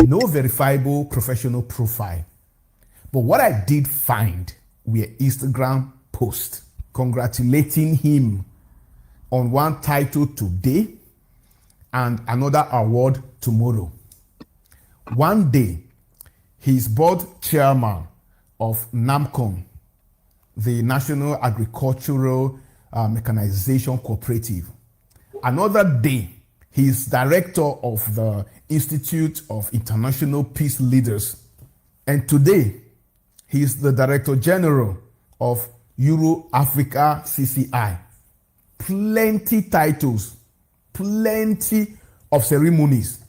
no verifiable professional profile. But what I did find were Instagram posts congratulating him on one title today and another award tomorrow. One day, he's board chairman of NAMCON, the National Agricultural Mechanization Cooperative. Another day, he's director of the Institute of International Peace Leaders. And today, he's the Director General of Euro Africa CCI. Plenty titles, plenty of ceremonies,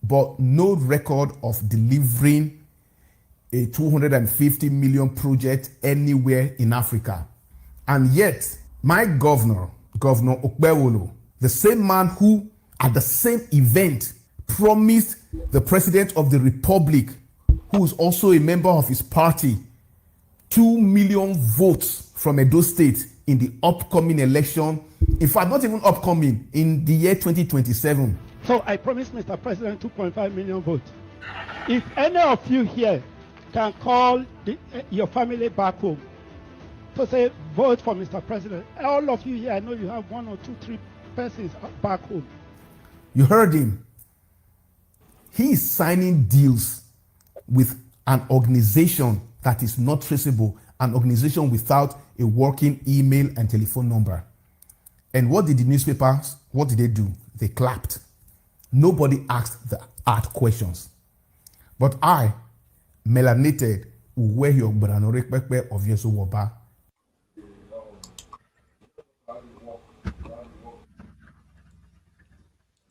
but no record of delivering a 250 million project anywhere in Africa. And yet, my Governor Okpebholo, the same man who at the same event promised the President of the Republic, who is also a member of his party, 2 million votes from Edo State in the upcoming election. In fact, not even upcoming, in the year 2027. So I promised Mr. President 2.5 million votes. If any of you here can call your family back home to say, vote for Mr. President, all of you here, I know you have 1 or 2, 3 persons back home. You heard him. He is signing deals with an organization that is not traceable, an organization without a working email and telephone number. And what did the newspapers, what did they do? They clapped. Nobody asked the hard questions. But I, melanated, uwe your branore pepe of Yesu Waba.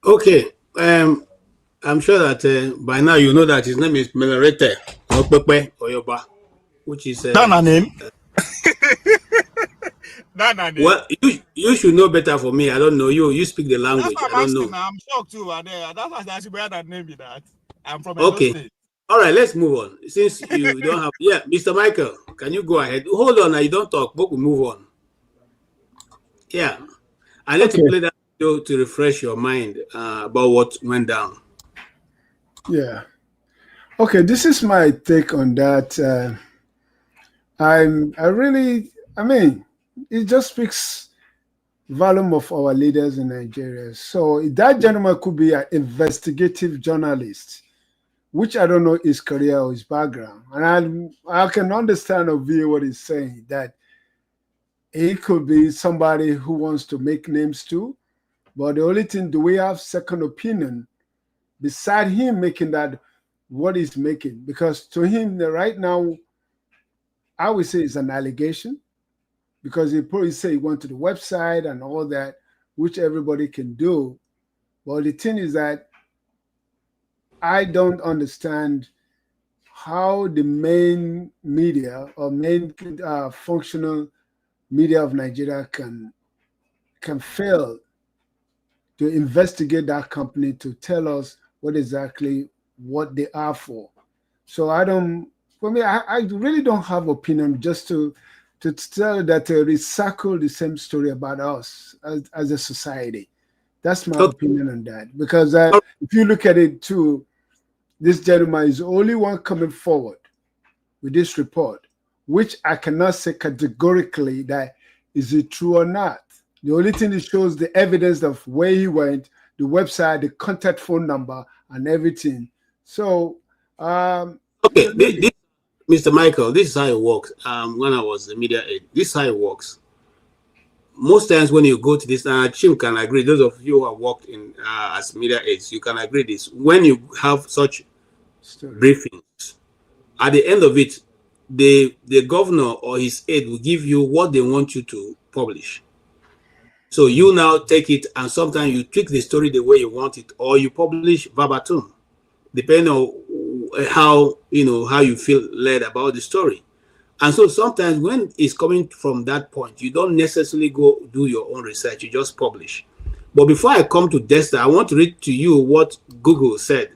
Okay, I'm sure that by now you know that his name is Melarete Pepe Oyoba, which is That's name. That's name. Well, you should know better for me. I don't know you. You speak the language. That's I don't know. I'm shocked too. That's why I should wear that name with that. I'm from Okay. Edo State. All right, let's move on. Since you don't have, yeah, Mr. Michael, can you go ahead? Hold on, now you don't talk, but we move on. Yeah, I let you play that video to refresh your mind about what went down. Yeah. Okay, this is my take on that. I mean, it just speaks volume of our leaders in Nigeria. So that gentleman could be an investigative journalist, which I don't know his career or his background. And I can understand or view what he's saying, that he could be somebody who wants to make names too. But the only thing, do we have second opinion beside him making that what he's making? Because to him right now, I would say it's an allegation, because he probably say he went to the website and all that, which everybody can do. But the thing is that I don't understand how the main media or main functional media of Nigeria can fail to investigate that company to tell us what exactly what they are for. So I really don't have opinion just to tell that recycle the same story about us as a society. That's my opinion on that. Because if you look at it too, this gentleman is the only one coming forward with this report, which I cannot say categorically that is it true or not. The only thing it shows the evidence of where he went, the website, the contact phone number, and everything. So, okay, Mr. Michael, this is how it works. When I was the media aide, this is how it works. Most times when you go to this, Chim can agree, those of you who have worked in as media aides, you can agree this. When you have such briefings, at the end of it, the governor or his aide will give you what they want you to publish. So you now take it, and sometimes you tweak the story the way you want it, or you publish verbatim, depending on how you feel led about the story. And so sometimes when it's coming from that point, you don't necessarily go do your own research, you just publish. But before I come to Dexter, I want to read to you what Google said.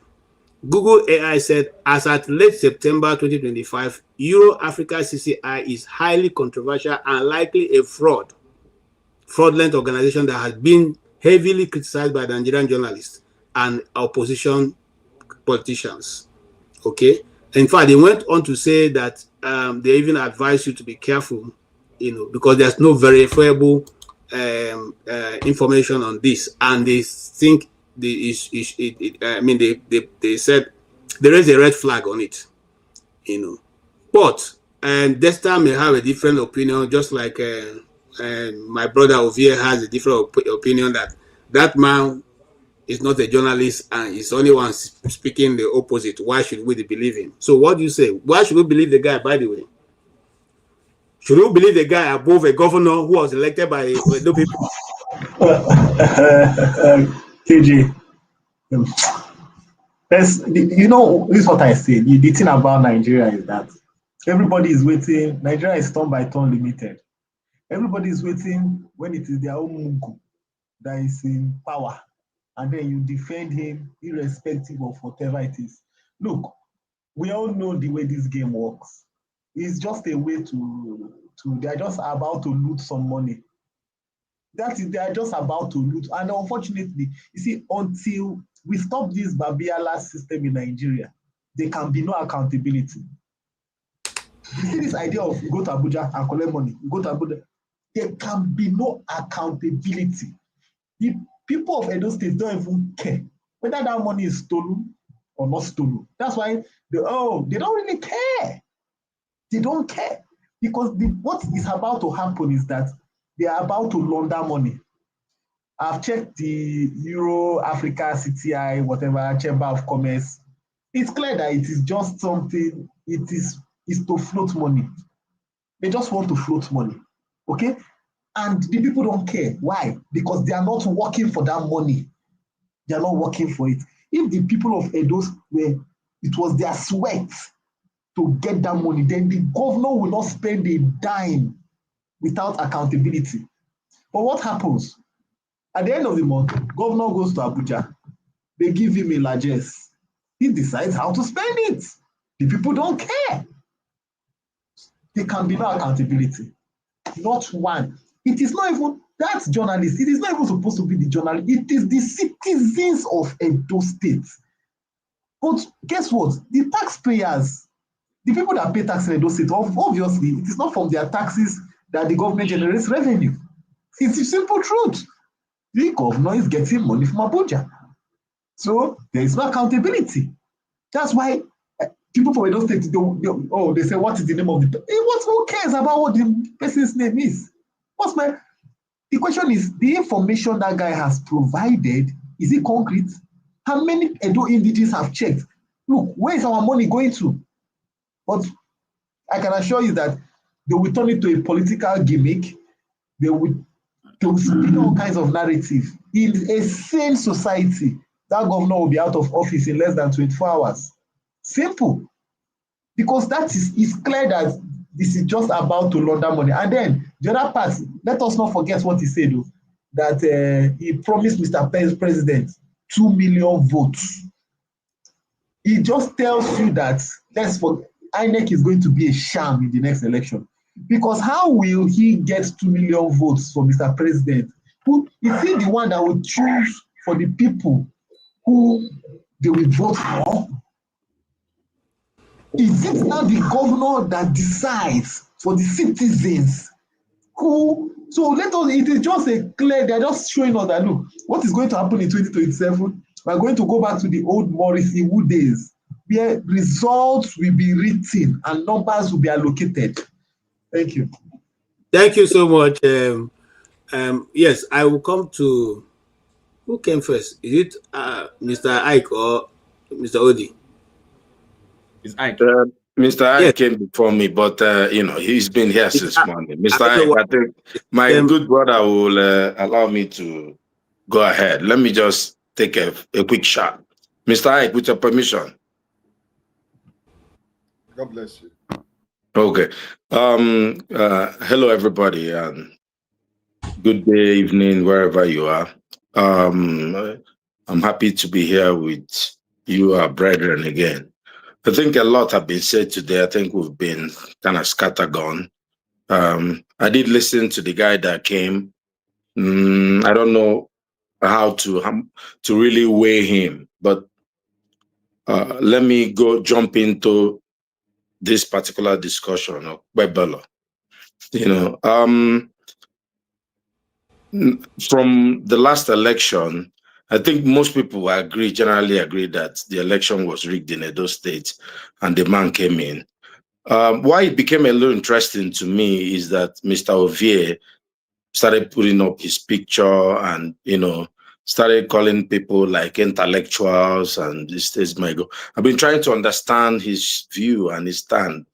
Google AI said, as at late September 2025, Euro Africa CCI is highly controversial and likely a fraudulent organization that has been heavily criticized by the Nigerian journalists and opposition politicians. Okay. In fact, they went on to say that they even advise you to be careful, because there's no verifiable information on this, and they think they said there is a red flag on it, But Dexter may have a different opinion, just like my brother over here has a different opinion that man is not a journalist and he's only one speaking the opposite. Why should we believe him? So what do you say? Why should we believe the guy, by the way? Should we believe the guy above a governor who was elected by Edo people? KG, you know, this is what I say. The thing about Nigeria is that everybody is waiting. Nigeria is turn by turn limited. Everybody is waiting when it is their own Mungu that is in power, and then you defend him irrespective of whatever it is. Look, we all know the way this game works. It's just a way to they are just about to loot some money. That is, they are just about to loot. And unfortunately, you see, until we stop this Babiala system in Nigeria, there can be no accountability. You see this idea of you go to Abuja and collect money, you go to Abuja, there can be no accountability. The people of Edo State don't even care whether that money is stolen or not stolen. That's why they don't really care. They don't care. Because what is about to happen is that they are about to launder money. I've checked the Euro, Africa, CTI, whatever, Chamber of Commerce. It's clear that it is just something, is to float money. They just want to float money, okay? And the people don't care. Why? Because they are not working for that money. They are not working for it. If the people of Edo it was their sweat to get that money, then the governor will not spend a dime without accountability. But what happens? At the end of the month, governor goes to Abuja. They give him a largesse. He decides how to spend it. The people don't care. There can be no accountability. Not one. It is not even, that journalist, it is not even supposed to be the journalist. It is the citizens of Edo State. But guess what? The taxpayers, the people that pay tax in Edo State, obviously, it is not from their taxes that the government generates revenue. It's a simple truth. The governor is getting money from Abuja. So there is no accountability. That's why people from Edo State, they say, what is the name of the person? Who cares about what the person's name is? The question is, the information that guy has provided, is it concrete? How many Edo indigenous have checked? Look, where is our money going to? But I can assure you that they will turn it to a political gimmick. They will spin all kinds of narrative. In a sane society, that governor will be out of office in less than 24 hours. Simple. Because it's clear that this is just about to launder money. And then the other part, let us not forget what he said, though, that he promised Mr. President 2 million votes. He just tells you that INEC is going to be a sham in the next election. Because how will he get 2 million votes for Mr. President? Is he the one that will choose for the people who they will vote for? Is it now the governor that decides for the citizens who? So it is just they're just showing us that, look, what is going to happen in 2027? We're going to go back to the old Morris Iwu days, where results will be written and numbers will be allocated. Thank you. Thank you so much. Yes, I will come to, who came first? Is it Mr. Ike or Mr. Odi? It's Ike. Mr. Ike Yes. came before me, but he's been here since morning. Mr. Ike, I think my good brother will allow me to go ahead. Let me just take a quick shot. Mr. Ike, with your permission. God bless you. Okay. Hello, everybody, and good day, evening, wherever you are. I'm happy to be here with you, our brethren, again. I think a lot have been said today. I think we've been kind of scattergun. I did listen to the guy that came. I don't know how to really weigh him, but let me jump into this particular discussion of Webelo. From the last election, I think most people generally agree that the election was rigged in Edo State and the man came in. Why it became a little interesting to me is that Mr. Ovie started putting up his picture and, started calling people like intellectuals and this my go. I've been trying to understand his view and his stand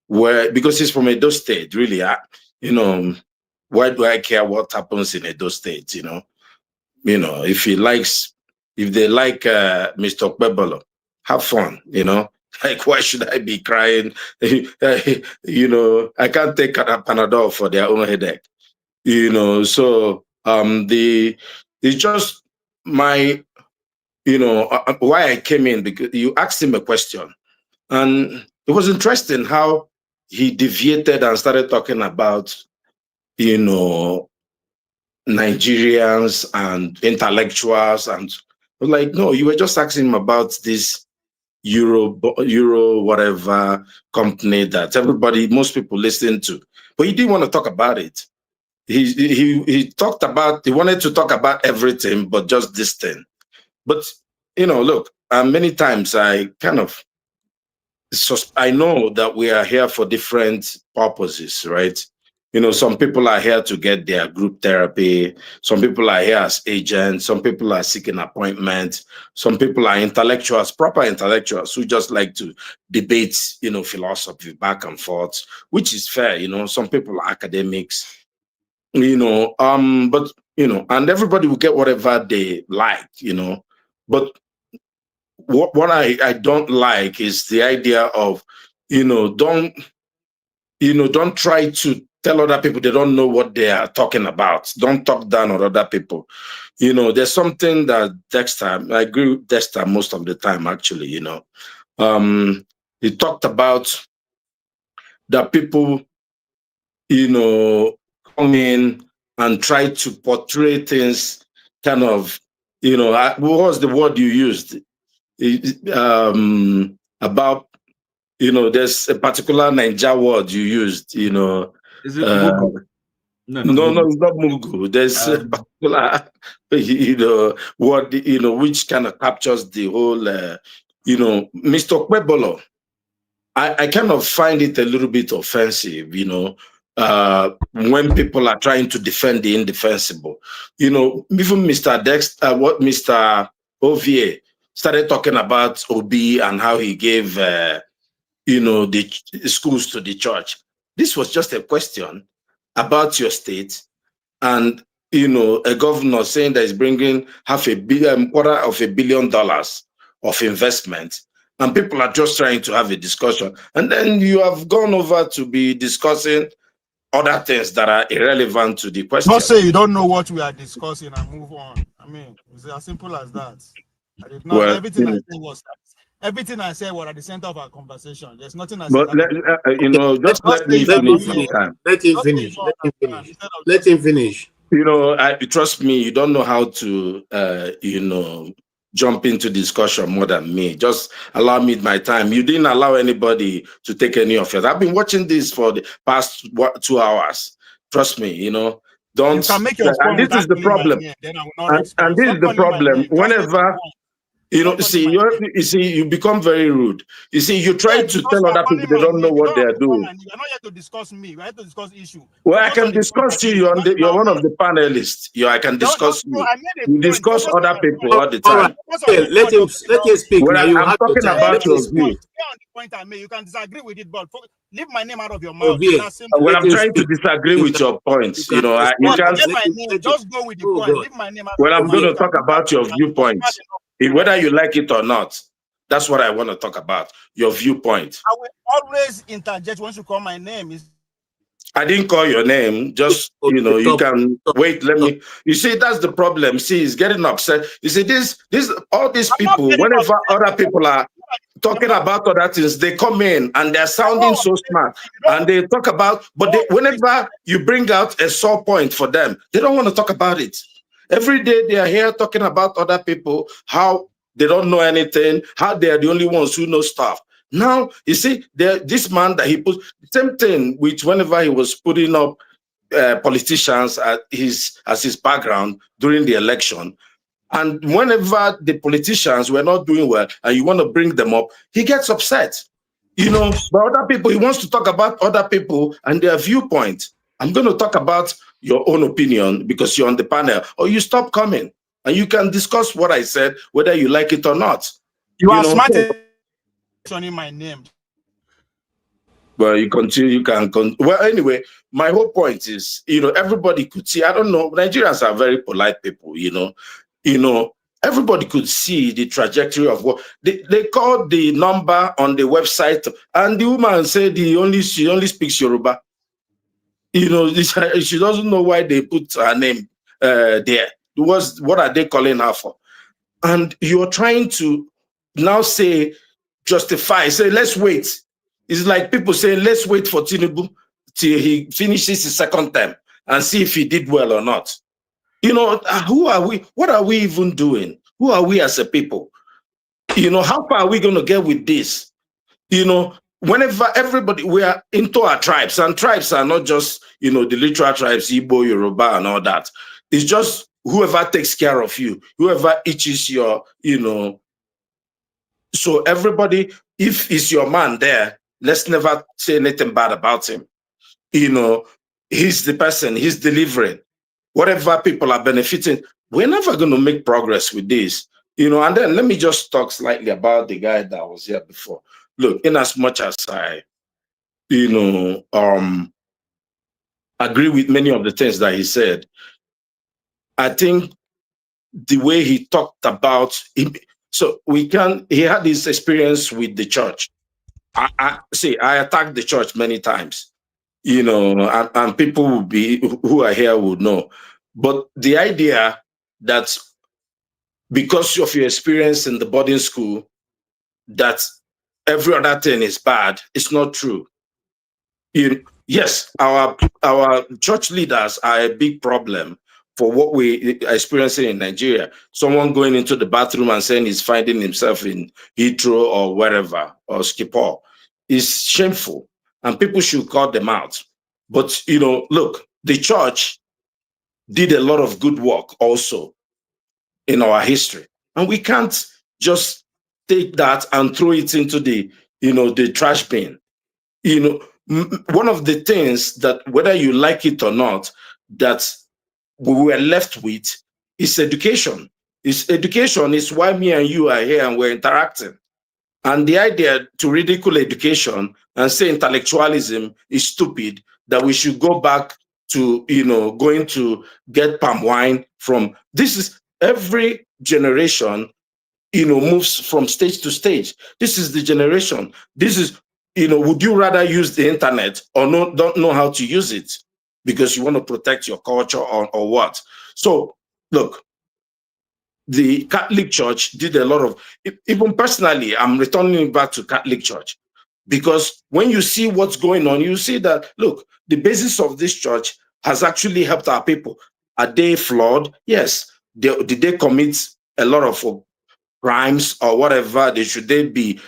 where, because he's from Edo State, really, you know, why do I care what happens in Edo State? You know, if he likes, if they like Mr. Okpebolo, have fun. You know, like why should I be crying? You know, I can't take a Panadol for their own headache. You know, so it's just my, you know, why I came in, because you asked him a question, and it was interesting how he deviated and started talking about, you know, Nigerians and intellectuals, and I was like, no, you were just asking him about this Euro whatever company that everybody, most people listen to, but he didn't want to talk about it. He talked about, he wanted to talk about everything but just this thing. But you know, look, many times I kind of, I know that we are here for different purposes, right? You know, some people are here to get their group therapy. Some people are here as agents. Some people are seeking appointments. Some people are intellectuals, proper intellectuals who just like to debate, you know, philosophy back and forth, which is fair. You know, some people are academics, you know, but, you know, and everybody will get whatever they like, you know, but what I don't like is the idea of, don't try to tell other people they don't know what they are talking about. Don't talk down on other people. You know, there's something that Dexter, I agree with Dexter most of the time, actually, you know. He talked about that people, you know, come in and try to portray things kind of, you know, what was the word you used? About, you know, there's a particular Niger word you used, you know. Is it Mugu? No, it's not Mugu. There's a particular, you know, word, you know, which kind of captures the whole, you know, Mr. Kwebolo. I kind of find it a little bit offensive, you know, when people are trying to defend the indefensible. You know, even Mr. Mr. Ovie started talking about Obi and how he gave, you know, the schools to the church. This was just a question about your state, and, you know, a governor saying that he's bringing $500 million of investment, and people are just trying to have a discussion. And then you have gone over to be discussing other things that are irrelevant to the question. Don't say you don't know what we are discussing and move on. I mean, it's as simple as that. I did not, everything I said was at the center of our conversation. There's nothing I said. But you know, just let me finish this time. Let him finish. Let him finish. You know, trust me, you don't know how to, you know, jump into discussion more than me. Just allow me my time. You didn't allow anybody to take any of yours. I've been watching this for the past 2 hours. Trust me, you know. Don't. You can make your and this is the problem. And this is the problem. Whenever, you know, you become very rude. You see, you try to tell other people they don't know what they are doing. You're not here to discuss me. We're here to discuss issue. Well, I can discuss you. You're one of the panelists. I can discuss you. You discuss other people all the time. Okay, let him speak. Well, now. I'm talking about your view. Point I made. You can disagree with it, but leave my name out of your mouth. Well, I'm trying to disagree with your points. You know, you can't. Just go with the point. Leave my name out. Well, I'm going to talk about your viewpoints. Whether you like it or not, that's what I want to talk about. Your viewpoint. I will always interject once you call my name. I didn't call your name. Just, you know, you can wait. Let me. You see, that's the problem. See, he's getting upset. You see, all these people. Whenever other people are talking about other things, they come in and they're sounding so smart, and they talk about. But whenever you bring out a sore point for them, they don't want to talk about it. Every day they are here talking about other people, how they don't know anything, how they are the only ones who know stuff. Now, you see, this man that he put, same thing with whenever he was putting up politicians as his background during the election. And whenever the politicians were not doing well and you want to bring them up, he gets upset. You know, but other people, he wants to talk about other people and their viewpoint. I'm going to talk about your own opinion because you're on the panel, or you stop coming and you can discuss what I said, whether you like it or not. You are smart. In my name. But you continue, you can well, anyway, my whole point is, everybody could see. I don't know, Nigerians are very polite people, everybody could see the trajectory of what they called the number on the website, and the woman said she only speaks Yoruba. She doesn't know why they put her name there. What are they calling her for? And you're trying to now say let's wait. It's like people saying, let's wait for Tinubu till he finishes his second term and see if he did well or not. Who are we? What are we even doing? Who are we as a people? How far are we going to get with this? Whenever everybody, we are into our tribes, and tribes are not just, the literal tribes, Igbo, Yoruba, and all that. It's just whoever takes care of you, whoever itches your, so everybody, if it's your man there, let's never say anything bad about him. He's the person, he's delivering. Whatever people are benefiting, we're never going to make progress with this. And then let me just talk slightly about the guy that was here before. Look, in as much as I, agree with many of the things that he said, I think the way he talked about him, he had this experience with the church. I attacked the church many times, and people who are here would know. But the idea that because of your experience in the boarding school, that every other thing is bad, it's not true. Yes, our church leaders are a big problem for what we are experiencing in Nigeria. Someone going into the bathroom and saying he's finding himself in Heathrow or wherever, or Schiphol, is shameful, and people should call them out. But, look, the church did a lot of good work also in our history, and we can't just take that and throw it into the trash bin. One of the things that, whether you like it or not, that we were left with is education. Education is why me and you are here and we're interacting. And the idea to ridicule education and say intellectualism is stupid, that we should go back to, going to get palm wine from, this is every generation, moves from stage to stage. This is the generation. This is, would you rather use the internet or don't know how to use it because you want to protect your culture or what? So look, the Catholic Church did a lot of, even personally, I'm returning back to Catholic Church, because when you see what's going on, you see that, look, the basis of this church has actually helped our people. Are they flawed? Yes. Did they commit a lot of crimes or whatever? Should they be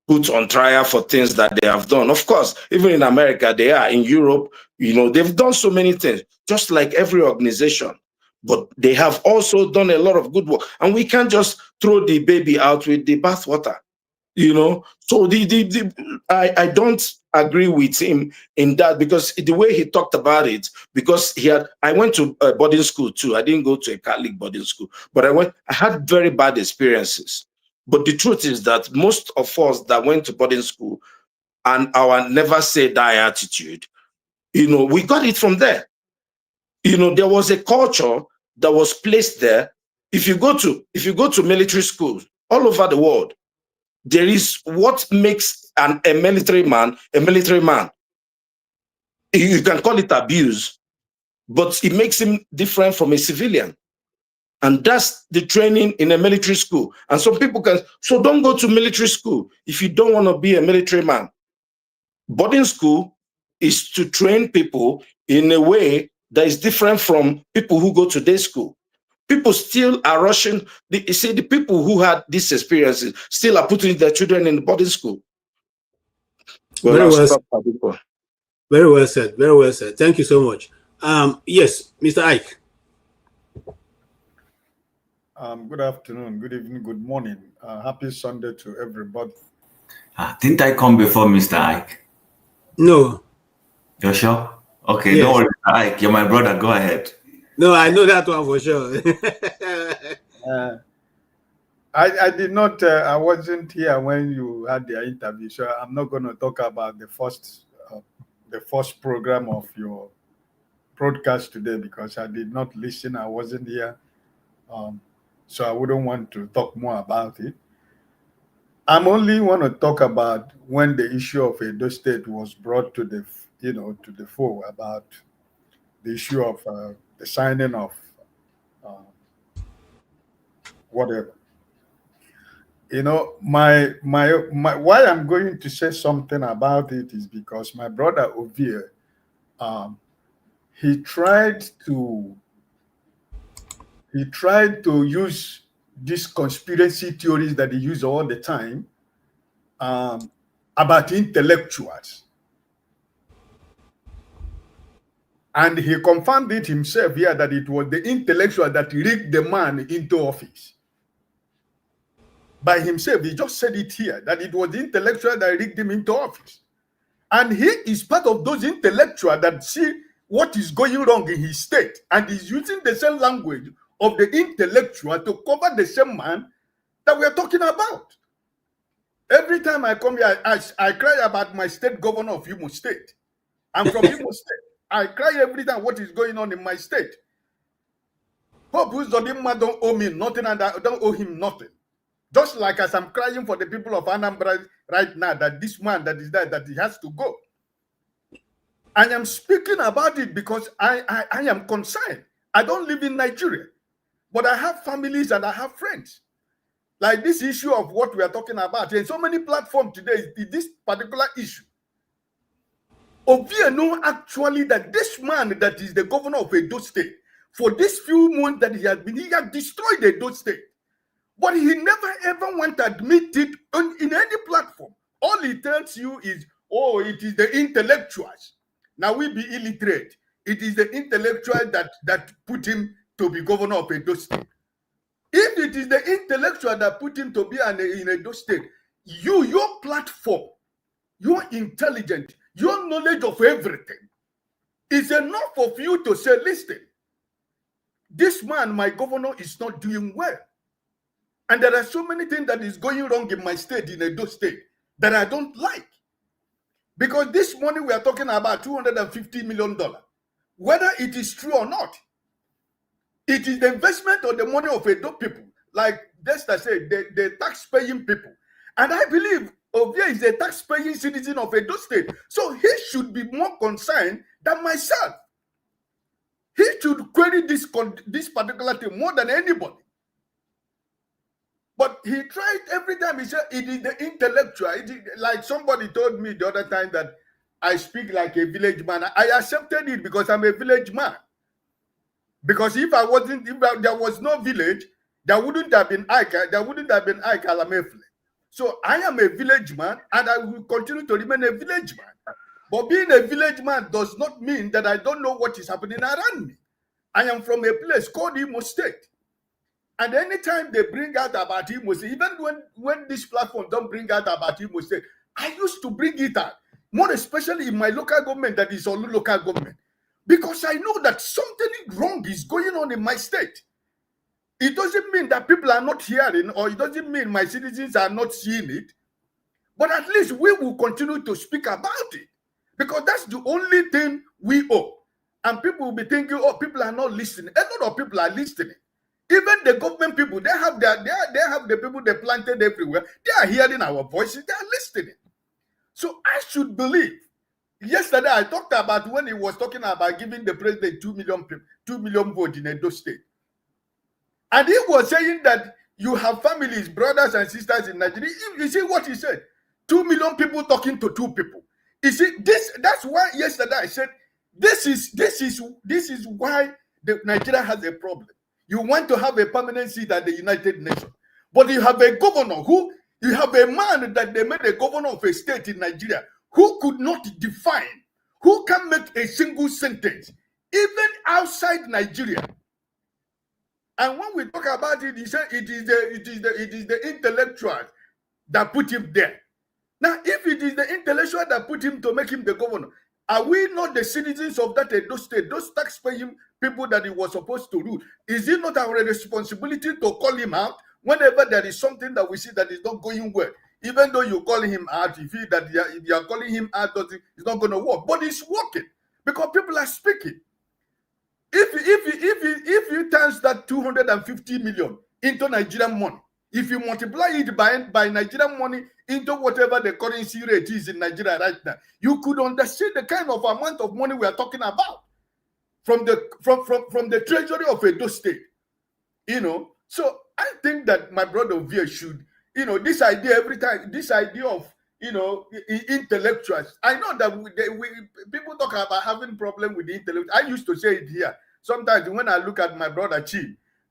put on trial for things that they have done? Of course, even in America, they are. In Europe, they've done so many things, just like every organization. But they have also done a lot of good work. And we can't just throw the baby out with the bathwater. So I don't agree with him in that, because the way he talked about it, because I went to a boarding school too. I didn't go to a Catholic boarding school, but I had very bad experiences. But the truth is that most of us that went to boarding school and our never say die attitude, we got it from there. There was a culture that was placed there. If you go to military schools all over the world, there is what makes a military man a military man. You can call it abuse, but it makes him different from a civilian. And that's the training in a military school. And some people so don't go to military school if you don't want to be a military man. Boarding school is to train people in a way that is different from people who go to day school. People still are rushing. The people who had these experiences still are putting their children in the boarding school. Well, very well said. Very well said. Thank you so much. Yes, Mr. Ike. Good afternoon, good evening, good morning. Happy Sunday to everybody. Didn't I come before Mr. Ike? No. You're sure? Okay, Yes. Don't worry, Mr. Ike. You're my brother. Go ahead. No, I know that one for sure. I did not. I wasn't here when you had the interview, so I'm not going to talk about the first program of your broadcast today because I did not listen. I wasn't here, so I wouldn't want to talk more about it. I'm only want to talk about when the issue of Edo State was brought to the to the fore about the issue of the signing of whatever. My why I'm going to say something about it is because my brother Ovie, he tried to use these conspiracy theories that he uses all the time about intellectuals. And he confirmed it himself here that it was the intellectual that rigged the man into office. By himself, he just said it here, that it was the intellectual that rigged him into office. And he is part of those intellectuals that see what is going wrong in his state and is using the same language of the intellectual to cover the same man that we are talking about. Every time I come here, I cry about my state governor of Imo State. I'm from Imo State. I cry every time what is going on in my state. Hope Uzodinma don't owe me nothing and I don't owe him nothing. Just like as I'm crying for the people of Anambra right now, that this man that is there, that he has to go. I am speaking about it because I am concerned. I don't live in Nigeria, but I have families and I have friends. Like this issue of what we are talking about. In so many platforms today, this particular issue. Ovie know actually that this man that is the governor of Edo State, for this few months that he has destroyed Edo State. But he never ever want to admit it in any platform. All he tells you is, oh, it is the intellectuals. Now we be illiterate. It is the intellectual that put him to be governor of Edo State. If it is the intellectual that put him to be in Edo State, your platform, your intelligence, your knowledge of everything is enough of you to say, listen, this man, my governor, is not doing well. And there are so many things that is going wrong in my state, in Edo State, that I don't like. Because this money we are talking about, $250 million, whether it is true or not, it is the investment of the money of Edo people, like Desta said, the tax-paying people. And I believe Ovie is a tax-paying citizen of Edo State, so he should be more concerned than myself. He should query this particular thing more than anybody. But he tried every time. He said it is the intellectual. Like somebody told me the other time that I speak like a village man. I accepted it because I'm a village man. Because if there was no village, there wouldn't have been Ike. There wouldn't have been Ike Alamefle. So I am a village man, and I will continue to remain a village man. But being a village man does not mean that I don't know what is happening around me. I am from a place called Imo State. And anytime they bring out about Imo State, even when this platform don't bring out about Imo State, I used to bring it out, more especially in my local government, that is Olu local government, because I know that something wrong is going on in my state. It doesn't mean that people are not hearing, or it doesn't mean my citizens are not seeing it, but at least we will continue to speak about it, because that's the only thing we owe. And people will be thinking, oh, people are not listening. A lot of people are listening. Even the government people, they have the people they planted everywhere. They are hearing our voices. They are listening. So I should believe. Yesterday I talked about when he was talking about giving the president 2 million votes in Edo State, and he was saying that you have families, brothers and sisters in Nigeria. You see what he said? 2 million people talking to 2 people. You see this? That's why yesterday I said this is why Nigeria has a problem. You want to have a permanent seat at the United Nations, but you have a governor you have a man that they made a governor of a state in Nigeria who could not define, who can make a single sentence, even outside Nigeria. And when we talk about it, he said it is the intellectuals that put him there. Now, if it is the intellectual that put him to make him the governor, are we not the citizens of that Edo State, those tax-paying people that he was supposed to rule? Is it not our responsibility to call him out, Whenever there is something that we see that is not going well, even though you call him out, you feel that you are calling him out, it's not going to work. But it's working because people are speaking. If you times that 250 million into Nigerian money, if you multiply it by Nigerian money into whatever the currency rate is in Nigeria right now, you could understand the kind of amount of money we are talking about from the treasury of Edo State. So I think that my brother Ovia should, this idea every time, this idea of intellectuals. I know that people talk about having problem with the intellect. I used to say it here. Sometimes when I look at my brother Chi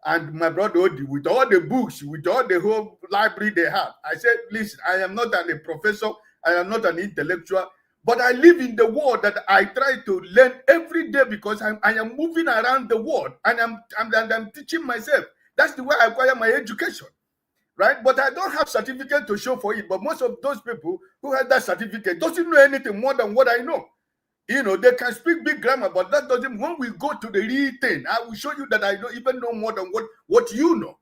and my brother Odi, with all the books, with all the whole library they have, I said, listen, I am not a professor, I am not an intellectual, but I live in the world that I try to learn every day because I am moving around the world and I'm teaching myself. That's the way I acquire my education, right? But I don't have certificate to show for it. But most of those people who have that certificate doesn't know anything more than what I know. They can speak big grammar, but that doesn't. When we go to the real thing, I will show you that I don't even know more than what you know.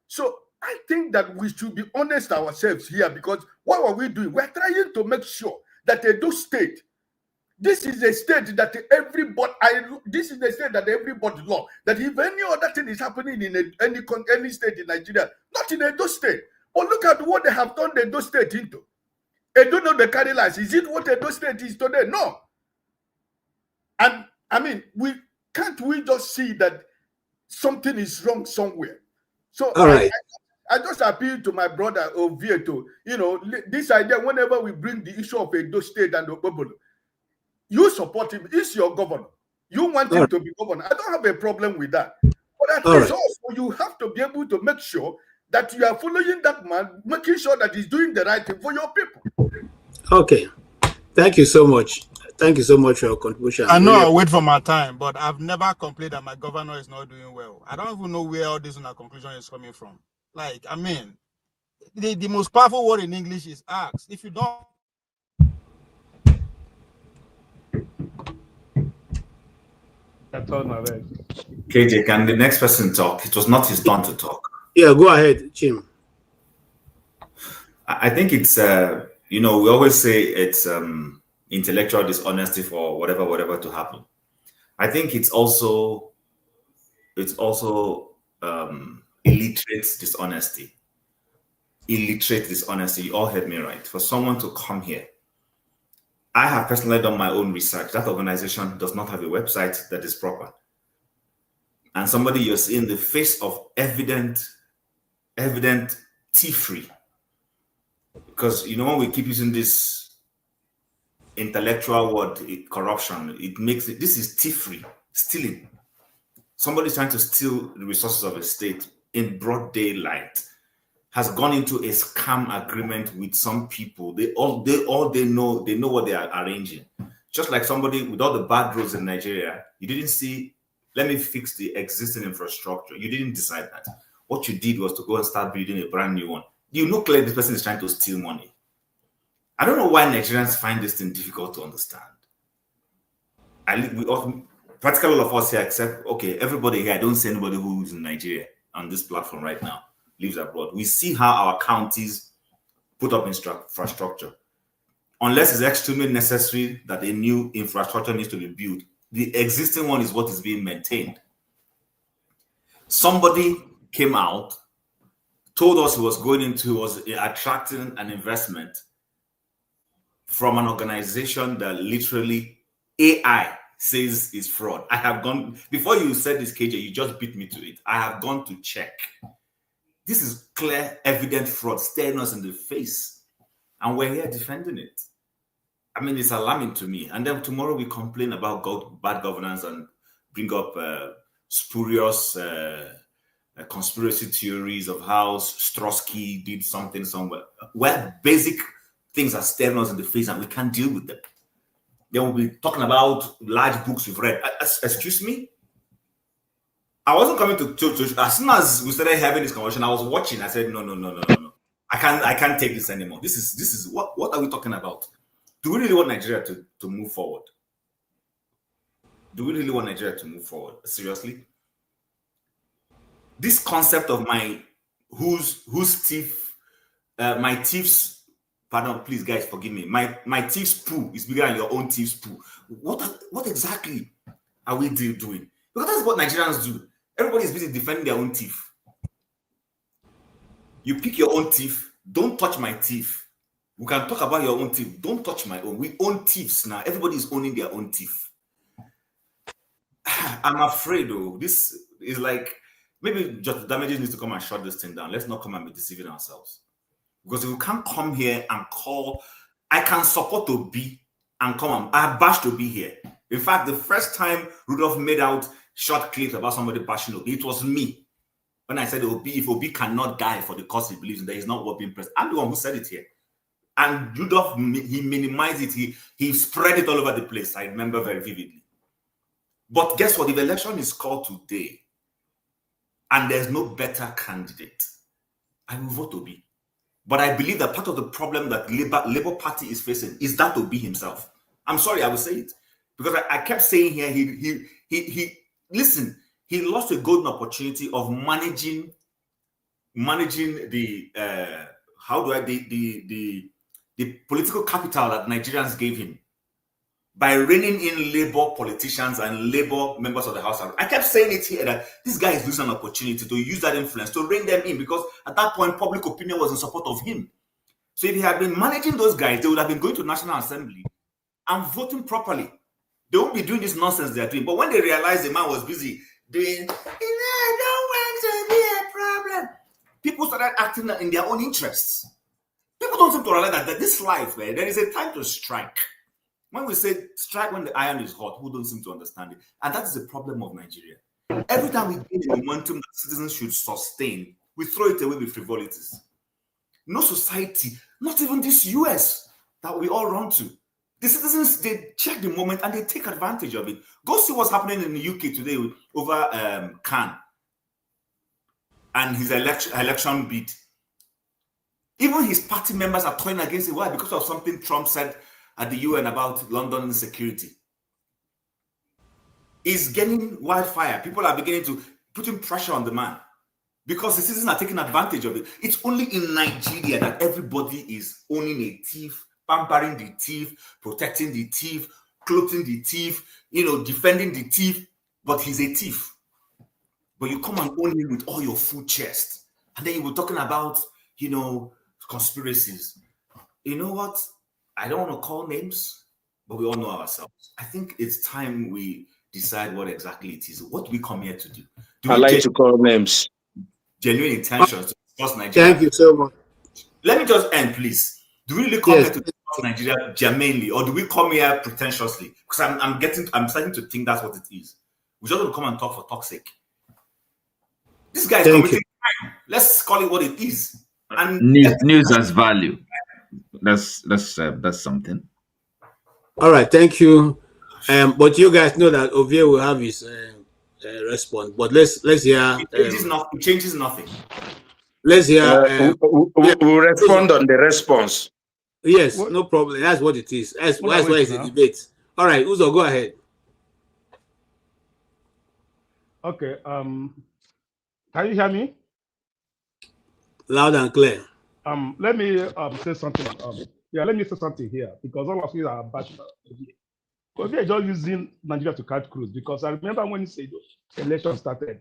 So I think that we should be honest ourselves here, because what are we doing? We're trying to make sure that Edo State, this is a state that everybody love. That if any other thing is happening in any state in Nigeria, not in Edo State, but look at what they have turned Edo State into. I don't know the carry lights. Is it what Edo State is today? No. And I mean, we just see that something is wrong somewhere. So all right. I just appeal to my brother Ovieto. This idea, whenever we bring the issue of Edo State and Obobolo, you support him. He's your governor. You want him to be governor. I don't have a problem with that. But at least also you have to be able to make sure that you are following that man, making sure that he's doing the right thing for your people. Okay. Thank you so much. Thank you so much for your contribution. I know I wait for my time, but I've never complained that my governor is not doing well. I don't even know where all this conclusion is coming from. Like, I mean, the most powerful word in English is ask. If you don't... That's all my bad. KJ, can the next person talk? It was not his turn to talk. Yeah, go ahead, Jim. I think it's, we always say it's intellectual dishonesty for whatever to happen. I think it's also illiterate dishonesty. Illiterate dishonesty. You all heard me right. For someone to come here, I have personally done my own research. That organization does not have a website that is proper. And somebody you're seeing the face of evident thievery. Because, when we keep using this intellectual word, corruption, it makes it, this is thievery, stealing. Somebody's trying to steal the resources of a state in broad daylight, has gone into a scam agreement with some people. They know what they are arranging. Just like somebody with all the bad roads in Nigeria, you didn't see, let me fix the existing infrastructure. You didn't decide that. What you did was to go and start building a brand new one. You know clearly this person is trying to steal money. I don't know why Nigerians find this thing difficult to understand. Practically all of us here, except, okay, everybody here, I don't see anybody who's in Nigeria on this platform right now, lives abroad. We see how our counties put up infrastructure. Unless it's extremely necessary that a new infrastructure needs to be built, the existing one is what is being maintained. Somebody came out, told us he was attracting an investment from an organization that literally AI says is fraud. I have gone, before you said this, KJ, you just beat me to it. I have gone to check. This is clear, evident fraud staring us in the face. And we're here defending it. I mean, it's alarming to me. And then tomorrow we complain about bad governance and bring up spurious conspiracy theories of how Strosky did something somewhere. Where basic things are staring us in the face and we can't deal with them. Then we'll be talking about large books we've read. Excuse me? I wasn't coming to as soon as we started having this conversation, I was watching. I said, no. I can't take this anymore. This is what are we talking about? Do we really want Nigeria to move forward? Do we really want Nigeria to move forward? Seriously? This concept of my whose teeth, my teeth's, pardon, please guys, forgive me. My teeth's poo is bigger than your own teeth's poo. What exactly are we doing? Because that's what Nigerians do. Everybody is busy defending their own teeth. You pick your own teeth. Don't touch my teeth. We can talk about your own teeth. Don't touch my own. We own teeth now. Everybody is owning their own teeth. I'm afraid, though. This is like, maybe just Damages needs to come and shut this thing down. Let's not come and be deceiving ourselves. Because if we can't come here and call, I can support Obi and come on. I bashed Obi here. In fact, the first time Rudolph made out short clips about somebody bashing Obi, it was me. When I said Obi, if Obi cannot die for the cause he believes in, that he's not worth being pressed. I'm the one who said it here. And Rudolph, he minimized it. He spread it all over the place. I remember very vividly. But guess what? If election is called today and there's no better candidate, I will vote Obi. But I believe that part of the problem that Labour Party is facing is that Obi himself. I'm sorry, I will say it. Because I kept saying here, listen, he lost a golden opportunity of managing the the political capital that Nigerians gave him by reining in Labour politicians and Labour members of the House. I kept saying it here that this guy is losing an opportunity to use that influence to rein them in, because at that point public opinion was in support of him. So if he had been managing those guys, they would have been going to National Assembly and voting properly. They won't be doing this nonsense they're doing. But when they realized the man was busy doing, I don't want to be a problem, people started acting in their own interests. People don't seem to realize that this life, there is a time to strike. When we say strike when the iron is hot, who don't seem to understand it? And that is the problem of Nigeria. Every time we gain a momentum that citizens should sustain, we throw it away with frivolities. No society, not even this US that we all run to. The citizens, they check the moment and they take advantage of it. Go see what's happening in the UK today over Khan and his election bid. Even his party members are turning against it. Why? Because of something Trump said at the UN about London insecurity. It's getting wildfire. People are beginning to put in pressure on the man because the citizens are taking advantage of it. It's only in Nigeria that everybody is owning a thief, pampering the thief, protecting the thief, clothing the thief, defending the thief, but he's a thief. But you come and own him with all your full chest. And then you were talking about, conspiracies. You know what? I don't want to call names, but we all know ourselves. I think it's time we decide what exactly it is. What do we come here to do? I like to call names. Genuine intentions to discuss Nigeria. Thank you so much. Let me just end, please. Do we really come here to discuss Nigeria genuinely, or do we come here pretentiously? Because I'm starting to think that's what it is. We just want to come and talk for talk's sake. This guy is committing crime. Let's call it what it is. And news as value. That's something. All right, thank you. But you guys know that Ovie will have his response. But let's hear. It changes nothing. Let's hear. We'll respond on the response. Yes, no problem. That's what it is. That's why it's a debate. All right, Uzo, go ahead. Okay. Can you hear me? Loud and clear. Let me say something. Let me say something here, because all of you are bashing Ovie. Ovie is just using Nigeria to catch cruise, because I remember when the election started,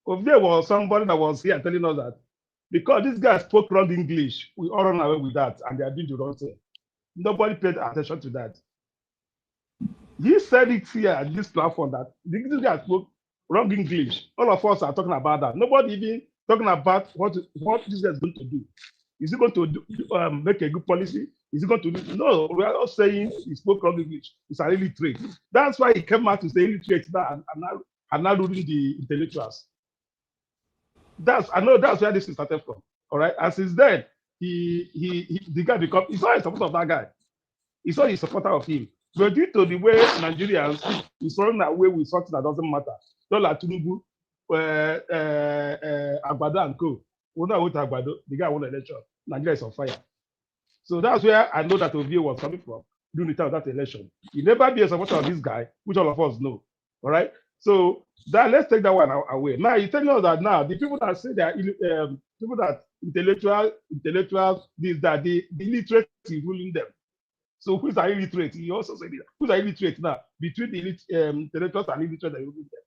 Ovie was somebody that was here telling us that because this guy spoke wrong English, we all run away with that, and they are doing the wrong thing. Nobody paid attention to that. He said it here at this platform that this guy spoke wrong English. All of us are talking about that. Nobody even talking about what this guy is going to do. Is he going to make a good policy? Is he going to do? No, we are not saying he spoke wrong English. It's an illiterate. That's why he came out to say illiterate now and now ruling the intellectuals. I know that's where this is started from. All right. And since then, the guy he's not a supporter of that guy. He's not a supporter of him. But due to the way Nigerians is running away with something that doesn't matter. Don't like Tinubu, Agbado and co. We're not with Agbado. The guy won the election. Nigeria is on fire. So that's where I know that Ovie was coming from during the time of that election. He never be a supporter of this guy, which all of us know. All right. So let's take that one away. Now you're telling us that now the people that say they are people that intellectuals, this, that, the illiterate is ruling them. So who's are illiterate? He also said it. Who's are illiterate now? Between the intellectuals and illiterate, are ruling them.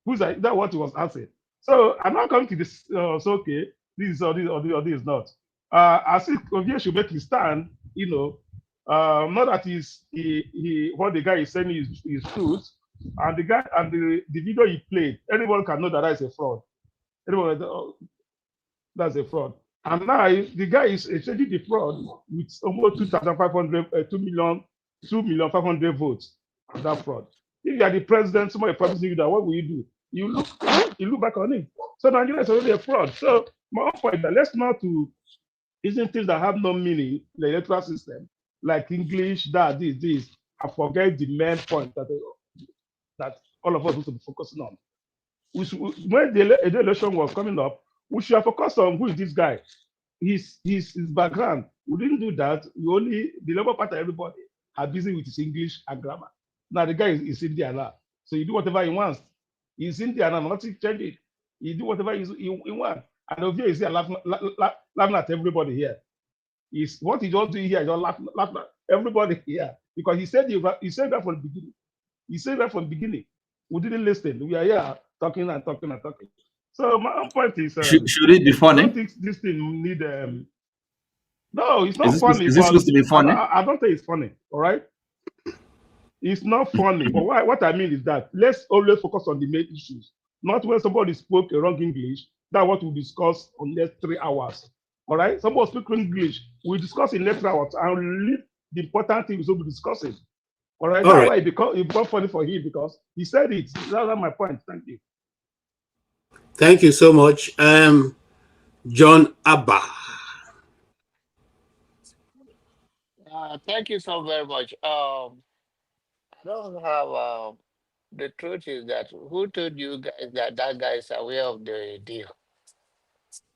Who's are, that what he was answering. So I'm not coming to this. So okay, this is or this or this, or this is not. I think Ovie should make his stand. You know, not that he what the guy is saying is truth, and the guy and the video he played, anyone can know that is a fraud. Anyone, that's a fraud. And now the guy is exchanging the fraud with almost 2,500, 2,500,000 votes on that fraud. If you are the president, somebody promising you that, what will you do? You look back on it. So Nigeria is already a fraud. So my own point that let's not to using things that have no meaning, the electoral system, like English, that, this, and forget the main point that all of us need to be focusing on. When the election was coming up, we should have focused on who is this guy, his background. We didn't do that. The Labour Party, everybody are busy with his English and grammar. Now the guy is Indian now, so he do whatever he wants. He's Indian and nothing changed it. He do whatever he wants. And Ovie is here laughing at everybody here. What he just doing here is just laughing at everybody here because he said that from the beginning. He said that from the beginning. We didn't listen. We are here talking and talking and talking. So my own point is, should it be funny? I don't think this thing need. No, it's not funny. Is this supposed to be funny? I don't think it's funny. All right, it's not funny. But what I mean is that let's always focus on the main issues, not when somebody spoke a wrong English. That's what we'll discuss on the next 3 hours. All right, somebody speak English. We'll discuss in next 3 hours and leave the important things we'll be discussing. All right, that's why it become funny for him because he said it. That's my point. Thank you. Thank you so much. John Abba. Thank you so very much. I don't have the truth is that who told you guys that guy is aware of the deal?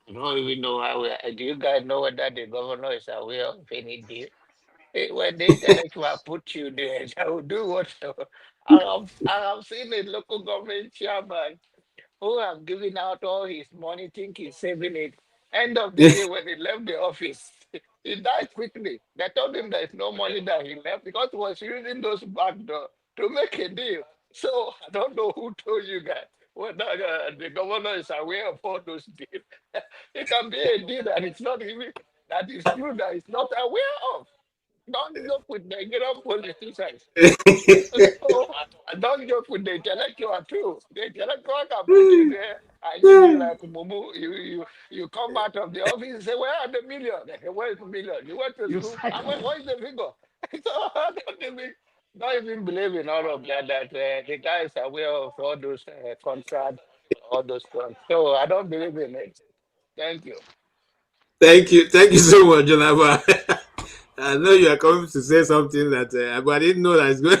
I don't even know how. Do you guys know whether the governor is aware of any deal? When the intellectual put you there, I will do whatever. I have seen a local government chairman who have given out all his money, think he's saving it. End of the day, when he left the office, he died quickly. They told him there's no money that he left because he was using those back door to make a deal. So I don't know who told you guys whether the governor is aware of all those deals. It can be a deal that it's not even that is true that he's not aware of. Don't joke with Nigerian politicians. So, don't joke with the intellectual too. The intellectual can put you there and you like Mumu. You come out of the office and say, "Where are the million?" They say, "Where is the million? You went to school. What is the figure?" So I don't even believe in all of that. That the guys are aware of all those contracts, all those things. So I don't believe in it. Thank you. Thank you so much, John Abba. I know you are coming to say something that, but I didn't know that it's going.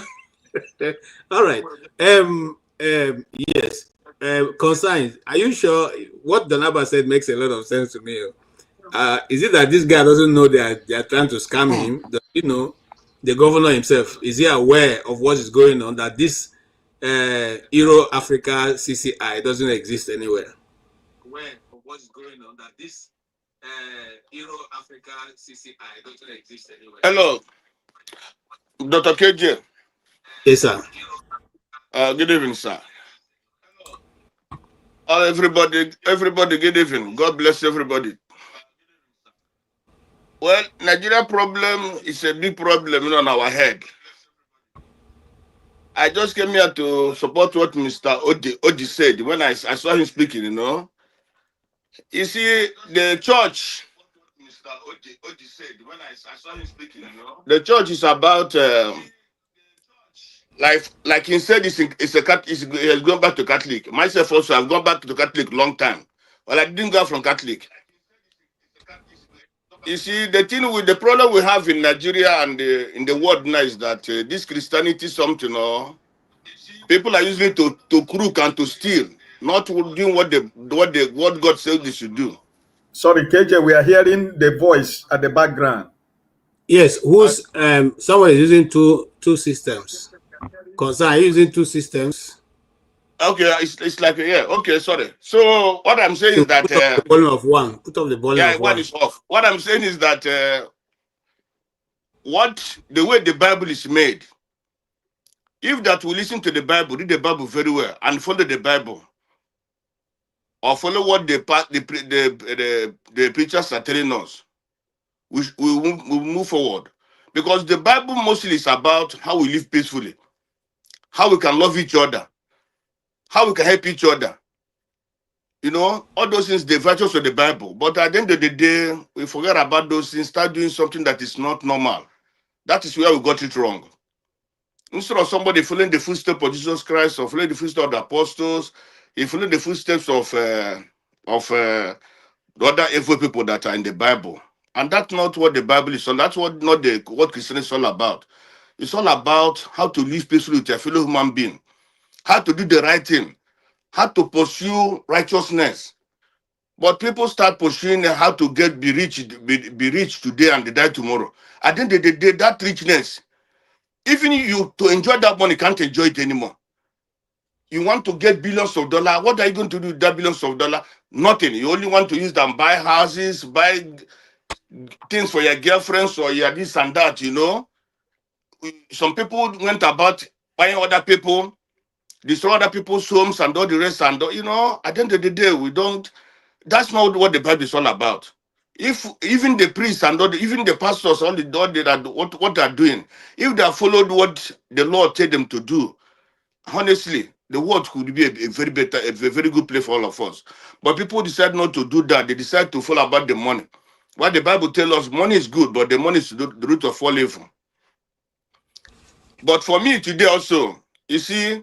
All right. Yes. Consigns. Are you sure what John Abba said makes a lot of sense to me? Is it that this guy doesn't know they are trying to scam him? You know, the governor himself, is he aware of what is going on? That this Euro Africa CCI doesn't exist anywhere. Aware of what is going on? That this Euro Africa CCI doesn't exist anywhere. Hello, Dr. KJ. Yes, sir. Good evening, sir. Everybody, good evening. God bless everybody. Well, Nigeria problem is a big problem on our head. I just came here to support what Mr. Odi said when I saw him speaking, you know. You see, the church, the church is about, like he said, he has gone back to Catholic. Myself also, I've gone back to Catholic long time. Well, I didn't go from Catholic. You see, the problem we have in Nigeria and in the world now is that this Christianity something, people are using it to crook and to steal, not doing what God said they should do. Sorry, KJ, we are hearing the voice at the background. Yes, who's someone is using two systems. Concern, are you using two systems? Okay, it's like yeah. Okay, sorry. So what I'm saying is that Put off the volume of one. Put off the volume yeah, of one one. is off. What I'm saying is that what the way the Bible is made, if that we listen to the Bible, read the Bible very well, and follow the Bible, or follow what the preachers are telling us, we move forward. Because the Bible mostly is about how we live peacefully, how we can love each other, how we can help each other. You know, all those things, the virtues of the Bible. But at the end of the day, we forget about those things, start doing something that is not normal. That is where we got it wrong. Instead of somebody following the footsteps of Jesus Christ or following the footsteps of the apostles, he followed the footsteps of the other evil people that are in the Bible. And that's not what the Bible is all. That's what Christianity is all about. It's all about how to live peacefully with your fellow human being, how to do the right thing, how to pursue righteousness. But people start pursuing how to be rich today and they die tomorrow. At the end of the day, that richness, even you to enjoy that money, can't enjoy it anymore. You want to get billions of dollars. What are you going to do with that billions of dollars? Nothing. You only want to use them, buy houses, buy things for your girlfriends or your this and that, you know. Some people went about buying other people, destroy other people's homes and all the rest. And, you know, at the end of the day, that's not what the Bible is all about. If even the priests and even the pastors, what they are doing, if they have followed what the Lord told them to do, honestly, the world could be a very good place for all of us. But people decide not to do that. They decide to follow about the money. What the Bible tells us, money is good, but the money is the root of all evil. But for me today also, you see,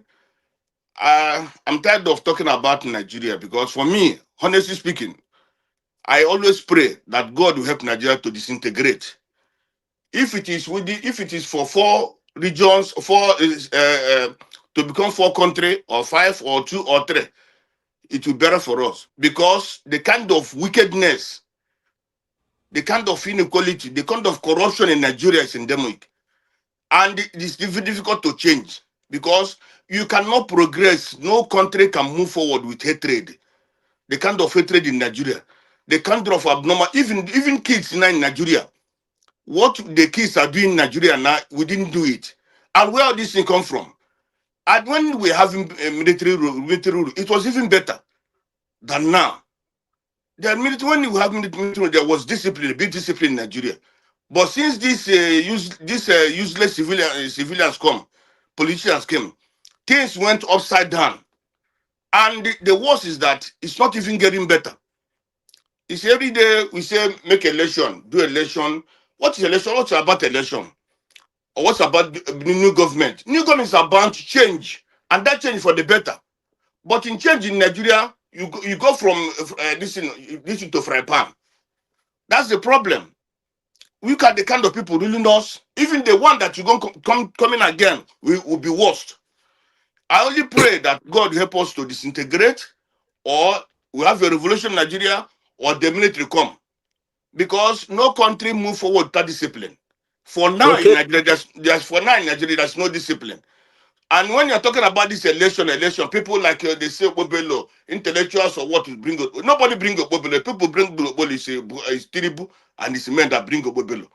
I'm tired of talking about Nigeria because for me, honestly speaking, I always pray that God will help Nigeria to disintegrate. If it is for 4 regions, to become 4 countries or 5 or 2 or 3, it will be better for us because the kind of wickedness, the kind of inequality, the kind of corruption in Nigeria is endemic, and it is difficult to change because you cannot progress. No country can move forward with hatred. The kind of hatred in Nigeria, the kind of abnormal, even kids now in Nigeria. What the kids are doing in Nigeria now, we didn't do it. And where this thing come from? And when we having military rule, it was even better than now. The military, when we have military, there was discipline, big discipline in Nigeria. But since this useless civilians come, politicians came, things went upside down. And the worst is that it's not even getting better. It's every day we say make election, do election. What is election? What's about election? Or what's about the new government? New government is about change, and that change for the better. But in change in Nigeria, you go from this to fry pan. That's the problem. Look at the kind of people ruling us. Even the one that you go coming again will be worst. I only pray that God help us to disintegrate, or we have a revolution in Nigeria, or the military come, because no country move forward without discipline. For now in Okay. Nigeria, there's no discipline. And when you're talking about this election, people like they say Bobelo, intellectuals or what will bring up. Nobody bring up Bobelo. People bring Bobelo is Tinubu and it's men that bring up Bobelo.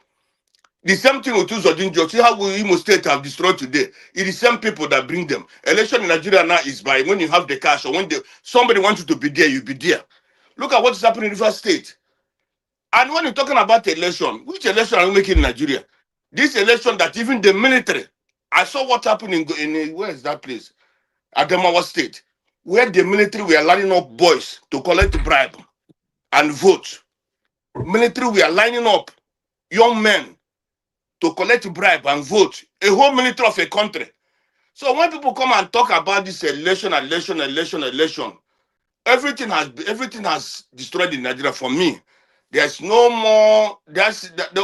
The same thing with Uzodinjo. See how Imo State have destroyed today. It is the same people that bring them. Election in Nigeria now is by when you have the cash or when somebody wants you to be there, you be there. Look at what is happening in River State. And when you're talking about election, which election are we making in Nigeria? This election that even the military, I saw what happened in where is that place? Adamawa State, where the military were lining up boys to collect bribe and vote. Military were lining up young men to collect bribe and vote. A whole military of a country. So when people come and talk about this election, everything has destroyed in Nigeria for me. There's no more.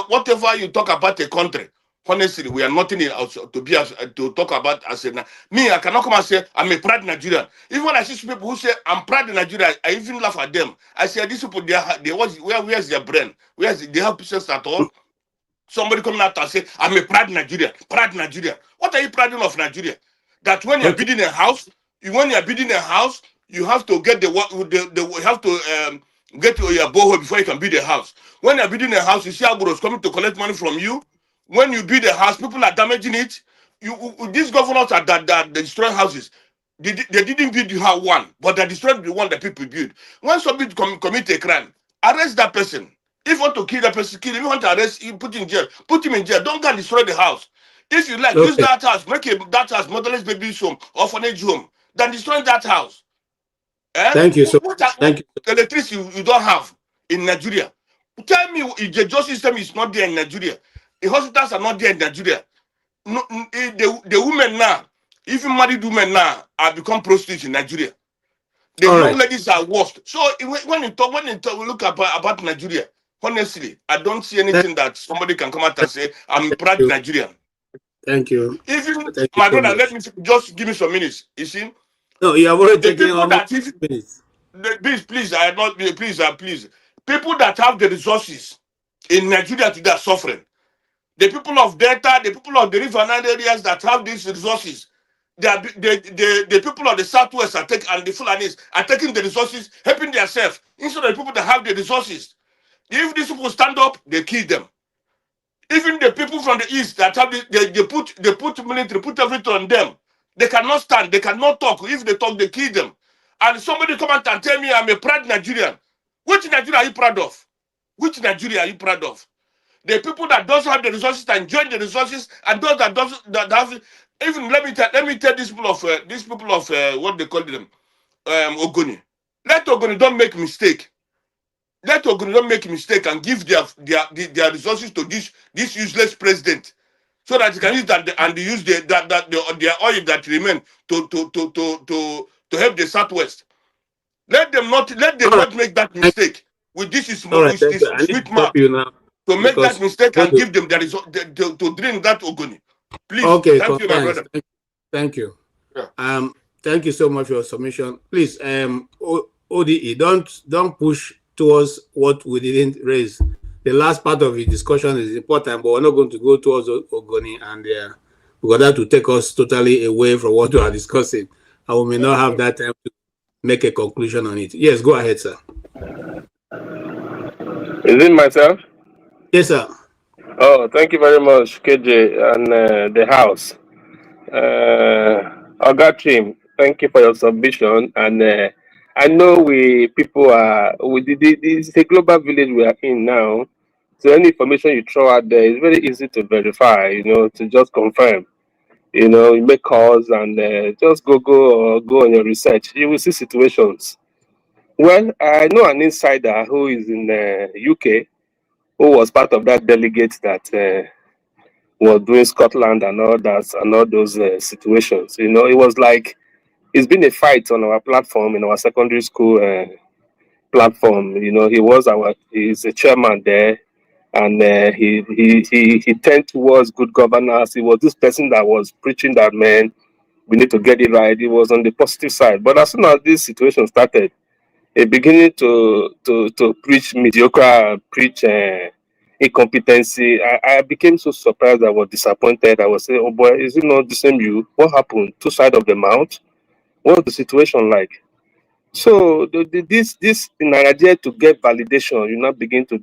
Whatever you talk about a country. Honestly, we are nothing to talk about as a me. I cannot come and say I'm a proud Nigerian. Even when I see people who say I'm proud in Nigeria, I even laugh at them. I say these people, where's their brain? They have sense at all? Somebody coming out and say I'm a proud Nigerian, proud Nigeria. What are you proud of Nigeria? That when you're building a house, When you are building a house, you have to get you have to get your borehole before you can build a house. When you are building a house, you see Agboros coming to collect money from you. When you build a house, people are damaging it. These governors are that destroy houses. They didn't build the house one, but they destroyed the one that people build. When somebody commit a crime, arrest that person. If you want to kill that person, kill him. If you want to arrest him, put him in jail. Put him in jail. Don't go and destroy the house. If you like, use that house, make that house motherless baby's home, orphanage home, then destroy that house. Thank you so much. Thank you. Electricity you don't have in Nigeria. Tell me if the justice system is not there in Nigeria. The hospitals are not there in Nigeria. No, the women now, even married women now, have become prostitutes in Nigeria. The young ladies are worst. So when you look about Nigeria, honestly, I don't see anything that somebody can come out and say, I'm a proud Nigerian. Thank you. Even my brother, let me just give me some minutes. You see? No, you have already taken almost minutes. Please, I am not please. People that have the resources in Nigeria today are suffering. The people of Delta, the people of the riverine areas that have these resources, the people of the Southwest and the Fulanis are taking the resources, helping themselves, instead of the people that have the resources. If these people stand up, they kill them. Even the people from the East that have they put military, put everything on them. They cannot stand, they cannot talk. If they talk, they kill them. And somebody come out and tell me I'm a proud Nigerian. Which Nigeria are you proud of? Which Nigeria are you proud of? The people that doesn't have the resources and enjoy the resources, and those that have. Even let me tell these people of what they call them, Ogoni. Let Ogoni don't make mistake. Let Ogoni don't make mistake and give their resources to this useless president, so that he can use that and use their oil that remain to help the Southwest. Let them not make that mistake with this is sweet mouth to make that mistake and give them the result to drink that Ogoni. Please, thank you, my brother. Thank you. Yeah. Thank you so much for your submission. Please, ODE, don't push towards what we didn't raise. The last part of the discussion is important, but we're not going to go towards Ogoni, and because that will take us totally away from what we are discussing, and we may not have that time to make a conclusion on it. Yes, go ahead, sir. Is it myself? Yes, sir. Oh, thank you very much, KJ, and the house. Oga Team, thank you for your submission. And I know this is a global village we are in now. So any information you throw out there is very easy to verify, to just confirm. You make calls and just go on your research. You will see situations. Well, I know an insider who is in the UK, who was part of that delegate that was doing Scotland and all that and all those situations. It was like it's been a fight on our platform, in our secondary school platform. He's a chairman there, and he turned towards good governance. He was this person that was preaching that, man, we need to get it right. He was on the positive side. But as soon as this situation started, he beginning to preach mediocre, preach incompetency. I became so surprised. I was disappointed. I was saying, oh boy, is it not the same you? What happened? Two sides of the mouth? What's the situation like? So this in Nigeria, to get validation, you now begin to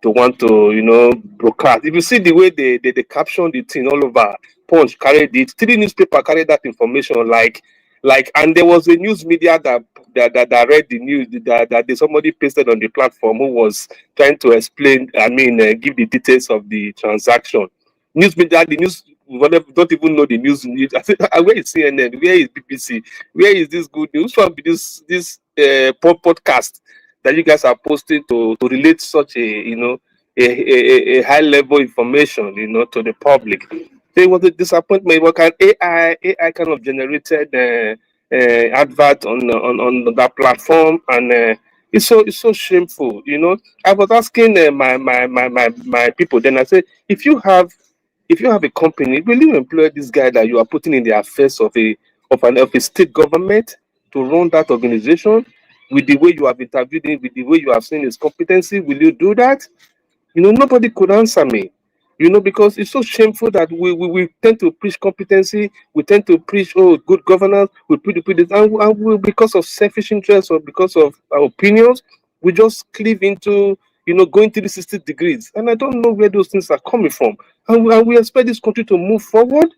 want to broadcast. If you see the way they caption the thing all over, Punch carried it, 3 newspaper carried that information like, and there was a news media that read the news that somebody pasted on the platform who was trying to explain, give the details of the transaction. News media, the news don't even know the news. I said, where is CNN? Where is BBC? Where is this good news? From this podcast that you guys are posting to relate such a high level information, to the public. There was a disappointment. What kind AI kind of generated advert on that platform, and it's so shameful. I was asking my people then. I said, if you have a company, will you employ this guy that you are putting in the affairs of a state government to run that organization? With the way you have interviewed him, with the way you have seen his competency, will you do that? Nobody could answer me. You know, because it's so shameful that we tend to preach competency, we tend to preach good governance, we preach this, and we, because of selfish interests or because of our opinions, we just cleave into going 360 degrees, and I don't know where those things are coming from, and we expect this country to move forward.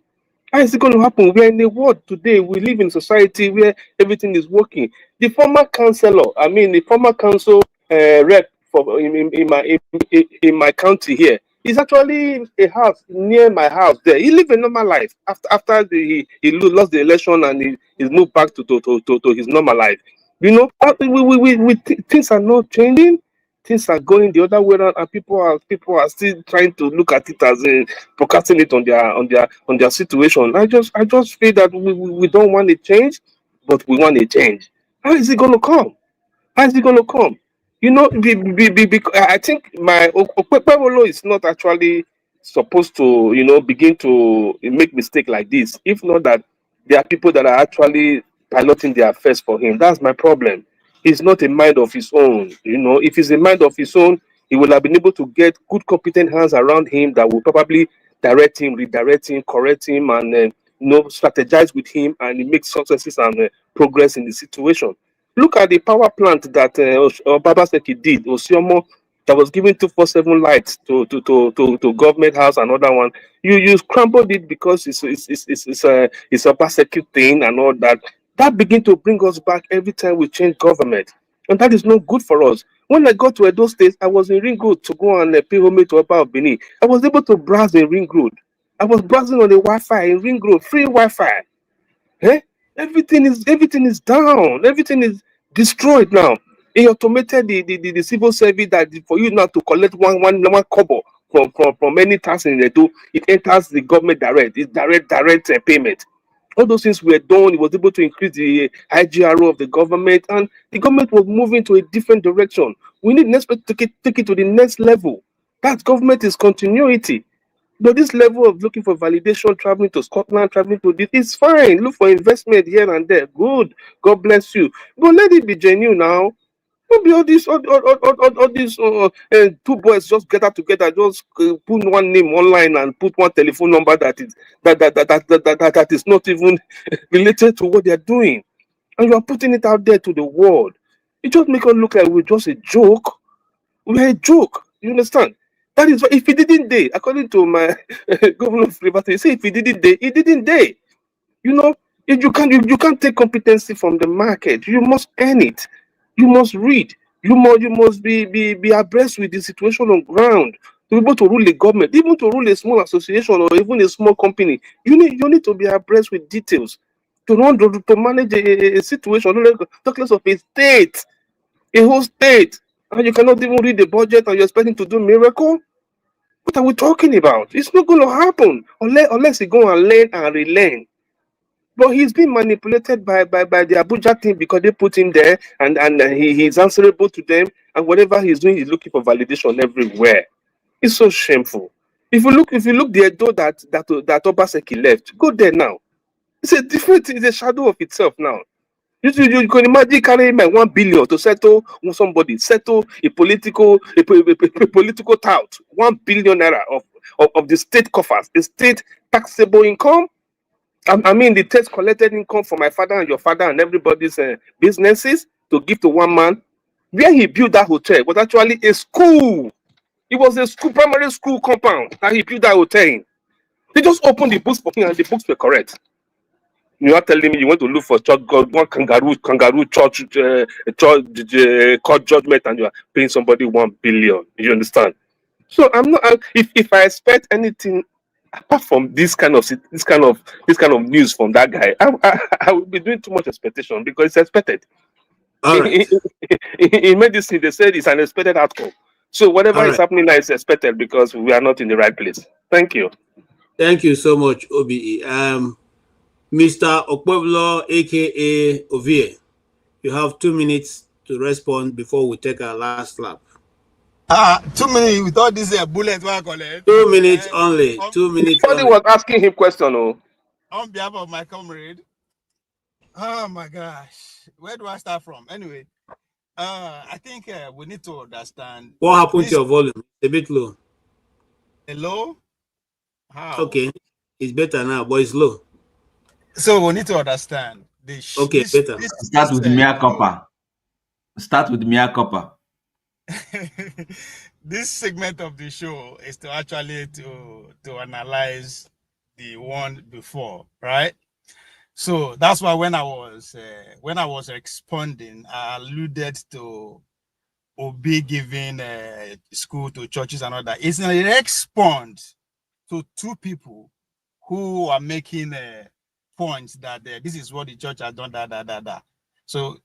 How is it going to happen? We are in a world today. We live in a society where everything is working. The former the former council rep for in my county here is actually a house near my house. There, he lived a normal life after he lost the election and he's moved back to his normal life. You know, things are not changing. Things are going the other way around, and people are still trying to look at it as procrastinate on their situation. I just feel that we don't want a change, but we want a change. How is it going to come? How is it going to come? You know, I think my Okpebolo is not actually supposed to, begin to make mistake like this. If not that there are people that are actually piloting the affairs for him. That's my problem. He's not a mind of his own. You know, if he's a mind of his own, he will have been able to get good, competent hands around him that will probably direct him, redirect him, correct him, and strategize with him, and make successes and progress in the situation. Look at the power plant that Babaseki did, Osiomo, that was giving 247 lights to government house, and another one. You scrambled it because it's a Babaseki thing and all that. That begin to bring us back every time we change government, and that is not good for us. When I got to Edo State, I was in Ring Road to go and pay homage to Oba of Benin. I was able to browse in Ring Road. I was browsing on the Wi-Fi in Ring Road, free Wi-Fi. Eh? Everything is down. Everything is destroyed now. They automated the civil service that for you now to collect one kobo from any tax in Edo, it enters the government direct. It's direct payment. All those things were done. It was able to increase the IGRO of the government, and the government was moving to a different direction. We need next to take it to the next level. That government is continuity. But this level of looking for validation, traveling to Scotland, traveling to this, it's fine. Look for investment here and there. Good. God bless you. But let it be genuine now. Don't be all these two boys just get out together, just put one name online and put one telephone number that is not even related to what they're doing. And you are putting it out there to the world. It just make us look like we're just a joke. We're a joke. You understand? That is why if he didn't day, according to my governor of Rivers, he said if he didn't day, he didn't day. You know, if you can't take competency from the market. You must earn it. You must read. You must be abreast with the situation on ground to be able to rule a government, even to rule a small association or even a small company. You need to be abreast with details to manage a situation, talk less of a state, a whole state. And you cannot even read the budget and you're expecting to do miracle? What are we talking about? It's not going to happen unless you go and learn and relearn. But he's been manipulated by the Abuja team because they put him there, and he's answerable to them. And whatever he's doing, he's looking for validation everywhere. It's so shameful. If you look the Edo that Obaseki left, go there now. It's a shadow of itself now. You can imagine carrying my 1 billion to settle a political tout, 1 billion naira of the state coffers, the state taxable income. I mean, the tax collected income for my father and your father and everybody's businesses to give to one man. Where he built that hotel was actually a school. It was a primary school compound that he built that hotel in. They just opened the books for him and the books were correct. You are telling me you want to look for one kangaroo church court judgment and you are paying somebody 1 billion. You understand? So I'm not. If I expect anything apart from this kind of news from that guy, I will be doing too much expectation because it's expected. All right. In medicine, they said it's an expected outcome. So whatever is happening now is expected because we are not in the right place. Thank you. Thank you so much, OBE. Mr. Okpebolo, aka Ovie, you have 2 minutes to respond before we take our last lap. 2 minutes with all these bullets. 2 minutes only. 2 minutes. Somebody was asking him question. On behalf of my comrade. Oh my gosh, where do I start from? Anyway, I think we need to understand. What happened to your volume? A bit low. Hello? How? Okay, it's better now, but it's low. So we need to understand this. Okay, better. Start with Mia Copper. Start with Mia Copper. This segment of the show is to actually to analyze the one before, right? So that's why when I was responding, I alluded to Obi giving school to churches and all that. It's a response to two people who are making points that this is what the church has done, So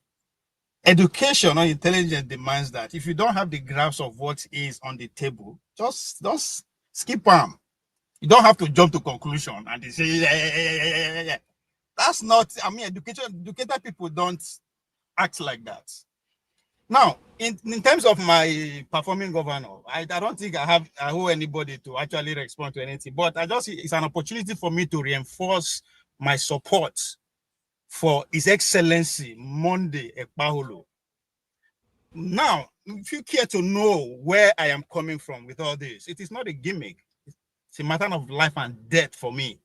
education or intelligence demands that if you don't have the grasp of what is on the table, just skip them. You don't have to jump to conclusion and they say, yeah. That's not, I mean, educated people don't act like that. Now, in terms of my performing governor, I don't think I owe anybody to actually respond to anything, but it's an opportunity for me to reinforce my support for His Excellency Monday Ekpaolo. Now, if you care to know where I am coming from with all this, it is not a gimmick. It's a matter of life and death for me.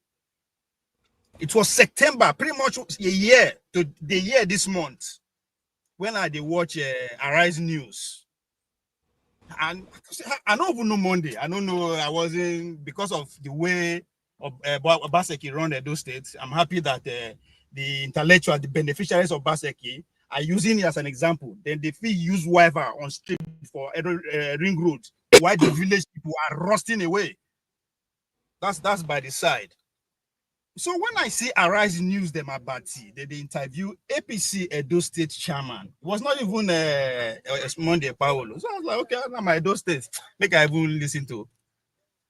It was September, pretty much a year to the year this month, when I did watch Arise News. And I don't even know Monday. I don't know. I wasn't, because of the way Obaseki run those states. I'm happy that the intellectual, the beneficiaries of Obaseki are using it as an example. Then they feel use Wi-Fi on street for ring road, while the village people are rusting away. That's by the side. So when I see Arise News, them about they interview APC Edo State chairman. It was not even Monday Paolo. So I was like, okay, now my Edo State, make I even listen to.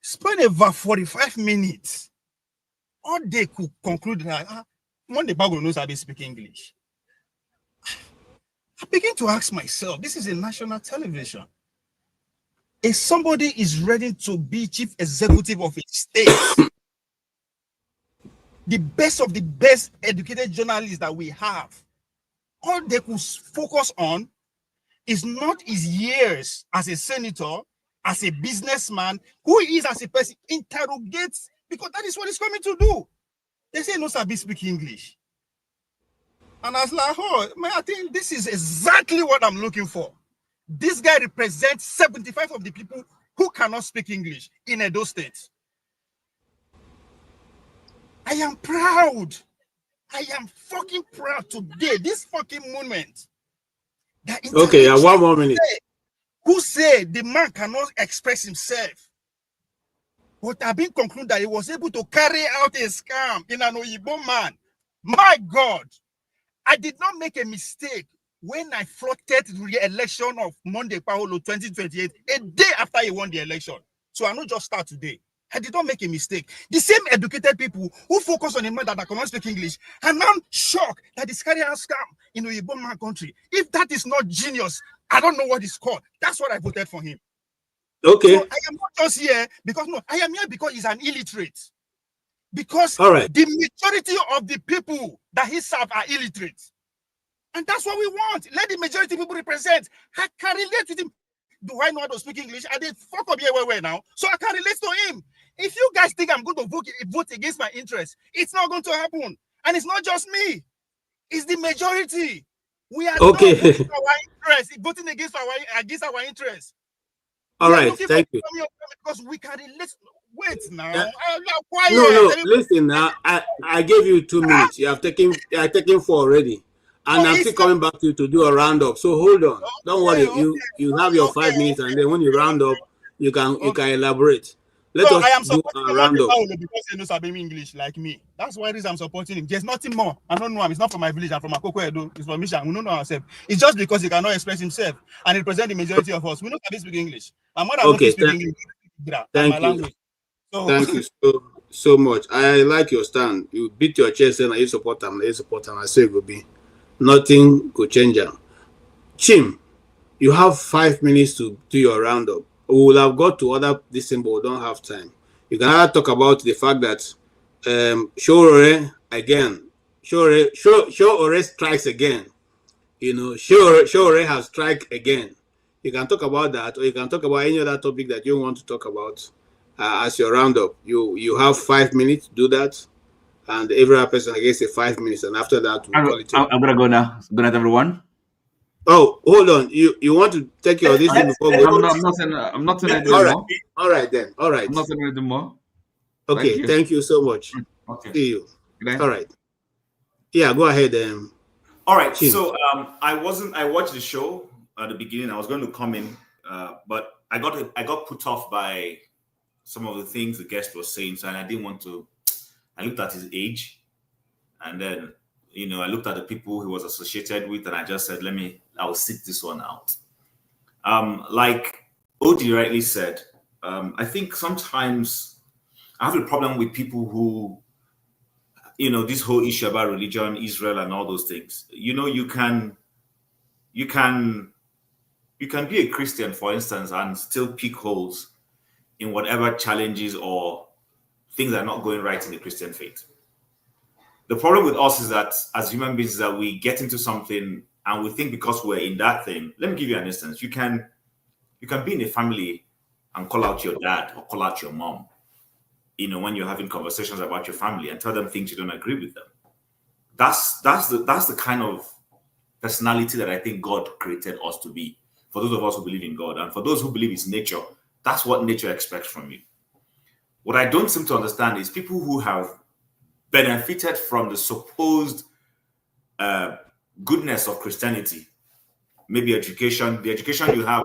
Spend about 45 minutes. All they could conclude that Monday Paolo knows how to speak English. I begin to ask myself, this is a national television. If somebody is ready to be chief executive of a state, the best of the best educated journalists that we have, all they could focus on is not his years as a senator, as a businessman, who he is as a person, interrogates, because that is what he's coming to do. They say no sabi speak English. And I was like, oh, man, I think this is exactly what I'm looking for. This guy represents 75 of the people who cannot speak English in Edo State. I am proud. I am fucking proud today, this fucking moment. Okay, 1 more minute. Who said the man cannot express himself? But I've been concluded that he was able to carry out a scam in an Oyibo man. My God, I did not make a mistake when I floated the election of Monday Paolo 2028, a day after he won the election. So I not just start today. I did not make a mistake. The same educated people who focus on a man that cannot speak English are now shocked that it's carrying out scam in a man country. If that is not genius, I don't know what it's called. That's what I voted for him. Okay. So I am not just here because I am here because he's an illiterate. Because right. The majority of the people that he served are illiterate. And that's what we want. Let the majority of people represent. I can relate with him. Do I know how to speak English? I did fuck up here where now. So I can relate to him. If you guys think I'm going to vote against my interests, it's not going to happen. And it's not just me. It's the majority. We are not voting our interests, voting against our interests. All right, thank you. Because we can relate. Wait now. No. Listen now. I gave you 2 minutes. You have taken 4 already. And I'm still coming back to you to do a roundup. So hold on. Don't worry. You have your 5 minutes, and then when you round up, you can elaborate. Let us do a roundup. Because he knows Sabemi English like me. That's why I'm supporting him. There's nothing more. I don't know him. It's not from my village. I'm from Akoko Edo. It's from Misha. We don't know ourselves. It's just because he cannot express himself and represent the majority of us. We know how to speak English. I'm more than speak English. Thank you. Thank you so much. I like your stand. You beat your chest and I support them. I say it will be. Nothing could change them. Chim, you have 5 minutes to do your roundup. We will have got to other this thing, but we don't have time. You can either talk about the fact that Shore again. Shore strikes again. You know, Shore has strike again. You can talk about that, or you can talk about any other topic that you want to talk about. as your roundup. You have 5 minutes to do that, and every other person gets a 5 minutes, and after that we'll call it. I'm gonna go now. Good night, everyone. Oh, hold on. You want to take your audition before we? I'm not saying anything All right. more. All right then. All right. I'm not saying anything more. Okay. Thank you so much. Okay. See you. Good night. All right. Yeah. Go ahead. All right. Chin. So I watched the show at the beginning. I was going to come in, but I got put off by some of the things the guest was saying, so I didn't want to. I looked at his age, and then I looked at the people he was associated with, and I just said, I will sit this one out. Like Odi rightly said, I think sometimes I have a problem with people who, this whole issue about religion, Israel, and all those things. You can be a Christian, for instance, and still pick holes in whatever challenges or things that are not going right in the Christian faith. The problem with us is that as human beings, is that we get into something and we think because we're in that thing. Let me give you an instance. You can be in a family and call out your dad or call out your mom, when you're having conversations about your family, and tell them things you don't agree with them. That's the kind of personality that I think God created us to be. For those of us who believe in God, and for those who believe it's nature, that's what nature expects from you. What I don't seem to understand is people who have benefited from the supposed goodness of Christianity, maybe education. The education you have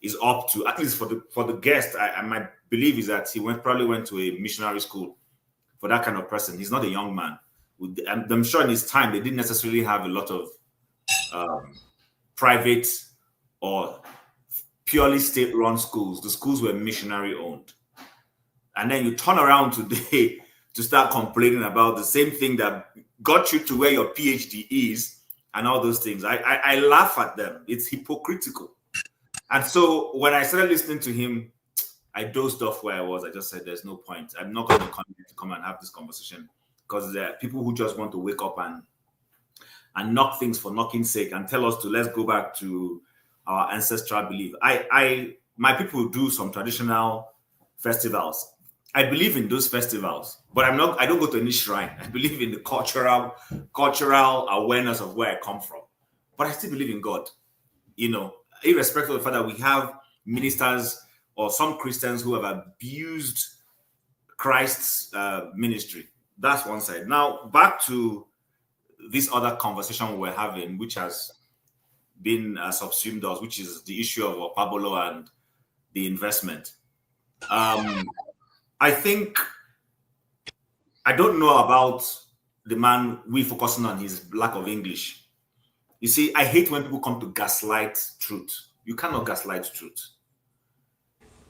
is up to, at least for the guest, I might believe is that he probably went to a missionary school. For that kind of person, he's not a young man. I'm sure in his time they didn't necessarily have a lot of private or purely state-run schools. The schools were missionary-owned. And then you turn around today to start complaining about the same thing that got you to where your PhD is and all those things. I laugh at them. It's hypocritical. And so when I started listening to him, I dozed off where I was. I just said, there's no point. I'm not going to come and have this conversation, because there are people who just want to wake up and knock things for knocking's sake and tell us to let's go back to our ancestral belief. My people do some traditional festivals. I believe in those festivals, but I don't go to any shrine. I believe in the cultural awareness of where I come from. But I still believe in God, irrespective of the fact that we have ministers or some Christians who have abused Christ's ministry. That's one side. Now, back to this other conversation we're having, which has been subsumed us, which is the issue of Pablo and the investment. I think, I don't know about the man we focusing on his lack of English. You see, I hate when people come to gaslight truth. You cannot gaslight truth.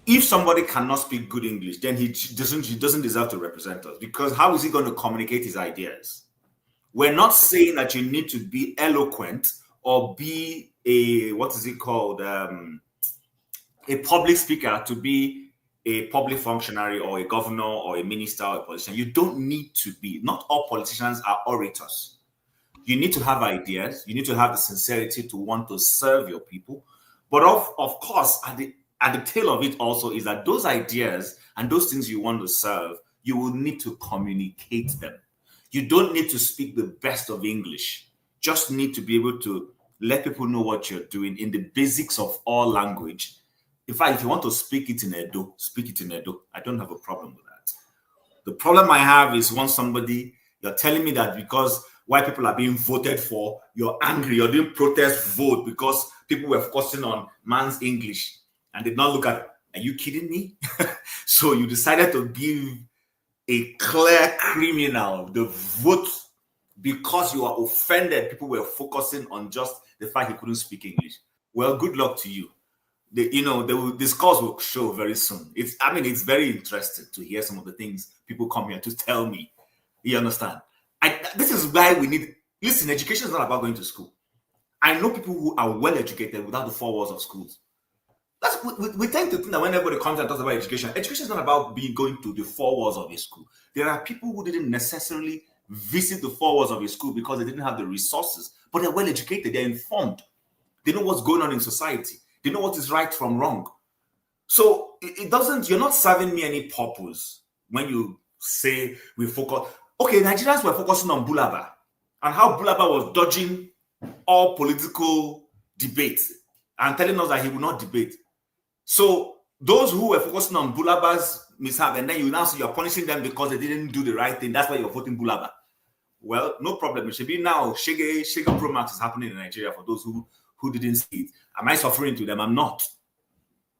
If somebody cannot speak good English, then he doesn't deserve to represent us, because how is he going to communicate his ideas? We're not saying that you need to be eloquent or be a, a public speaker to be a public functionary or a governor or a minister or a politician. You don't need to be. Not all politicians are orators. You need to have ideas. You need to have the sincerity to want to serve your people. But of course, at the tail of it also is that those ideas and those things you want to serve, you will need to communicate them. You don't need to speak the best of English. Just need to be able to let people know what you're doing in the basics of all language. In fact, if you want to speak it in Edo, speak it in Edo. I don't have a problem with that. The problem I have is when you're telling me that because white people are being voted for, you're angry, you're doing protest vote because people were focusing on man's English and did not look at, are you kidding me? So you decided to give a clear criminal the vote because you are offended. People were focusing on just the fact he couldn't speak English. Well, good luck to you. This course will show very soon. It's very interesting to hear some of the things people come here to tell me. You understand? This is why we need, listen, education is not about going to school. I know people who are well educated without the four walls of schools. We tend to think that when everybody comes and talks about education is not about going to the four walls of a school. There are people who didn't necessarily visit the four walls of a school because they didn't have the resources, but they're well educated, they're informed. They know what's going on in society. They know what is right from wrong. So it doesn't, you're not serving me any purpose when you say we focus. Okay, Nigerians were focusing on Bulaba and how Bulaba was dodging all political debate and telling us that he will not debate. So those who were focusing on Bulaba's mishap, and then you now say you're punishing them because they didn't do the right thing, that's why you're voting Bulaba. Well, no problem. It should be now Shege Pro Max is happening in Nigeria for those who didn't see it. Am I suffering to them? I'm not.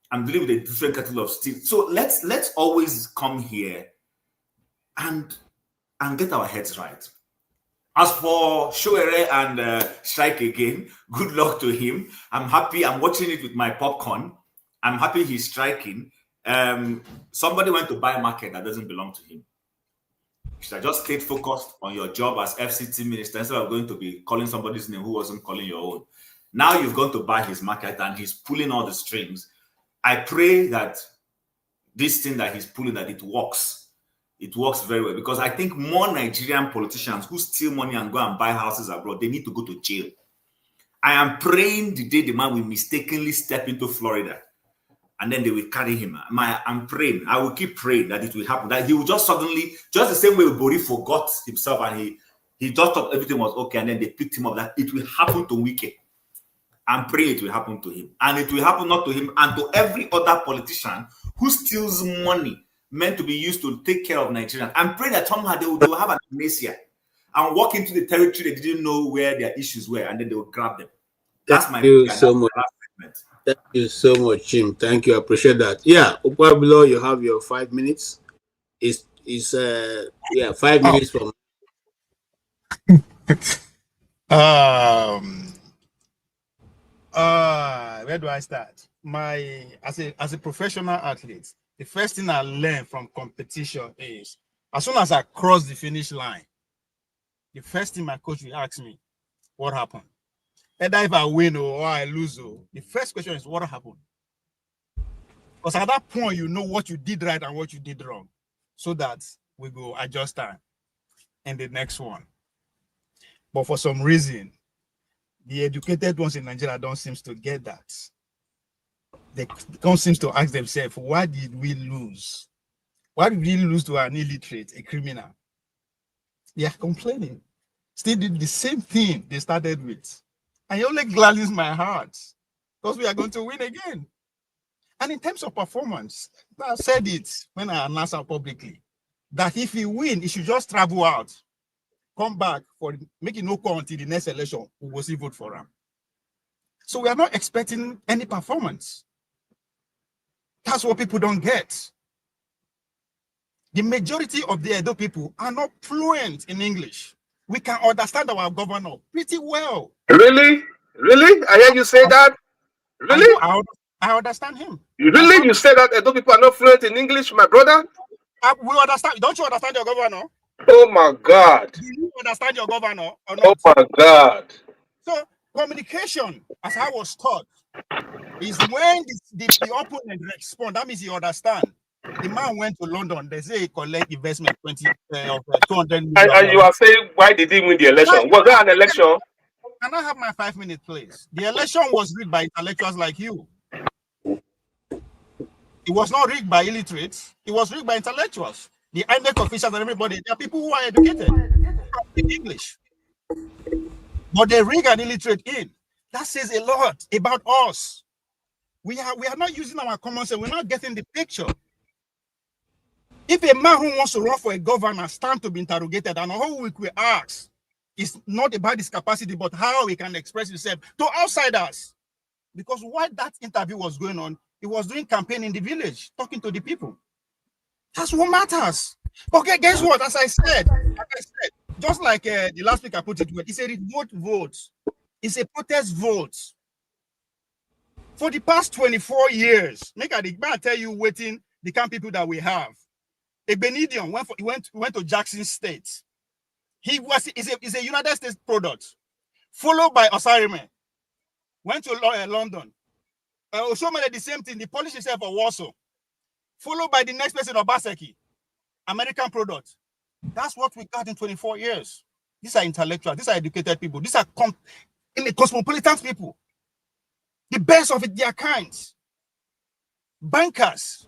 I'm dealing with a different kettle of steel. So let's always come here and get our heads right. As for Shoere and Strike Again, good luck to him. I'm happy. I'm watching it with my popcorn. I'm happy he's striking. Somebody went to buy a market that doesn't belong to him. You should have just stayed focused on your job as FCT minister instead of going to be calling somebody's name who wasn't calling your own. Now you've gone to buy his market and he's pulling all the strings. I pray that this thing that he's pulling, that it works. It works very well, because I think more Nigerian politicians who steal money and go and buy houses abroad, they need to go to jail. I am praying the day the man will mistakenly step into Florida and then they will carry him. I'm praying. I will keep praying that it will happen. That he will just suddenly, just the same way Bori forgot himself and he just thought everything was okay and then they picked him up, that it will happen to Wike. I'm praying it will happen to him. And it will happen not to him and to every other politician who steals money meant to be used to take care of Nigerians. I'm praying that somehow they will have an amnesia and walk into the territory they didn't know where their issues were, and then they will grab them. That's my prayer. So much. Thank you so much, Jim. Thank you. I appreciate that. Yeah, Upablo, you have your 5 minutes. It's 5 minutes from. Where do I start? As a professional athlete, the first thing I learned from competition is, as soon as I cross the finish line, the first thing my coach will ask me, what happened? Either if I win or I lose, the first question is, what happened? Because at that point, you know what you did right and what you did wrong, so that we go adjust time in the next one. But for some reason, the educated ones in Nigeria don't seem to get that. They don't seem to ask themselves, why did we lose? Why did we lose to an illiterate, a criminal? They are complaining. Still did the same thing they started with. And it only gladdens my heart, because we are going to win again. And in terms of performance, I said it when I announced it publicly, that if he win, he should just travel out, come back, make it no call until the next election, we will see vote for him. So we are not expecting any performance. That's what people don't get. The majority of the Edo people are not fluent in English. We can understand our governor pretty well. Really? Really? I hear you say that? Really? I understand him. Really? You say that Edo people are not fluent in English, my brother? We understand. Don't you understand your governor? Oh my God. Do you understand your governor or not? Oh my God. So communication, as I was taught, is when the opponent responds. That means you understand. The man went to London. They say he collect investment 200 million. And you are saying, why did he win the election? Was there an election? Can I have my 5 minute, please? The election was rigged by intellectuals like you. It was not rigged by illiterates. It was rigged by intellectuals. The INEC officials and everybody, they are people who are educated in English. But they rig an illiterate in. That says a lot about us. We are not using our common sense. We're not getting the picture. If a man who wants to run for a governor stands to be interrogated, and all we ask is not about his capacity, but how he can express himself to outsiders. Because while that interview was going on, he was doing campaign in the village, talking to the people. That's what matters. Okay, guess what? As I said, just like the last week I put it, it's a remote vote. It's a protest vote. For the past 24 years, make I tell you, waiting the kind of people that we have. A Benedium went to Jackson State. He's a United States product, followed by Osarime. Went to London. Oshomele, the same thing. The Polish himself for Warsaw, followed by the next person, Obaseki, American product. That's what we got in 24 years. These are intellectuals. These are educated people. These are cosmopolitan people. The best of their kinds. bankers.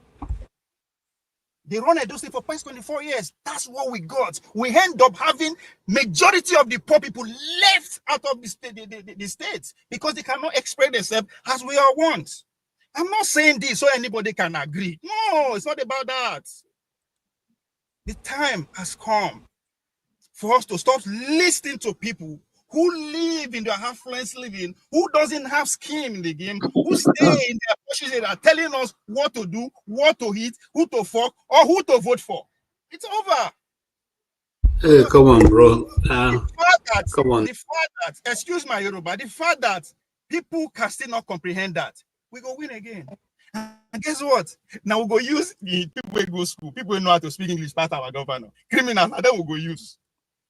They run Edo State for past 24 years. That's what we got. We end up having majority of the poor people left out of the states because they cannot express themselves as we all want. I'm not saying this so anybody can agree. No, it's not about that. The time has come for us to stop listening to people who live in their affluence living, who doesn't have skin in the game, who stay in their bushes and are telling us what to do, what to eat, who to fuck, or who to vote for. It's over. Hey, come on, bro. Come on. The fact that, excuse my Yoruba, the fact that people can still not comprehend that, we go win again. And guess what? Now we go use the people who go school, people who know how to speak English, part of our governor, criminals, and then we go use.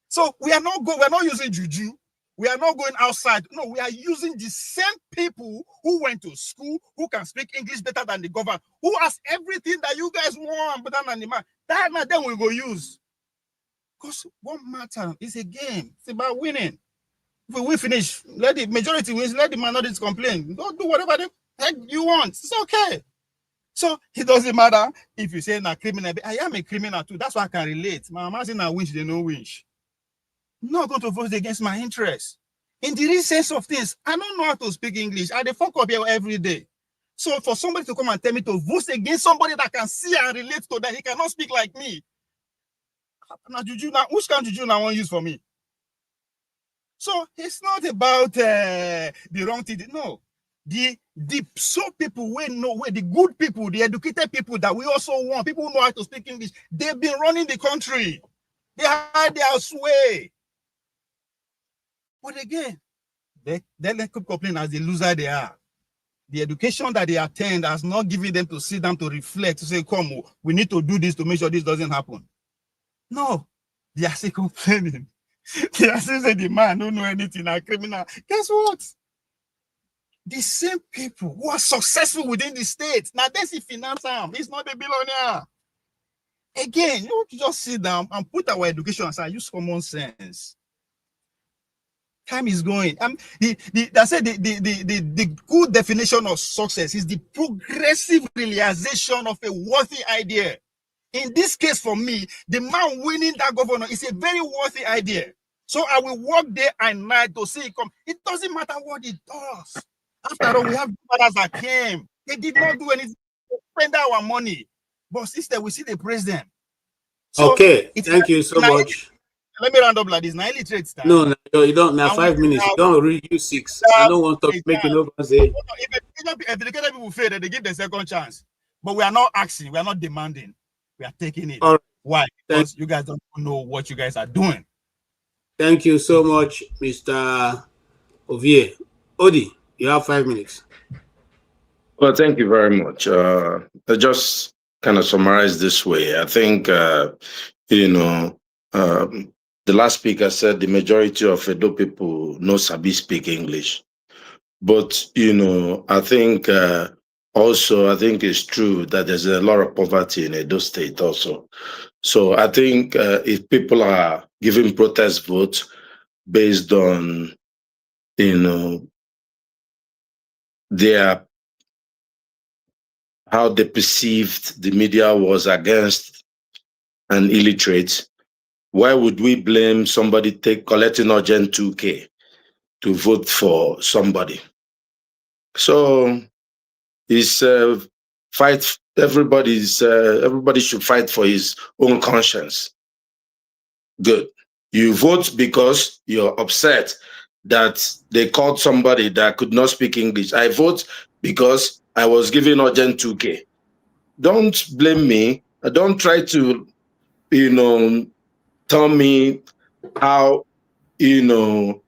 So we're not using juju. We are not going outside. No, we are using the same people who went to school, who can speak English better than the governor, who has everything that you guys want better than the man. That then we go use. Because what matter is a game. It's about winning. If we finish, let the majority wins, let the minorities complain. Don't do whatever the heck you want. It's okay. So it doesn't matter if you say I'm a criminal. I am a criminal too. That's why I can relate. My mama saying I winch, they no winch. I'm not going to vote against my interests. In the real sense of things, I don't know how to speak English. I fuck up here every day. So for somebody to come and tell me to vote against somebody that can see and relate to that, he cannot speak like me. Now, juju, now which kind of juju I want to use for me? So it's not about the wrong thing. No. The so people we know, where the good people, the educated people that we also want, people who know how to speak English, they've been running the country. They had their sway. But again, they keep complaining as the loser they are. The education that they attend has not given them to sit down to reflect, to say, come, we need to do this to make sure this doesn't happen. No, they are still complaining. They are still saying the man don't know anything, a criminal. Guess what? The same people who are successful within the state, now that's the finance arm. It's not a billionaire. Again, you have to just sit down and put our education aside, use common sense. Time is going. The good definition of success is the progressive realization of a worthy idea. In this case, for me, the man winning that governor is a very worthy idea. So I will work day and night to see it come. It doesn't matter what it does. After all, we have brothers that came. They did not do anything to spend our money. But instead, we see the president. So okay, thank you so much. Let me round up like this. Now, illiterate style. No, you don't. Now 5 minutes. You don't read you 6. I don't want to make it over. Say if educated people fail, they give the second chance. But we are not asking. We are not demanding. We are taking it. Right. Why? Because you guys don't know what you guys are doing. Thank you so much, Mr. Ovie. Odi, you have 5 minutes. Well, thank you very much. I just kind of summarize this way. I think, the last speaker said the majority of Edo people know Sabi speak English. But, I think also, I think it's true that there's a lot of poverty in Edo State also. So I think if people are giving protest votes based on, how they perceived the media was against an illiterate, why would we blame somebody collecting urgent 2K to vote for somebody? So it's fight. Everybody should fight for his own conscience. Good. You vote because you're upset that they called somebody that could not speak English. I vote because I was given urgent 2K. Don't blame me. Don't try to, tell me how, in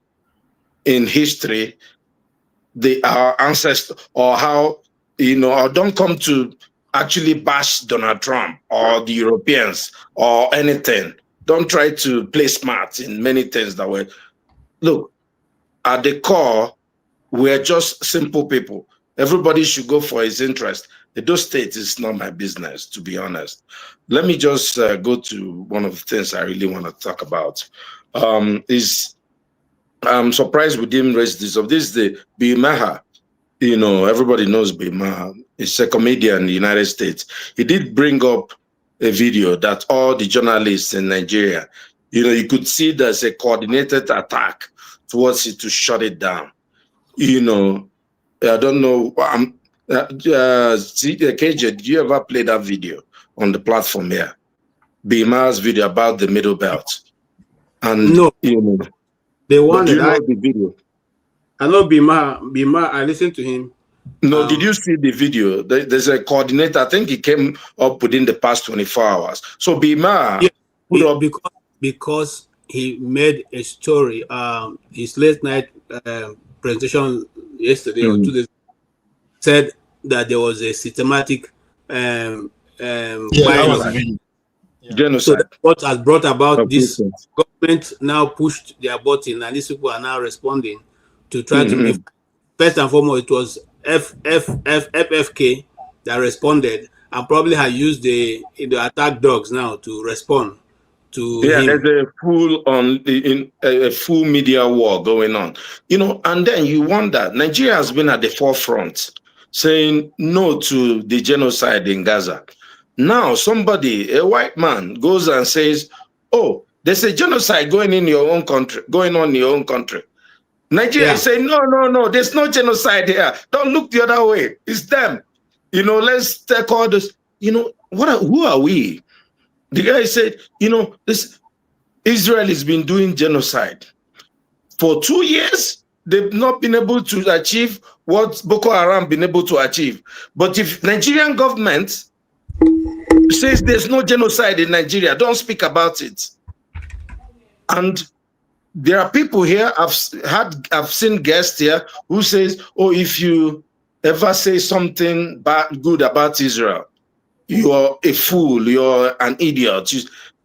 history, our ancestors, or how, or don't come to actually bash Donald Trump or the Europeans or anything. Don't try to play smart in many things that way. Look, at the core, we're just simple people. Everybody should go for his interest. Edo State is not my business, to be honest. Let me just go to one of the things I really want to talk about. I'm surprised we didn't raise this. This is the Bimaha you know, everybody knows Bima. He's a comedian in the United States. He did bring up a video that all the journalists in Nigeria, you know, you could see there's a coordinated attack towards it to shut it down. You know, I don't know. KJ, did you ever play that video on the platform here? Bima's video about the middle belt. And no, you know, the one do you that know the video? I know Bima, I listened to him. No, did you see the video? There's a coordinator. I think he came up within the past 24 hours. So Bima put up because he made a story. His late night presentation yesterday or 2 days said that there was a systematic genocide. So that's what has brought about this. Government now pushed their button, and these people are now responding to try to. First and foremost, it was FFK that responded, and probably had used the attack dogs now to respond to him. There's a full media war going on, you know, and then you wonder. Nigeria has been at the forefront saying no to the genocide in Gaza. Now somebody, a white man, goes and says, "Oh, there's a genocide going on in your own country." Nigeria is saying, no, there's no genocide here. Don't look the other way. It's them. You know, let's take all this. You know, who are we? The guy said, you know, Israel has been doing genocide for 2 years. They've not been able to achieve what Boko Haram been able to achieve. But if Nigerian government says there's no genocide in Nigeria, don't speak about it. And there are people here, I've seen guests here who says, oh, if you ever say something good about Israel, you're a fool, you're an idiot.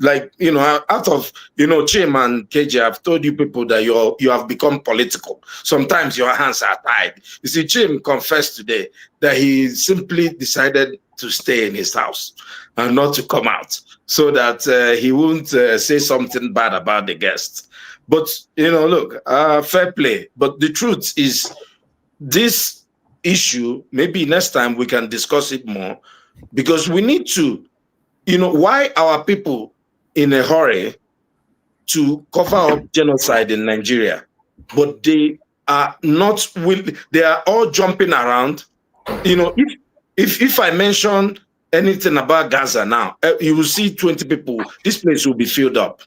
Like, you know, out of, you know, Chim and KJ, I've told you people that you have become political. Sometimes your hands are tied. You see, Chim confessed today that he simply decided to stay in his house and not to come out so that he won't say something bad about the guests. But, you know, look, fair play. But the truth is, this issue, maybe next time we can discuss it more, because we need to, you know, why our people in a hurry to cover up genocide in Nigeria, but they are not willing, they are all jumping around. You know, if I mention anything about Gaza now, you will see 20 people, this place will be filled up.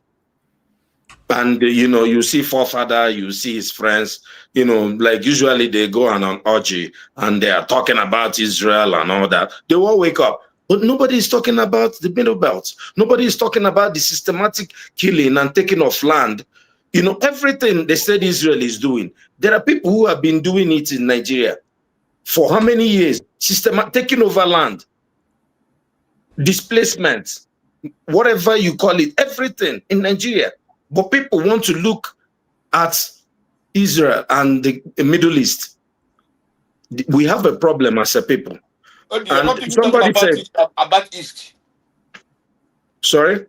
And, you know, you see forefather, you see his friends, you know, like usually they go on an orgy and they are talking about Israel and all that. They all wake up. But nobody is talking about the Middle Belt. Nobody is talking about the systematic killing and taking of land. You know, everything they said Israel is doing. There are people who have been doing it in Nigeria for how many years? Taking over land, displacement, whatever you call it, everything in Nigeria. But people want to look at Israel and the Middle East. We have a problem as a people. You're not even talking about East. Sorry?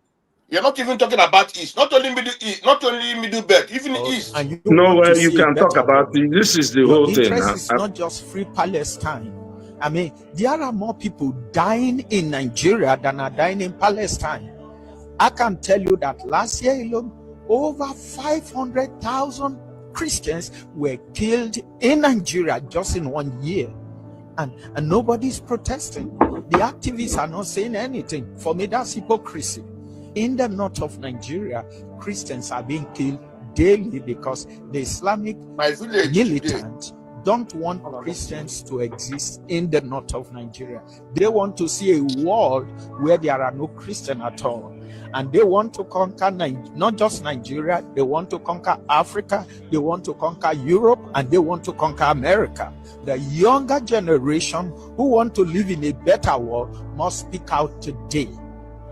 You're not even talking about East. Not only Middle East, not only Middle Belt, even East. Nowhere you can talk about it. This is the whole thing. Interest is not just free Palestine. I mean, there are more people dying in Nigeria than are dying in Palestine. I can tell you that last year alone, over 500,000 Christians were killed in Nigeria just in 1 year. And nobody's protesting. The activists are not saying anything. For me, that's hypocrisy. In the north of Nigeria, Christians are being killed daily because the Islamic militants don't want Christians to exist in the north of Nigeria. They want to see a world where there are no Christians at all. And they want to conquer not just Nigeria, they want to conquer Africa, they want to conquer Europe, and they want to conquer America. The younger generation who want to live in a better world must speak out today.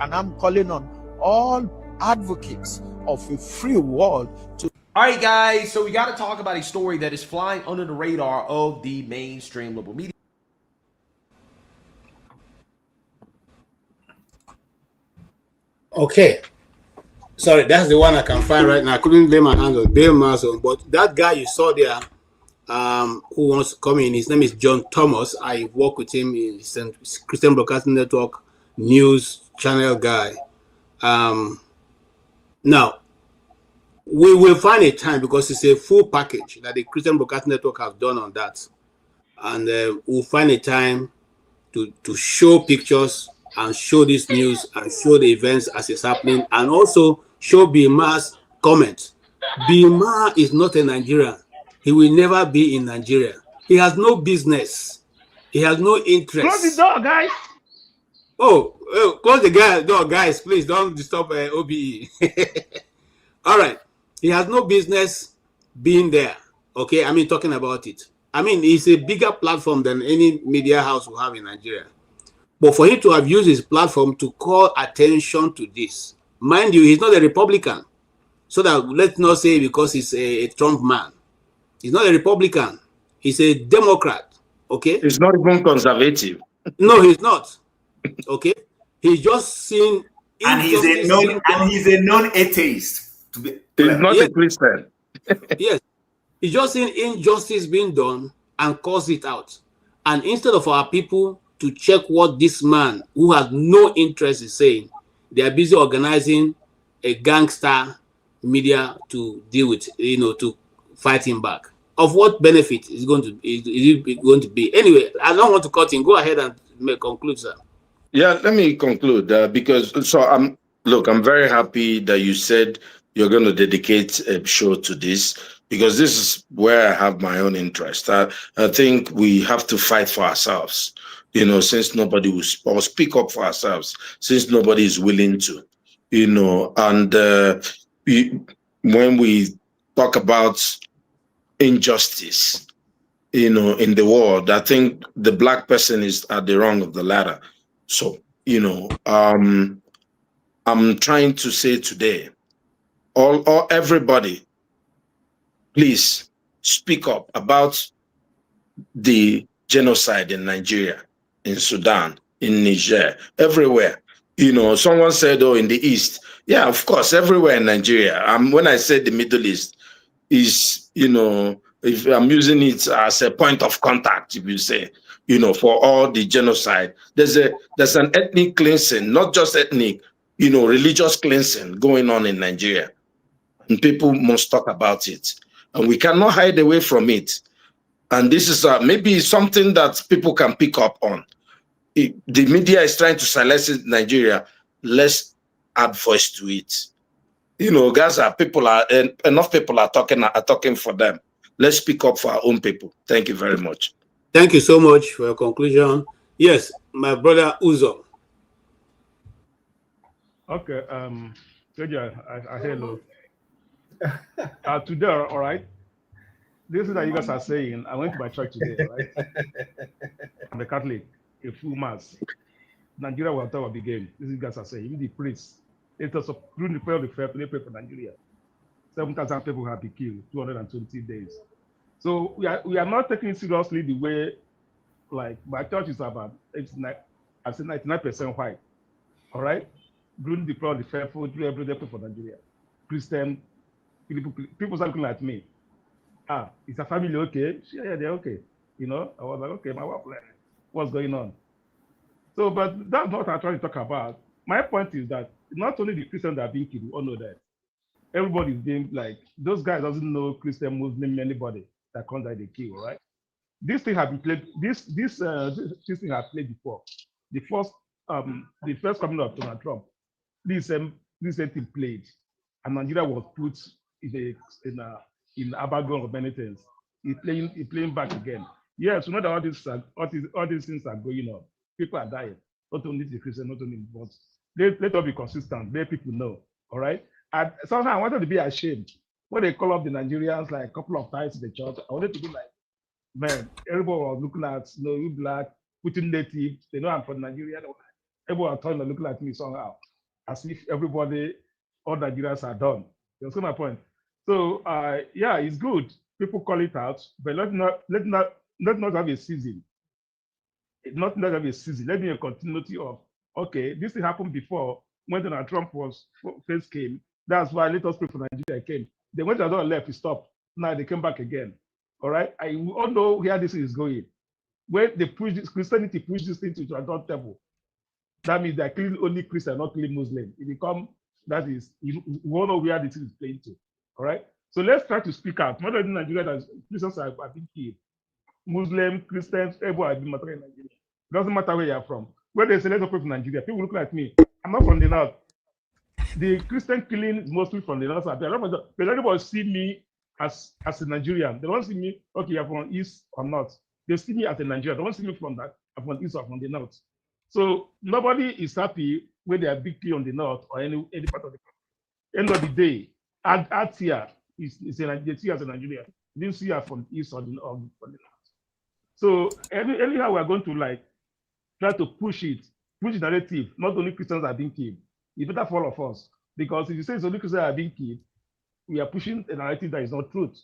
And I'm calling on all advocates of a free world to... All right, guys, so we got to talk about a story that is flying under the radar of the mainstream liberal media. Okay. Sorry, that's the one I can find right now. I couldn't lay my hands on Bail Mason, but that guy you saw there, who wants to come in. His name is John Thomas. I work with him in Christian Broadcasting Network news channel guy. Now, we will find a time because it's a full package that the Christian Broadcasting Network have done on that. And we'll find a time to show pictures and show this news and show the events as it's happening, and also show Bima's comments. Bima is not a Nigerian. He will never be in Nigeria. He has no business. He has no interest. Close the door, guys. Oh, close the door, guys. Please don't disturb OBE. All right. He has no business being there. Okay, I mean, talking about it. I mean, it's a bigger platform than any media house we have in Nigeria. But for him to have used his platform to call attention to this, mind you, he's not a Republican. So that let's not say because he's a Trump man. He's not a Republican. He's a Democrat. Okay? He's not even conservative. No, he's not. Okay? He's just seen. And he's a known atheist. To be he's not a Christian. Yes. He's just seen injustice being done and calls it out. And instead of our people to check what this man, who has no interest in saying, they are busy organizing a gangster media to deal with, to fight him back. Of what benefit is going to be? Anyway, I don't want to cut in. Go ahead and conclude, sir. Yeah, let me conclude because I'm very happy that you said you're going to dedicate a show to this, because this is where I have my own interest. I think we have to fight for ourselves, since nobody will speak up for ourselves, since nobody is willing to, and when we talk about injustice, in the world, I think the black person is at the rung of the ladder. So, I'm trying to say today, everybody, please speak up about the genocide in Nigeria, in Sudan, in Niger, everywhere. Someone said, in the East. Yeah, of course, everywhere in Nigeria. When I said the Middle East is, if I'm using it as a point of contact, if you say, for all the genocide, there's an ethnic cleansing, not just ethnic, religious cleansing going on in Nigeria. And people must talk about it. And we cannot hide away from it. And this is maybe something that people can pick up on. The media is trying to silence Nigeria. Let's add voice to it. Gaza, enough people are talking for them. Let's speak up for our own people. Thank you very much. Thank you so much for your conclusion. Yes, my brother Uzo. Okay, hello. Today, all right. This is what you guys are saying. I went to my church today, right? I'm a Catholic, a full mass. Nigeria will have a game. This is what you guys are saying. Even the priests, it was during the prayer of the fair, they pray for Nigeria. 7,000 people have been killed, 220 days. So we are not taking it seriously the way, like, my church is about, I say 99% white. All right? During the prayer of the faithful, every day for Nigeria. Christian, people start looking at me. Is a family okay? Yeah, they're okay. I was like, okay, my wife, what's going on? So, but that's not what I'm trying to talk about. My point is that not only the Christians that are being killed, we all know that. Everybody's being like, those guys doesn't know Christian, Muslim, anybody that comes that they kill, right? This thing have been played, this thing have played before. The first coming of Donald Trump, this thing played, and Nigeria was put in a background of many things. He's playing back again. Yes, we know that all these things are going on. People are dying. Not only the Christian, not only the ones. Let us be consistent. Let people know. All right. And somehow I wanted to be ashamed when they call up the Nigerians like a couple of times in the church. I wanted to be like, man, everybody was looking at you black, putting native. They know I'm from Nigeria. Everyone was turning looking at me somehow, as if all Nigerians are done. You see my point? So yeah, it's good. People call it out, but let not have a season. Not have a season. Let me a continuity of, okay, this thing happened before when Donald Trump first came. That's why let us pray for Nigeria came. They went to the left, he stopped. Now they came back again. All right, we all know where this is going. When they push this, Christianity push this thing to adult level, that means they're killing only Christian, not killing Muslim. It become that is you won't know where this is playing to. All right, so let's try to speak out. Not only in Nigeria that Christians have been killed, Muslim, Christians, everyone have been mattering in Nigeria. It doesn't matter where you're from. When they say let's operate from Nigeria, people look like me. I'm not from the north. The Christian killing is mostly from the north. But everybody see me as a Nigerian. They don't see me, okay, you're from east or north. They see me as a Nigerian. They don't see me from that, I'm from east or from the north. So nobody is happy when they are big on the north or any part of the country. End of the day, Art here is a Nigerian. They didn't see her from east or from the north. So anyhow, we are going to like try to push the narrative. Not only Christians are being killed. It's better for all of us, because if you say it's only Christians are being killed, we are pushing a narrative that is not truth.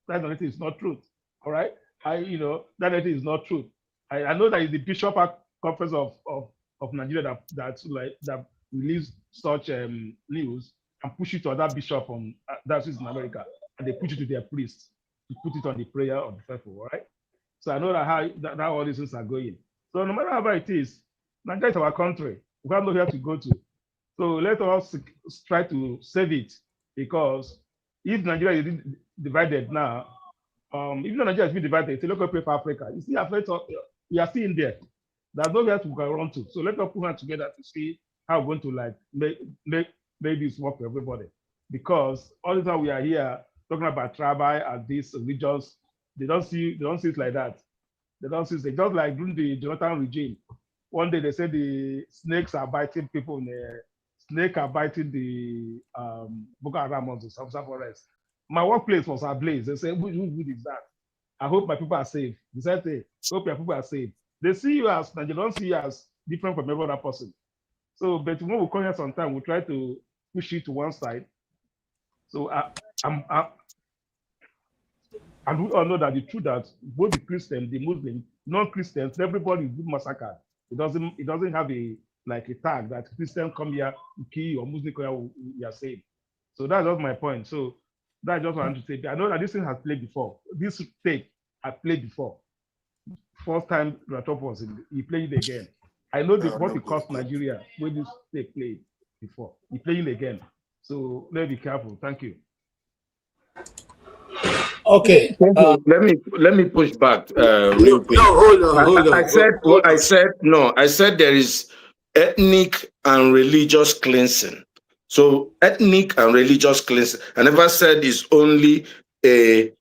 That narrative is not truth. All right, that narrative is not truth. I know that is the Bishop Conference of Nigeria that released such news and push it to other bishop from that's in America, and they push it to their priests to put it on the prayer of the faithful. All right. So I know that how all these things are going. So no matter how bad it is, Nigeria is our country. We have nowhere to go to. So let us try to save it, because if Nigeria is divided now, even though Nigeria has been divided, it's a local place for Africa. You see, we are still in there. There's nowhere to go around to. So let us put hands together to see how we're going to like make this work for everybody. Because all the time we are here talking about tribal and these religions, they don't see it like that. They don't see it. Just like during the Jonathan regime. One day they said the snakes are biting people in the snake are biting the Boko Haram on the South Forest. My workplace was ablaze. They said, who is that? I hope my people are safe. They said, hey, hope your people are safe. They see you as, they don't see you as different from every other person. So, but when we come here sometime, we try to push it to one side. So and we all know that the truth that both the Christians, the Muslims, non-Christians, everybody is massacred. It doesn't have a tag that Christian come here, kill you, or Muslim come here, you are saved. So that's just my point. So that's just what I want to say. I know that this thing has played before. This tape has played before. First time Ratop was he played it again. I know what it cost Nigeria when this tape played before. He playing again. So let's be careful. Thank you. Okay. Let me push back real quick. No, hold on. I said there is ethnic and religious cleansing. So ethnic and religious cleansing. I never said it's only a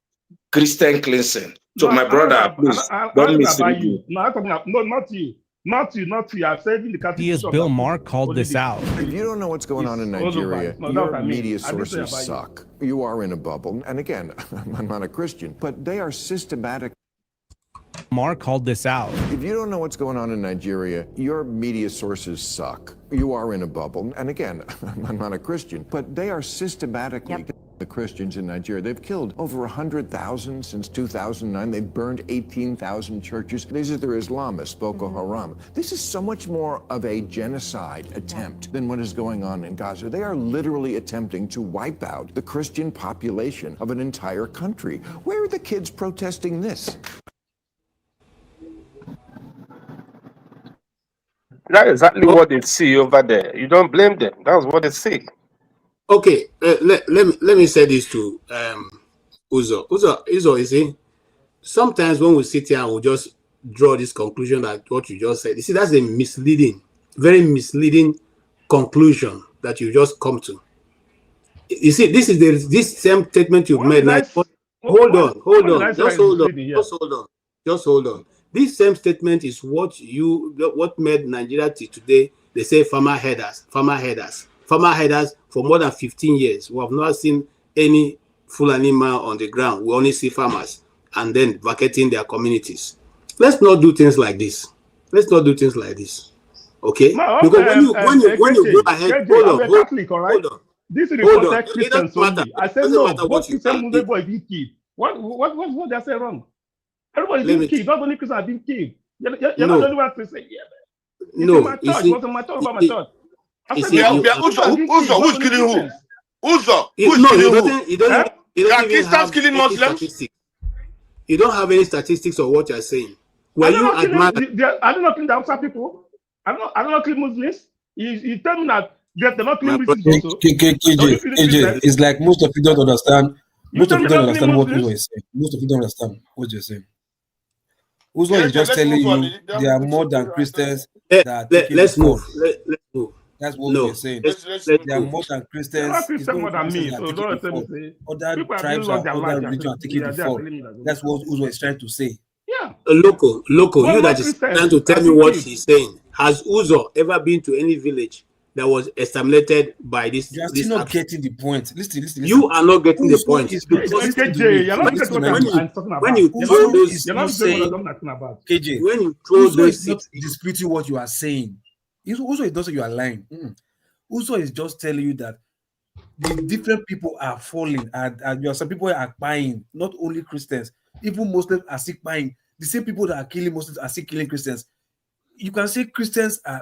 Christian cleansing. So my brother, please don't mislead me. No, I'm talking about, no, not you. Not you. I've said in the category. Bill Maher called this out. If you don't know what's going on in Nigeria, your media sources suck. You are in a bubble. And again, I'm not a Christian, but they are systematic. Maher called this out. If you don't know what's going on in Nigeria, your media sources suck. You are in a bubble. And again, I'm not a Christian, but they are systematically the Christians in Nigeria. They've killed over 100,000 since 2009. They've burned 18,000 churches. These are their Islamists, Boko Haram. This is so much more of a genocide attempt than what is going on in Gaza. They are literally attempting to wipe out the Christian population of an entire country. Where are the kids protesting this? That's exactly what they see over there. You don't blame them. That's what they see. Okay, let me say this to Uzo. Uzo, you see, sometimes when we sit here and we just draw this conclusion that what you just said, you see, that's a very misleading conclusion that you just come to. You see, this is this same statement you've made. Like, hold on, just hold on. This same statement is what made Nigeria today. They say farmer headers for more than 15 years. We have not seen any full animal on the ground. We only see farmers and then vacating their communities. Let's not do things like this. Okay? No, because when you go ahead, hold on. This is the context Christians only. I said no. What you say, Muslim boy being killed? What they say wrong? Everybody's being killed. Not only Christians are being killed. You're not the only one to say, no. My church. Wasn't my talk about my church. Uzo, who's killing who? Uzo, who's killing who? Are Christians killing Muslims? You don't have any statistics of what you're saying. Were I don't you know admired? I don't know kill the Hausa people. I don't know kill Muslims. You tell me that they're not killing Muslims also. KJ, it's like most of you don't understand. Most of you don't understand what Uzo Muslims? is saying. Most of you don't understand what you're saying. Uzo is just telling you there are more than Christians that are taking Let's the move. cause. Let's move. That's what No, we're saying. let's There are move. more than They're Christians. not It's Christian not more than Christians me. that are So taking don't the tell me fall. say Other people have tribes lost their or life. other religions are taking the fall. That's what Uzo is trying to say. Yeah. Loco, But you more that is Christians trying to tell have me been what killed. he's saying. Has Uzo ever been to any village that was exterminated by this? You are still not getting the point. Listen. You are not getting the Uzo point. is Because KJ, you're not getting what I'm talking when about. you throw those, You're not saying what I'm talking about. KJ, when you throw Uzo those is not disputing what you are saying. Uzo is not saying you are lying. Uzo is just telling you that the different people are falling, and you are, some people are buying, not only Christians, even Muslims are still buying. The same people that are killing Muslims are still killing Christians. You can say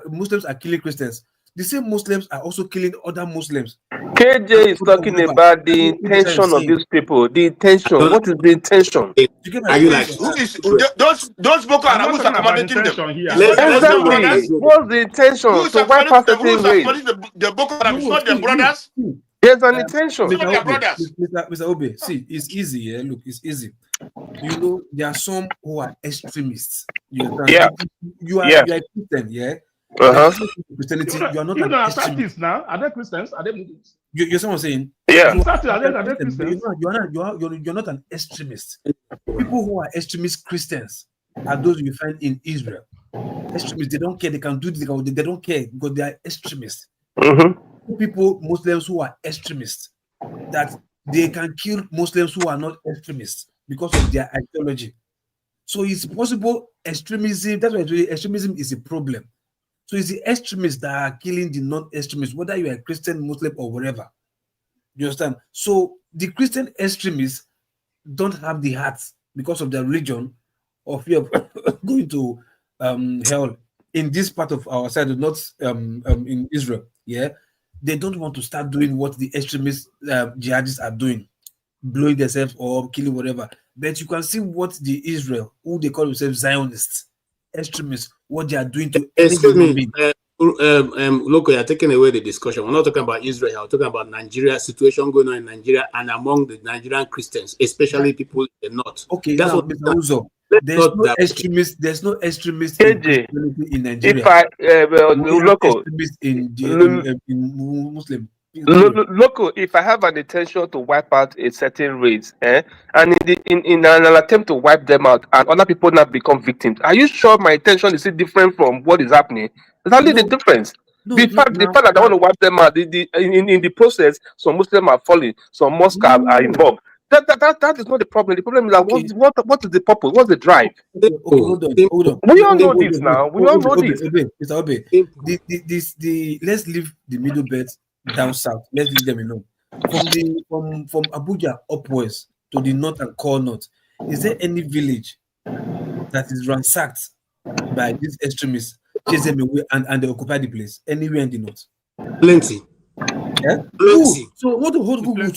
Muslims are killing Christians. The same Muslims are also killing other Muslims. KJ is talking about the intention of these people. The intention. What is the intention? Are you like those Boko I'm Haram not who's talking about accommodating them? intention here. Exactly. What's the intention? To wipe out certain race. The Boko Haram? It's not their brothers. There's an intention. It's not their brothers. Mr. Obe, see, it's easy. Yeah, look, it's easy. You know, there are some who are extremists. You understand? You are a Christian, yeah. Christianity, you are not an extremist. Now, are they Christians? Are they Muslims? You see what I'm saying? Yeah. You're not an extremist. People who are extremist Christians are those you find in Israel. Extremists, they don't care. They can do this. They don't care because they are extremists. People, Muslims who are extremists, that they can kill Muslims who are not extremists because of their ideology. So it's possible extremism. That's why extremism is a problem. So it's the extremists that are killing the non-extremists, whether you are a Christian, Muslim, or whatever. You understand? So the Christian extremists don't have the heart because of their religion or fear of going to hell in this part of our side, not in Israel. Yeah, they don't want to start doing what the extremist jihadists are doing, blowing themselves or killing whatever. But you can see what the Israel, who they call themselves Zionists, extremists, what they are doing to any human being. Look, you're taking away the discussion. We're not talking about Israel. We're talking about Nigeria, situation going on in Nigeria and among the Nigerian Christians, especially people in the north. Okay, that's now, what Mr. Uzo, there's no extremist in Nigeria. If I local in Muslim. Local, if I have an intention to wipe out a certain race, and in an attempt to wipe them out, and other people not become victims, are you sure my intention is different from what is happening? That's only the difference. The fact that I want to wipe them out, in the process, some Muslims are falling, some mosques are involved. That is not the problem. The problem is that what is the purpose? What's the drive? Okay, hold on. We all know this now. We all know this. Mr. Obe, let's leave the middle belt down south. Let's leave them alone. From Abuja upwards to the north and core north, is there any village that is ransacked by these extremists, chase them away and they occupy the place anywhere in the north? Plenty. Yeah? Plenty. So what the whole Google?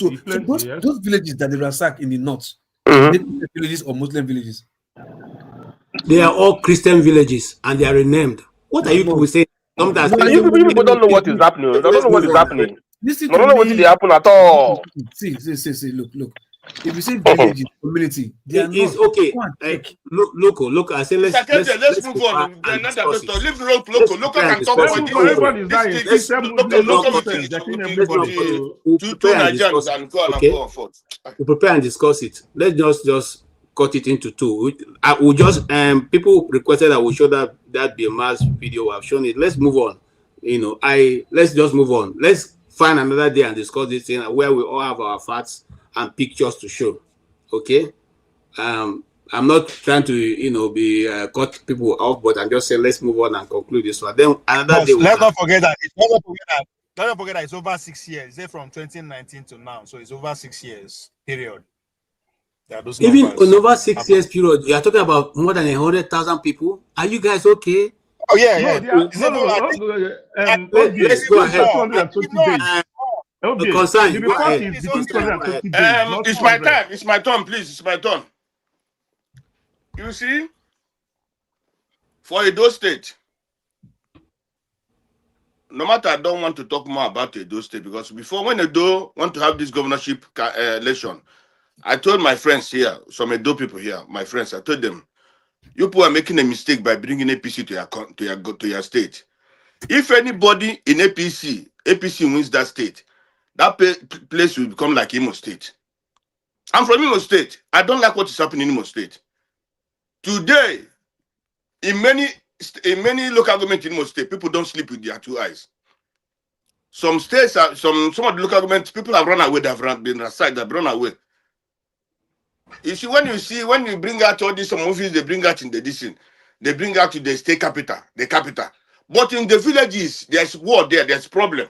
Those villages that they ransack in the north, villages or Muslim villages? They are all Christian villages and they are renamed. What are you people saying? Sometimes people don't know what is happening. They don't know what is happening. Listen they don't know what is happening at all. See, look. If you say village, community, it's okay. Look. I say let's move on. Leave local can talk about this. Two Nigerians and go and forth. We prepare and discuss it. Let's just cut it into two. We just people requested that we show that BMS video. I've shown it. Let's move on. Let's just move on. Let's find another day and discuss this thing where we all have our facts and pictures to show. Okay. I'm not trying to be cut people off, but I'm just saying let's move on and conclude this one. Then another day. Let's not forget that. Let's not forget that it's over 6 years. It's from 2019 to now, so it's over 6 years period. Even in over 6 years period, you are talking about more than 100,000 people. Are you guys okay? Oh yeah. Let's go ahead. 220 days. Concern. It's my time. It's my turn, please. It's my turn. You see, for Edo State, no matter, I don't want to talk more about Edo State, because before, when Edo want to have this governorship election, I told my friends here, some Edo people here, my friends, I told them, you people are making a mistake by bringing APC to your state. If anybody in APC wins that state, that place will become like Imo State. I'm from Imo State. I don't like what is happening in Imo State. Today, in many local governments in Imo State, people don't sleep with their two eyes. Some states, some of the local governments, people have run away, they've run away. You see, when you bring out all these movies, they bring out in the distance, they bring out to the state capital, the capital. But in the villages, there's war there, there's problem.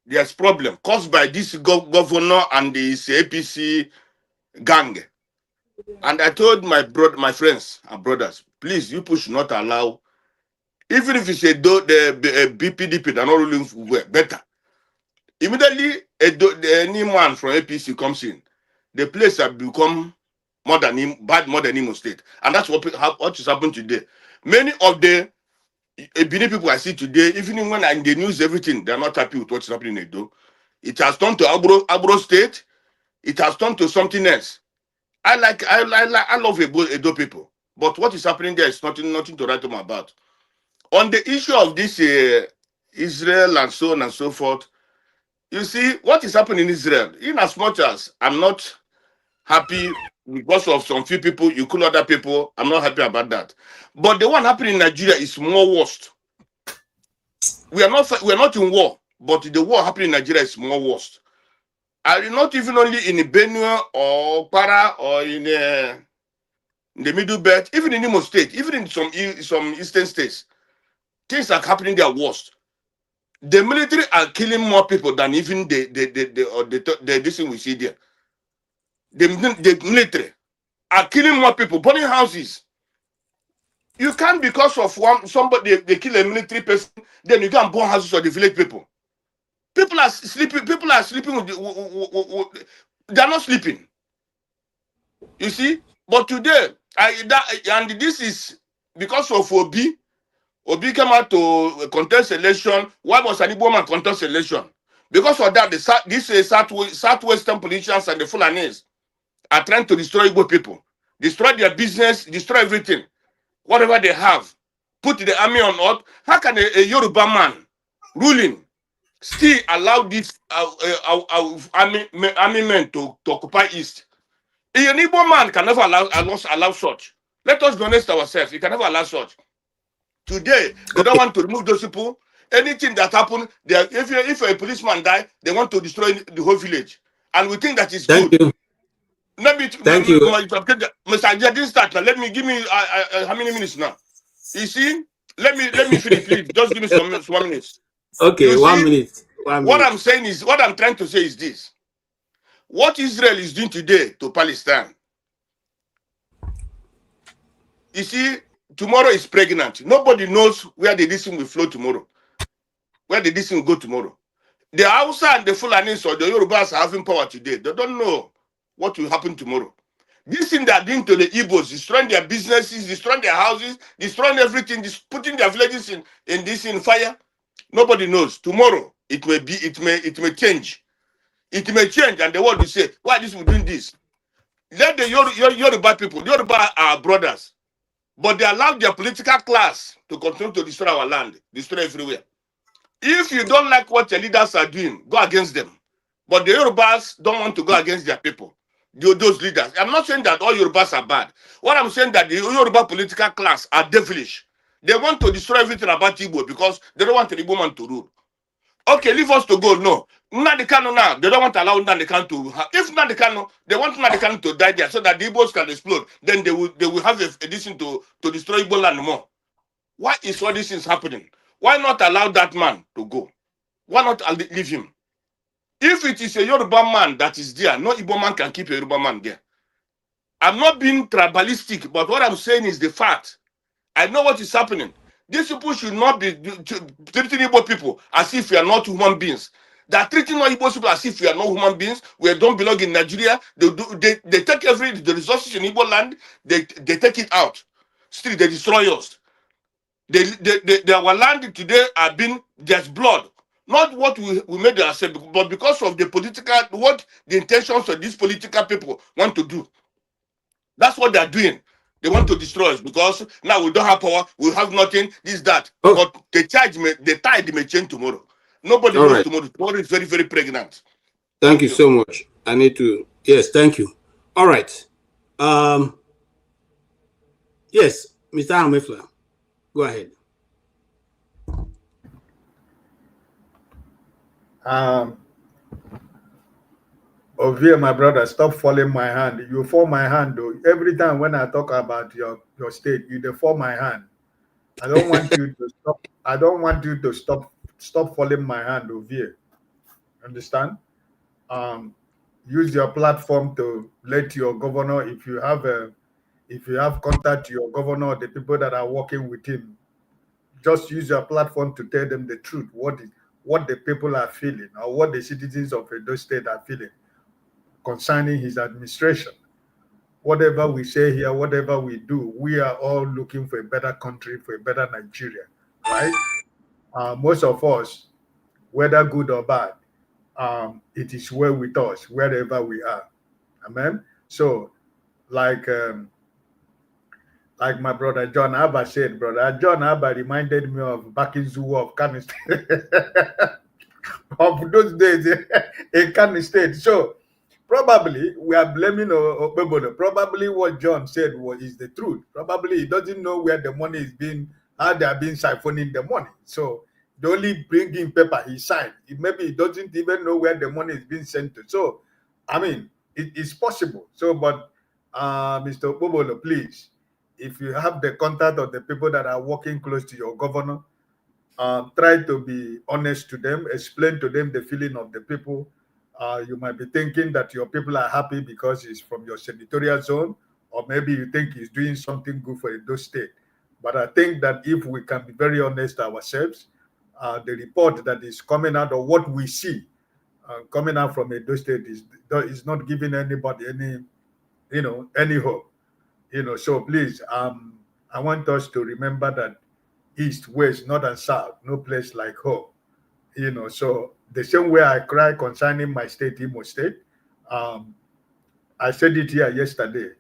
There's problem caused by this governor and this APC gang. And I told my friends and brothers, please, you should not allow, even if it's the BPDP, they're not ruling better. Immediately, any man from APC comes in, the place has become bad more than Imo State. And that's what is happening today. Many of the Benin people I see today, even when in the news, everything, they're not happy with what's happening in Edo. It has turned to Abro State. It has turned to something else. I love Edo people. But what is happening there is nothing to write home about. On the issue of this Israel and so on and so forth, you see, what is happening in Israel, in as much as I'm not happy because of some few people, you kill other people, I'm not happy about that. But the one happening in Nigeria is more worst. We are not in war, but the war happening in Nigeria is more worst. Not even only in Benue or Para or in the Middle Belt, even in Imo State, even in some eastern states, things are happening there worst. The military are killing more people than even this thing we see there. The military are killing more people, burning houses. You can't, because of somebody they kill a military person, then you can burn houses of the village people. People are sleeping. People are sleeping they are not sleeping. You see, but today, and this is because of Obi. Obi came out to contest election. Why was an Igbo man contest election? Because of that, these southwestern politicians and the Fulanis are trying to destroy Igbo people, destroy their business, destroy everything, whatever they have, put the army on up. How can a Yoruba man ruling still allow this army men to occupy East? An Igbo man can never allow such. Let us be honest ourselves. He can never allow such. Today, they don't want to remove those people. Anything that happened, if a policeman die, they want to destroy the whole village. And we think that is good. Thank you. Thank you. Mr. I didn't start now. Give me how many minutes now? You see, let me finish, please. Just give me some 1 minute. Okay, 1 minute. What I'm saying is, what I'm trying to say is this. What Israel is doing today to Palestine. You see, tomorrow is pregnant. Nobody knows where the decision will flow tomorrow. Where the decision will go tomorrow. The Hausa and the Fulanis or the Yorubas are having power today. They don't know what will happen tomorrow. This thing they are doing to the Igbos, destroying their businesses, destroying their houses, destroying everything, putting their villages in fire. Nobody knows. Tomorrow it may change. It may change, and the world will say, why this we doing this? Let the Yoruba people, the Yoruba are brothers, but they allow their political class to continue to destroy our land, destroy everywhere. If you don't like what your leaders are doing, go against them. But the Yorubas don't want to go against their people, those leaders. I'm not saying that all Yorubas are bad. What I'm saying that the Yoruba political class are devilish. They want to destroy everything about Igbo because they don't want the Igbo man to rule. Okay, leave us to go. No. Nnamdi Kanu now, they don't want to allow Nnamdi Kanu to have. If Nnamdi Kanu, they want Nnamdi Kanu to die there so that the Igbos can explode. Then they will have a decision to destroy Igbo land more. Why is all these things happening? Why not allow that man to go? Why not leave him? If it is a Yoruba man that is there, no Igbo man can keep a Yoruba man there. I'm not being tribalistic, but what I'm saying is the fact. I know what is happening. These people should not be treating Igbo people as if we are not human beings. They are treating all Igbo people as if we are not human beings. We don't belong in Nigeria. They take the resources in Igbo land. They take it out. Still, they destroy us. Our land today have been, there's blood. Not what we made ourselves, but because of the intentions of these political people want to do. That's what they're doing. They want to destroy us because now we don't have power, we have nothing, this, that. Oh. But the tide may change tomorrow. Nobody All knows right. tomorrow. Tomorrow is very, very pregnant. Thank you so much. I need to, yes, thank you. All right. Yes, Mr. Hamefla, go ahead. Ovia, my brother, stop falling my hand. You fall my hand, though. Every time when I talk about your state, you fall my hand. I don't want you to stop. I don't want you to stop falling my hand, Ovia. Understand? Use your platform to let your governor, if you have contact to your governor, the people that are working with him, just use your platform to tell them the truth, what the people are feeling, or what the citizens of Edo State are feeling concerning his administration. Whatever we say here, whatever we do, we are all looking for a better country, for a better Nigeria, right? Most of us, whether good or bad, it is well with us wherever we are. Amen. So, like my brother John Abba said, brother John Abba reminded me of back in Zoo of Kano State, of those days in Kano State. So probably we are blaming Okpebono. Probably what John said is the truth. Probably he doesn't know where the money is being, how they are being siphoning the money. So they only bring in paper he signed. Maybe he doesn't even know where the money is being sent to. So, I mean, it's possible. So, but Mr. Okpebono, please, if you have the contact of the people that are working close to your governor, try to be honest to them, explain to them the feeling of the people. You might be thinking that your people are happy because it's from your senatorial zone, or maybe you think he's doing something good for Edo State. But I think that if we can be very honest ourselves, the report that is coming out, or what we see coming out from Edo State is not giving anybody any hope. So please, I want us to remember that east, west, north, and south, no place like home. So the same way I cry concerning my state, Imo State, I said it here yesterday.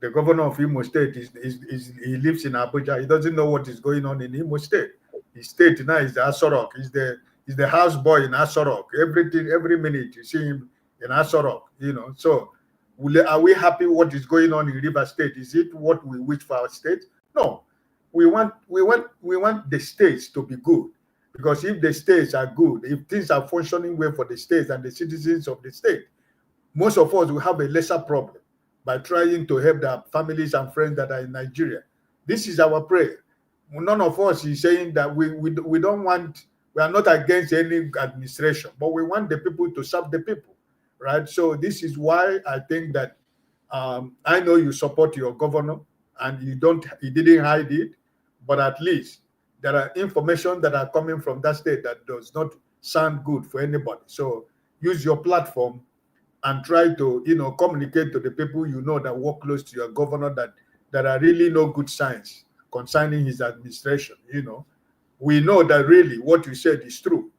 The governor of Imo State he lives in Abuja. He doesn't know what is going on in Imo State. His state now is the Asorok. He's the houseboy in Asorok. Every minute you see him in Asorok. So are we happy what is going on in River State? Is it what we wish for our state? No. We want the states to be good. Because if the states are good, if things are functioning well for the states and the citizens of the state, most of us will have a lesser problem by trying to help their families and friends that are in Nigeria. This is our prayer. None of us is saying that we don't want, we are not against any administration, but we want the people to serve the people, right? So this is why I think that I know you support your governor and you didn't hide it, but at least there are information that are coming from that state that does not sound good for anybody. So use your platform and try to, communicate to the people that work close to your governor that are really no good signs concerning his administration. We know that really what you said is true.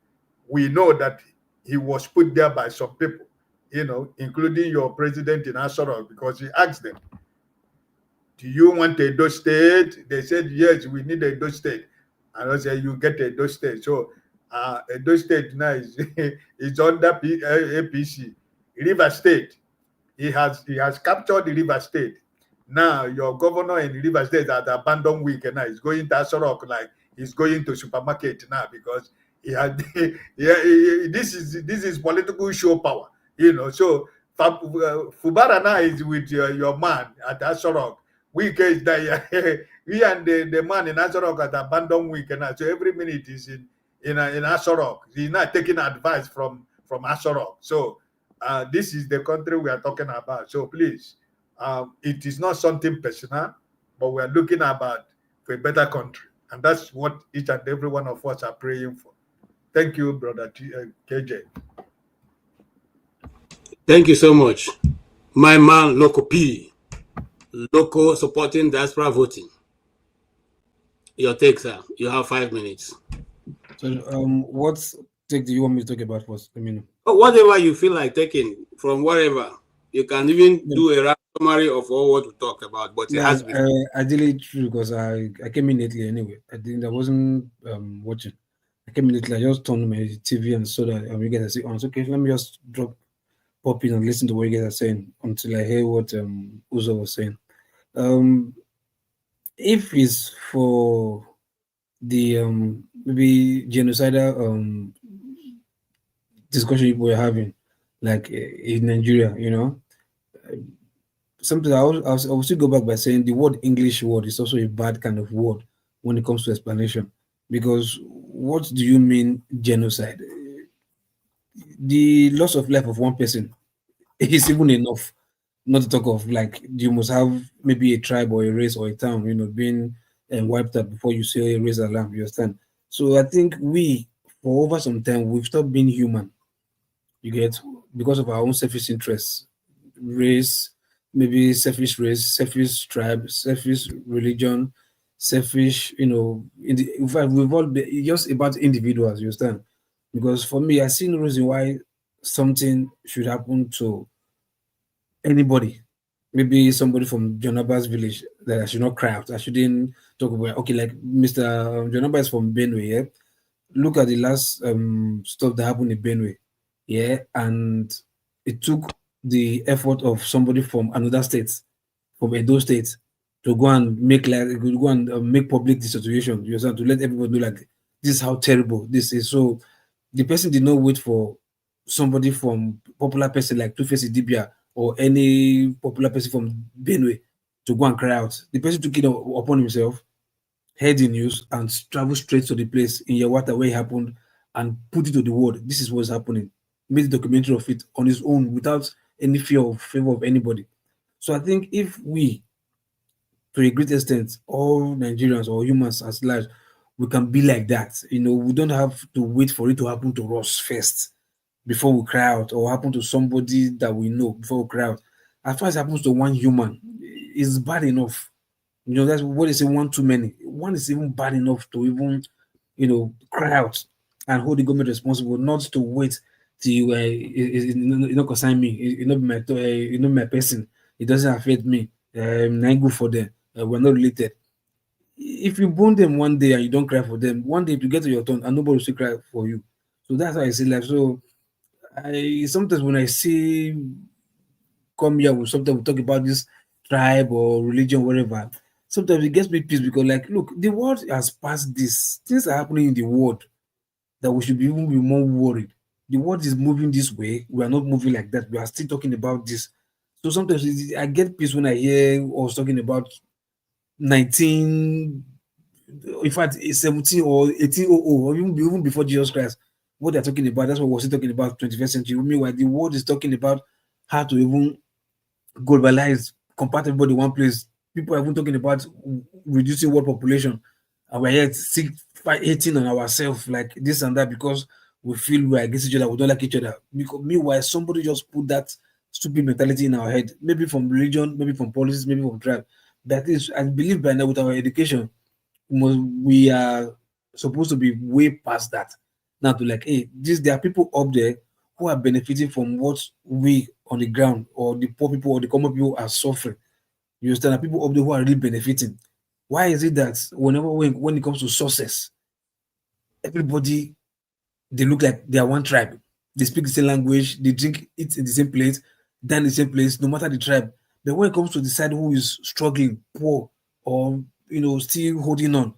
We know that he was put there by some people, including your president in Asoro, because he asked them, do you want a Edo State? They said, yes, we need a Edo State. And I said, you get a Edo State. So Edo State now is under APC. River State, he has captured the River State. Now your governor in River State has abandoned weekend now. He's going to Asorok like he's going to supermarket now because he had this is political show power. So Fubara now is with your man at Asorok. Wike is there. He and the man in Asorok at abandoned weekend now. So every minute is in Asorok. He's not taking advice from Asorok. So this is the country we are talking about. So please, it is not something personal, but we are looking about for a better country. And that's what each and every one of us are praying for. Thank you, brother KJ. Thank you so much. My man, Loco P. Loco supporting diaspora voting. Your take, sir. You have 5 minutes. So, what take do you want me to talk about first? Let me know. Oh, whatever you feel like taking from wherever. You can even do a summary of all what we talk about, but it has to be. I did it through because I came in lately anyway. I wasn't watching. I came in lately. I just turned my TV and saw that you guys are saying, so okay, let me just pop in and listen to what you guys are saying until I hear what Uzo was saying. If it's for the maybe genocidal discussion people were having, like in Nigeria, you know, sometimes I will still go back by saying the word English word is also a bad kind of word when it comes to explanation, because what do you mean genocide? The loss of life of one person is even enough, not to talk of like you must have maybe a tribe or a race or a town, you know, being wiped out before you say raise alarm. You understand? So I think we, for over some time, we've stopped being human. You get, because of our own selfish interests, race, maybe selfish race, selfish tribe, selfish religion, selfish, you know. In fact, we've all been just about individuals. You understand? Because for me, I see no reason why something should happen to anybody, maybe somebody from Jonaba's village, that I should not cry out. I shouldn't talk about, okay, like Mr. Jonaba is from Benue, yeah? Look at the last stuff that happened in Benue, yeah? And it took the effort of somebody from another state, from Edo State, to go and make make public the situation, you understand, to let everybody know like this is how terrible this is. So the person did not wait for somebody from popular person like Two-Face Idibia or any popular person from Benue to go and cry out. The person took it upon himself, heard the news, and traveled straight to the place in Yawata where it happened and put it to the world. This is what's happening. Made a documentary of it on his own without any fear of favor of anybody. So I think if we, to a great extent, all Nigerians or humans as large, we can be like that. You know, we don't have to wait for it to happen to us first before we cry out, or happen to somebody that we know before we cry out. As far as it happens to one human, it's bad enough. You know, that's what they say, one too many. One is even bad enough to even, you know, cry out and hold the government responsible, not to wait till you know, consign me. You know, my person. It doesn't affect me. Not good for them. We're not related. If you bone them one day and you don't cry for them, one day to get to your turn and nobody will still cry for you. So that's how I see life. So I sometimes when I see come here with something we talk about this tribe or religion, whatever, sometimes it gets me peace because like look, the world has passed this. Things are happening in the world that we should even be more worried. The world is moving this way. We are not moving like that. We are still talking about this. So sometimes I get peace when I hear us talking about 19, in fact 17 or 1800, or even before Jesus Christ. What they're talking about, that's what we're still talking about 21st century. Meanwhile, the world is talking about how to even globalize, compact everybody in one place. People are even talking about reducing world population, and we're yet hating on ourselves like this and that because we feel we're against each other, we don't like each other. Because meanwhile, somebody just put that stupid mentality in our head, maybe from religion, maybe from policies, maybe from tribe. That is, I believe by now with our education, we are supposed to be way past that. Now to like, hey, there are people up there who are benefiting from what we on the ground or the poor people or the common people are suffering. You understand? There are people up there who are really benefiting. Why is it that when it comes to sources, everybody, they look like they are one tribe. They speak the same language, they drink it in the same place, dine in the same place, no matter the tribe. But when it comes to the side who is struggling, poor, or you know, still holding on,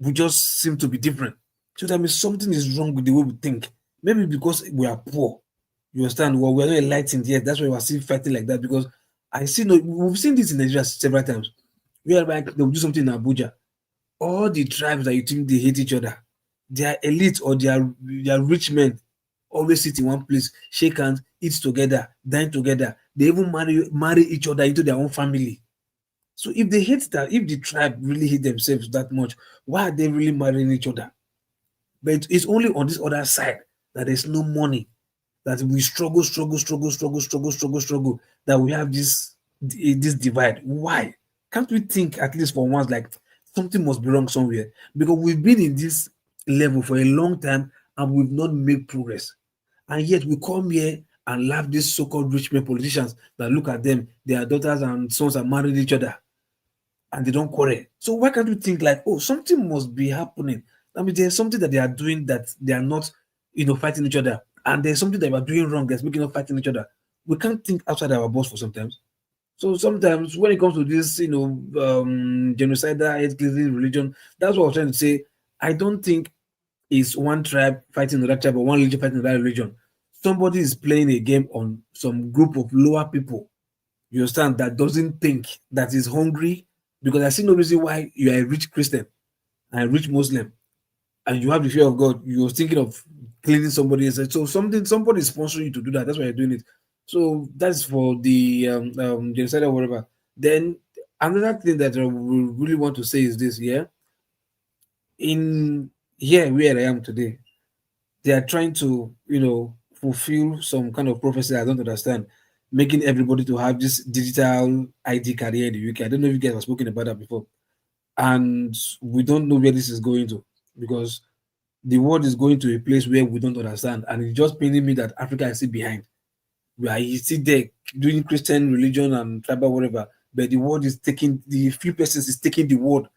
we just seem to be different. So that means something is wrong with the way we think. Maybe because we are poor. You understand? Well, we're not enlightened yet. That's why we're still fighting like that. Because we've seen this in Nigeria several times. Whereby they'll do something in Abuja. All the tribes that you think they hate each other, their elite or their rich men always sit in one place, shake hands, eat together, dine together. They even marry each other into their own family. So if they hate that, if the tribe really hate themselves that much, why are they really marrying each other? But it's only on this other side that there's no money, that we struggle, that we have this divide. Why? Can't we think at least for once like something must be wrong somewhere? Because we've been in this level for a long time and we've not made progress. And yet we come here and laugh these so-called rich men politicians that look at them, their daughters and sons are married each other and they don't quarrel. So why can't we think like, oh, something must be happening? I mean, there's something that they are doing that they are not, fighting each other. And there's something that we are doing wrong that's making us fighting each other. We can't think outside our box for sometimes. So sometimes when it comes to this, genocidal, hate-killing religion, that's what I was trying to say. I don't think it's one tribe fighting another tribe or one religion fighting another religion. Somebody is playing a game on some group of lower people, you understand, that doesn't think, that is hungry, because I see no reason why you are a rich Christian and a rich Muslim and you have the fear of God, you're thinking of cleaning somebody else. So somebody is sponsoring you to do that. That's why you're doing it. So that's for the genocide or whatever. Then another thing that I really want to say is this: in here where I am today, they are trying to fulfill some kind of prophecy I don't understand, making everybody to have this digital ID card here in the UK. I don't know if you guys have spoken about that before, and we don't know where this is going to, because the world is going to a place where we don't understand, and it's just paining me that Africa is still behind. We are still there doing Christian religion and tribal whatever, but the world is taking, the few persons is taking the world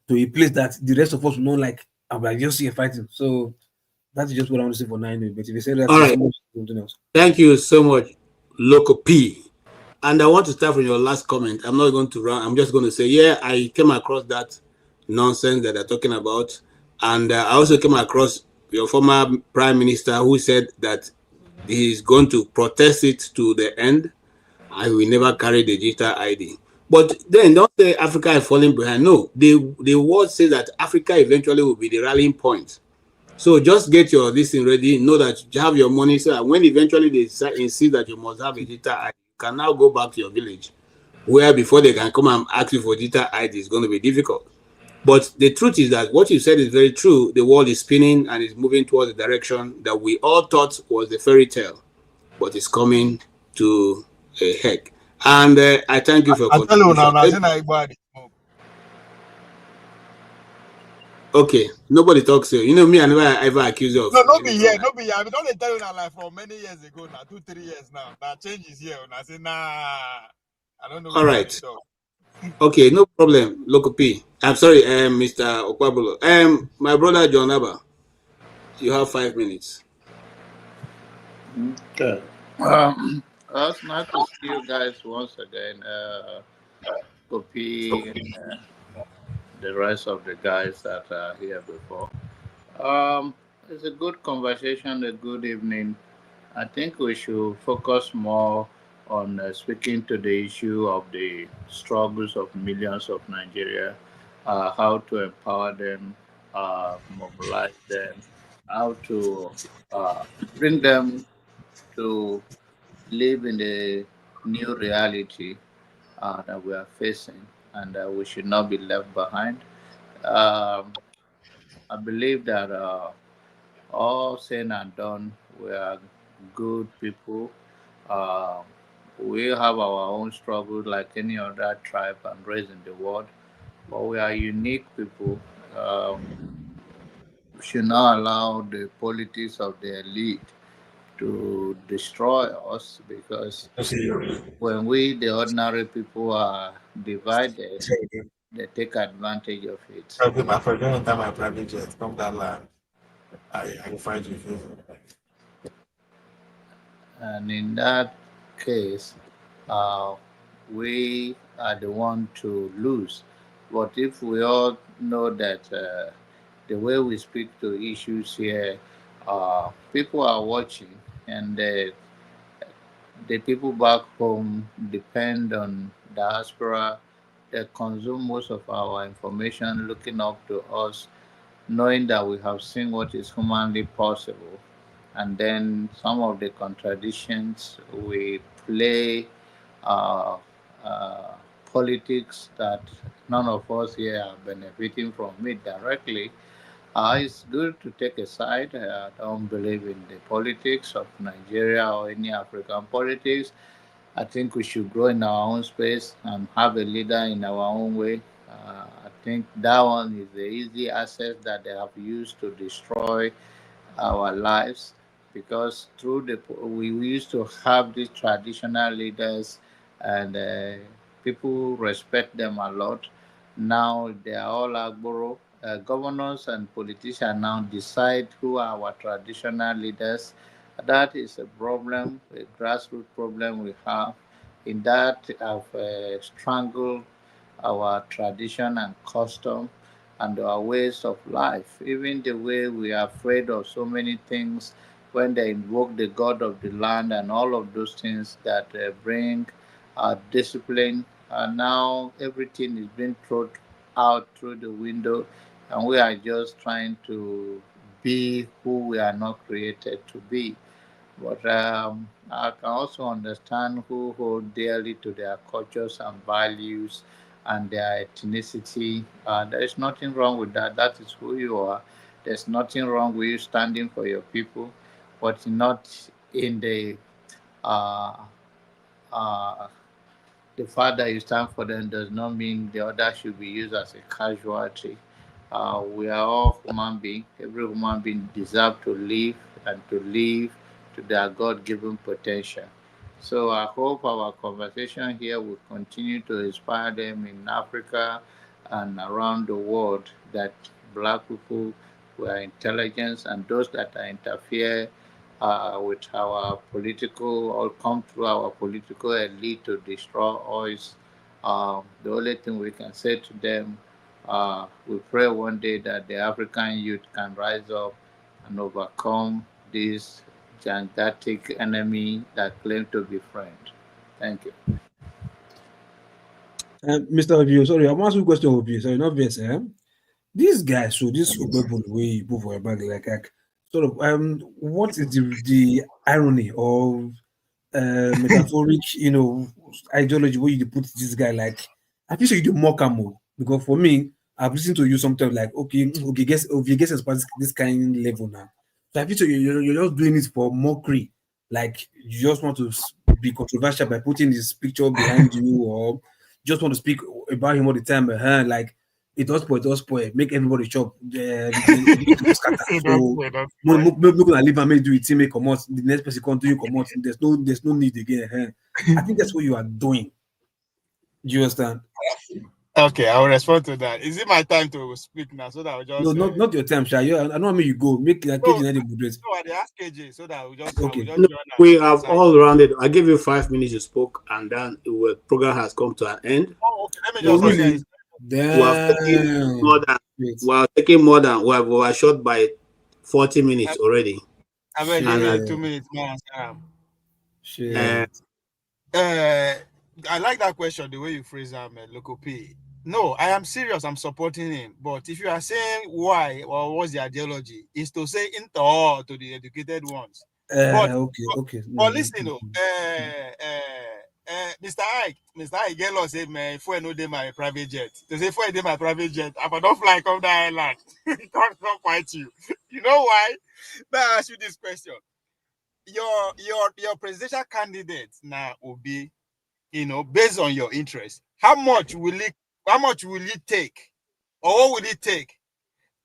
to a place that the rest of us will not like, and we are just here fighting. So that's just what I want to say for now. But if you say that, All right. something else. Thank you so much, Loco P. And I want to start from your last comment. I'm not going to run. I'm just going to say, yeah, I came across that nonsense that they're talking about. And I also came across your former prime minister who said that he's going to protest it to the end. I will never carry the digital ID. But then don't say Africa is falling behind. No, the word says that Africa eventually will be the rallying point. So just get your listing ready. Know that you have your money. So that when eventually they insist that you must have a digital ID, you can now go back to your village, where before they can come and ask you for digital ID is going to be difficult. But the truth is that what you said is very true. The world is spinning and is moving towards the direction that we all thought was a fairy tale, but it's coming to a heck. And I thank you for your contribution. Okay, nobody talks here. You know me, I never ever accuse you of. No, not be here, not be here. I mean, don't tell you that like from many years ago now, 2-3 years now. Now change is here. And I say, nah, I don't know. All right. Okay, no problem. Loco P. I'm sorry, Mr. Okwabulo. My brother John Abba, you have 5 minutes. Okay. It's nice to see you guys once again. Kopi, the rest of the guys that are here before. It's a good conversation, a good evening. I think we should focus more on speaking to the issue of the struggles of millions of Nigeria, how to empower them, mobilize them, how to bring them to live in the new reality that we are facing, and we should not be left behind. I believe that all said and done, we are good people. Uh, we have our own struggle like any other tribe and race in the world, but we are unique people. We should not allow the politics of the elite to destroy us, because when we, the ordinary people, are divided, they take advantage of it. Okay, my friend, don't enter my private jet. Come down line. I will find you. And in that case, we are the one to lose. But if we all know that the way we speak to issues here, people are watching, and the people back home depend on diaspora. They consume most of our information, looking up to us, knowing that we have seen what is humanly possible. And then some of the contradictions, we play uh, uh, politics that none of us here are benefiting from it directly. It's good to take a side. I don't believe in the politics of Nigeria or any African politics. I think we should grow in our own space and have a leader in our own way. I think that one is the easy access that they have used to destroy our lives, because through the we used to have these traditional leaders, and people respect them a lot. Now they are all agboro. Governors and politicians now decide who are our traditional leaders. That is a problem, a grassroots problem we have. In that, have strangled our tradition and custom and our ways of life. Even the way we are afraid of so many things when they invoke the God of the land and all of those things that bring discipline. And now everything is being thrown out through the window, and we are just trying to be who we are not created to be. But I can also understand who hold dearly to their cultures and values and their ethnicity. There is nothing wrong with that. That is who you are. There's nothing wrong with you standing for your people, but not in uh, uh, the fact that you stand for them does not mean the other should be used as a casualty. We are all human beings. Every human being deserves to live and to live to their God given potential. So I hope our conversation here will continue to inspire them in Africa and around the world that black people were intelligent, and those that interfere with our political or come through our political elite to destroy us. The only thing we can say to them, we pray one day that the African youth can rise up and overcome this gigantic enemy that claim to be friend. Thank you. Mr. Ovio, sorry, I'm asking a question of you. Sorry, not this. This guy, so this Ubebul way you put for your bag, like sort of what is the irony of metaphoric, ideology where you put this guy like I feel so you do mock him because for me, I've listened to you sometimes like okay, guess if you guess as this kind of level now. So I feel so you're just doing it for mockery, like you just want to be controversial by putting this picture behind you, or just want to speak about him all the time. Like it does spoil, make everybody chop. The scatter. So not gonna leave and make do it, make come out. The next person come do you come out. There's no need again. I think that's what you are doing. Do you understand? Okay, I will respond to that. Is it my time to speak now? So that I will just no, not your time, Sha. I know how you go. Make like KJ I ask KJ so that we just okay. No, we have all rounded. I give you 5 minutes you spoke, and then the program has come to an end. Oh, okay. Let me just really? We have overshot by 40 minutes already. I mean, give me 2 minutes more. I like that question, the way you phrase them, Local P. No, I am serious. I'm supporting him. But if you are saying why or what's the ideology, is to say into to the educated ones. Okay. But listen, Mr. Ikheloa said, "Man, if I know they my private jet, to say if I my private jet, if I don't fly come the island, don't fight you. You know why? Let me ask you this question: your presidential candidate now will be, based on your interest. How much will it take, or what will it take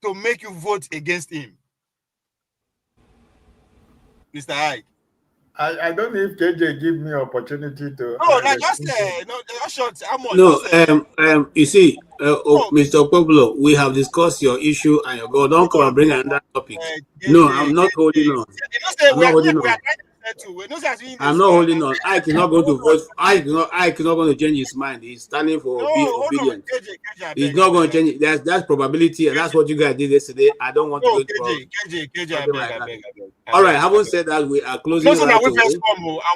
to make you vote against him, Mr. Ike? I don't know if KJ give me opportunity to. No, just short. How much? No, you see, Mr. Pablo, we have discussed your issue and your goal. Don't come and bring another topic. No, I'm not holding on. I'm not holding on. I'm not holding on. Ike is not going to vote. Ike is not going to change his mind. He's standing for being obedient. He's not going to change it. That's probability, and that's what you guys did yesterday. I don't want to go to KJ. All right, having said that, we are closing right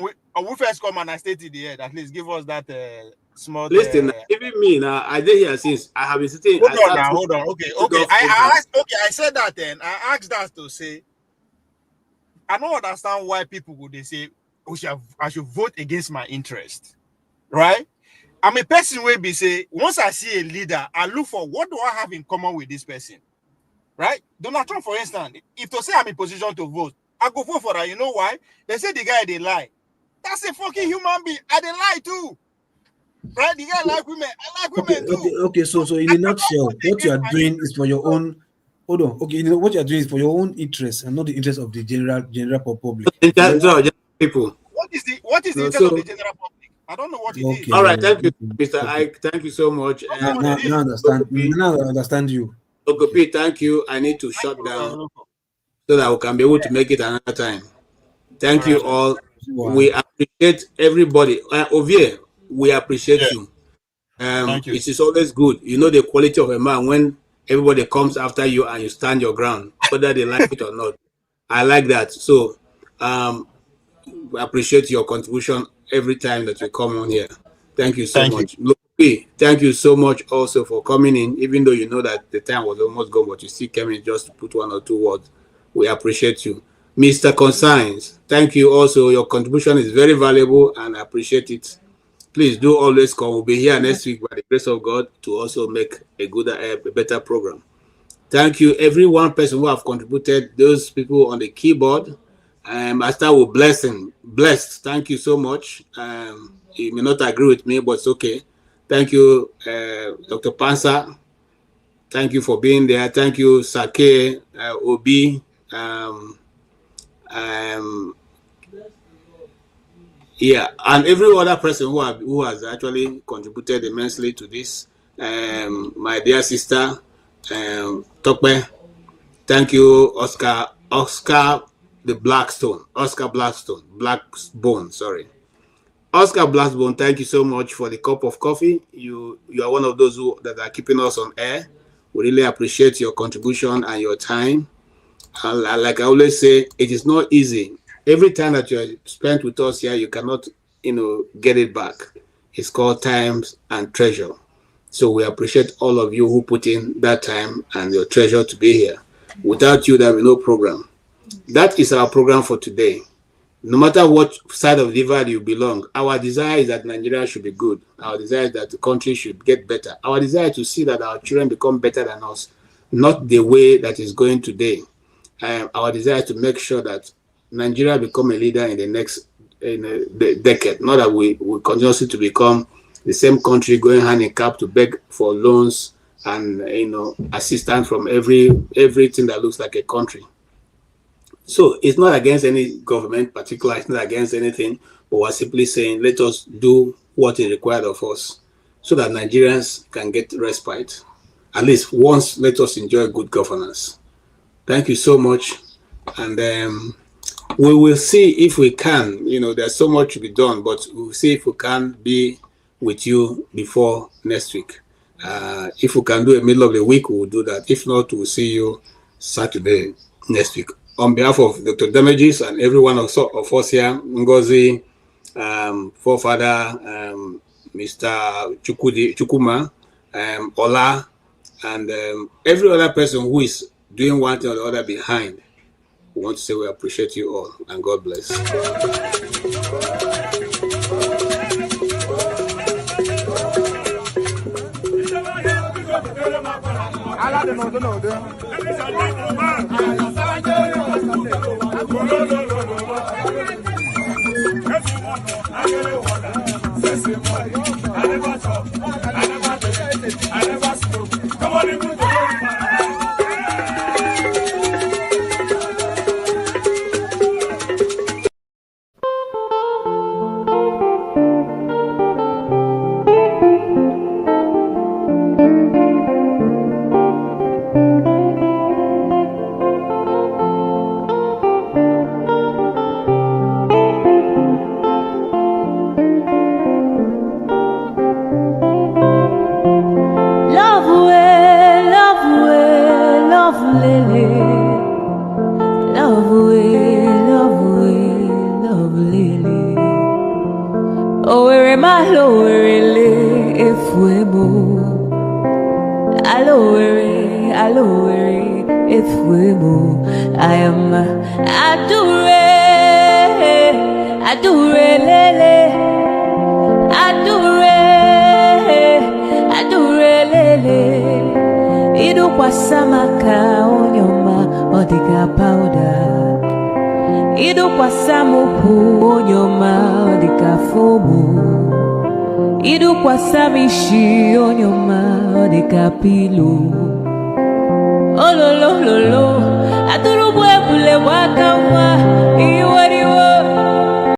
away. We first come and I stated the head. At least give us that small. Listen, even me now, I did here since I have been sitting. Hold on. Okay. I said that then. I asked that to say, I don't understand why people would they say I should vote against my interest, right? I'm a person where be say once I see a leader, I look for what do I have in common with this person. right? Donald Trump, for instance, if to say I'm in position to vote, I go vote for that. You know why? They say the guy, they lie. That's a fucking human being. And they lie too. Right? The guy like women. I like women too. Okay. So in a nutshell, what you are doing is for your own. Hold on. Okay, what you are doing is for your own interest and not the interest of the general public. People. What is the interest of the general public? I don't know what it is. All right, thank you, Mr. Ike. Thank you so much. Now I understand you. Okopi, thank you. I need to shut down so that we can be able to make it another time. Thank you all. Wow. We appreciate everybody. Ovie, we appreciate you. Thank you. It is always good. You know the quality of a man when everybody comes after you and you stand your ground, whether they like it or not. I like that. So we appreciate your contribution every time that you come on here. Thank you so much. Look, thank you so much also for coming in, even though you know that the time was almost gone, but you still came in just to put one or two words. We appreciate you. Mr. Conscience, thank you also. Your contribution is very valuable and I appreciate it. Please do always come. We'll be here next week by the grace of God to also make a good, a better program. Thank you, every one person who have contributed, those people on the keyboard. I start with blessed. Thank you so much. You may not agree with me, but it's okay. Thank you, Dr. Pansa. Thank you for being there. Thank you, Sake, Obi. Yeah, and every other person who has actually contributed immensely to this. My dear sister, Tokpe. Thank you, Oscar Blackbone, sorry. Oscar Blackbone, thank you so much for the cup of coffee. You are one of those that are keeping us on air. We really appreciate your contribution and your time. And like I always say, it is not easy. Every time that you are spent with us here, you cannot, get it back. It's called time and treasure. So we appreciate all of you who put in that time and your treasure to be here. Without you, there will be no program. That is our program for today. No matter what side of the divide you belong, our desire is that Nigeria should be good. Our desire is that the country should get better. Our desire is to see that our children become better than us, not the way that is going today. Our desire is to make sure that Nigeria become a leader in the next decade, not that we continuously to become the same country going hand in cap to beg for loans and assistance from everything that looks like a country. So it's not against any government particular, it's not against anything, but we're simply saying let us do what is required of us so that Nigerians can get respite. At least once, let us enjoy good governance. Thank you so much. And we will see if we can, there's so much to be done, but we'll see if we can be with you before next week. If we can do a middle of the week, we'll do that. If not, we'll see you Saturday next week. On behalf of Dr. Damages and every one of us here, Ngozi, Forefather, Mr. Chukuma, Ola, and every other person who is doing one thing or the other behind, we want to say we appreciate you all and God bless. I am adore lele, idu kwasamaka onyoma odika powder. Idu kwasamupu onyoma odika fomu. Idu kwasamishi onyoma odika pilu. Ololo lolo, aturu bwe bule waka wa.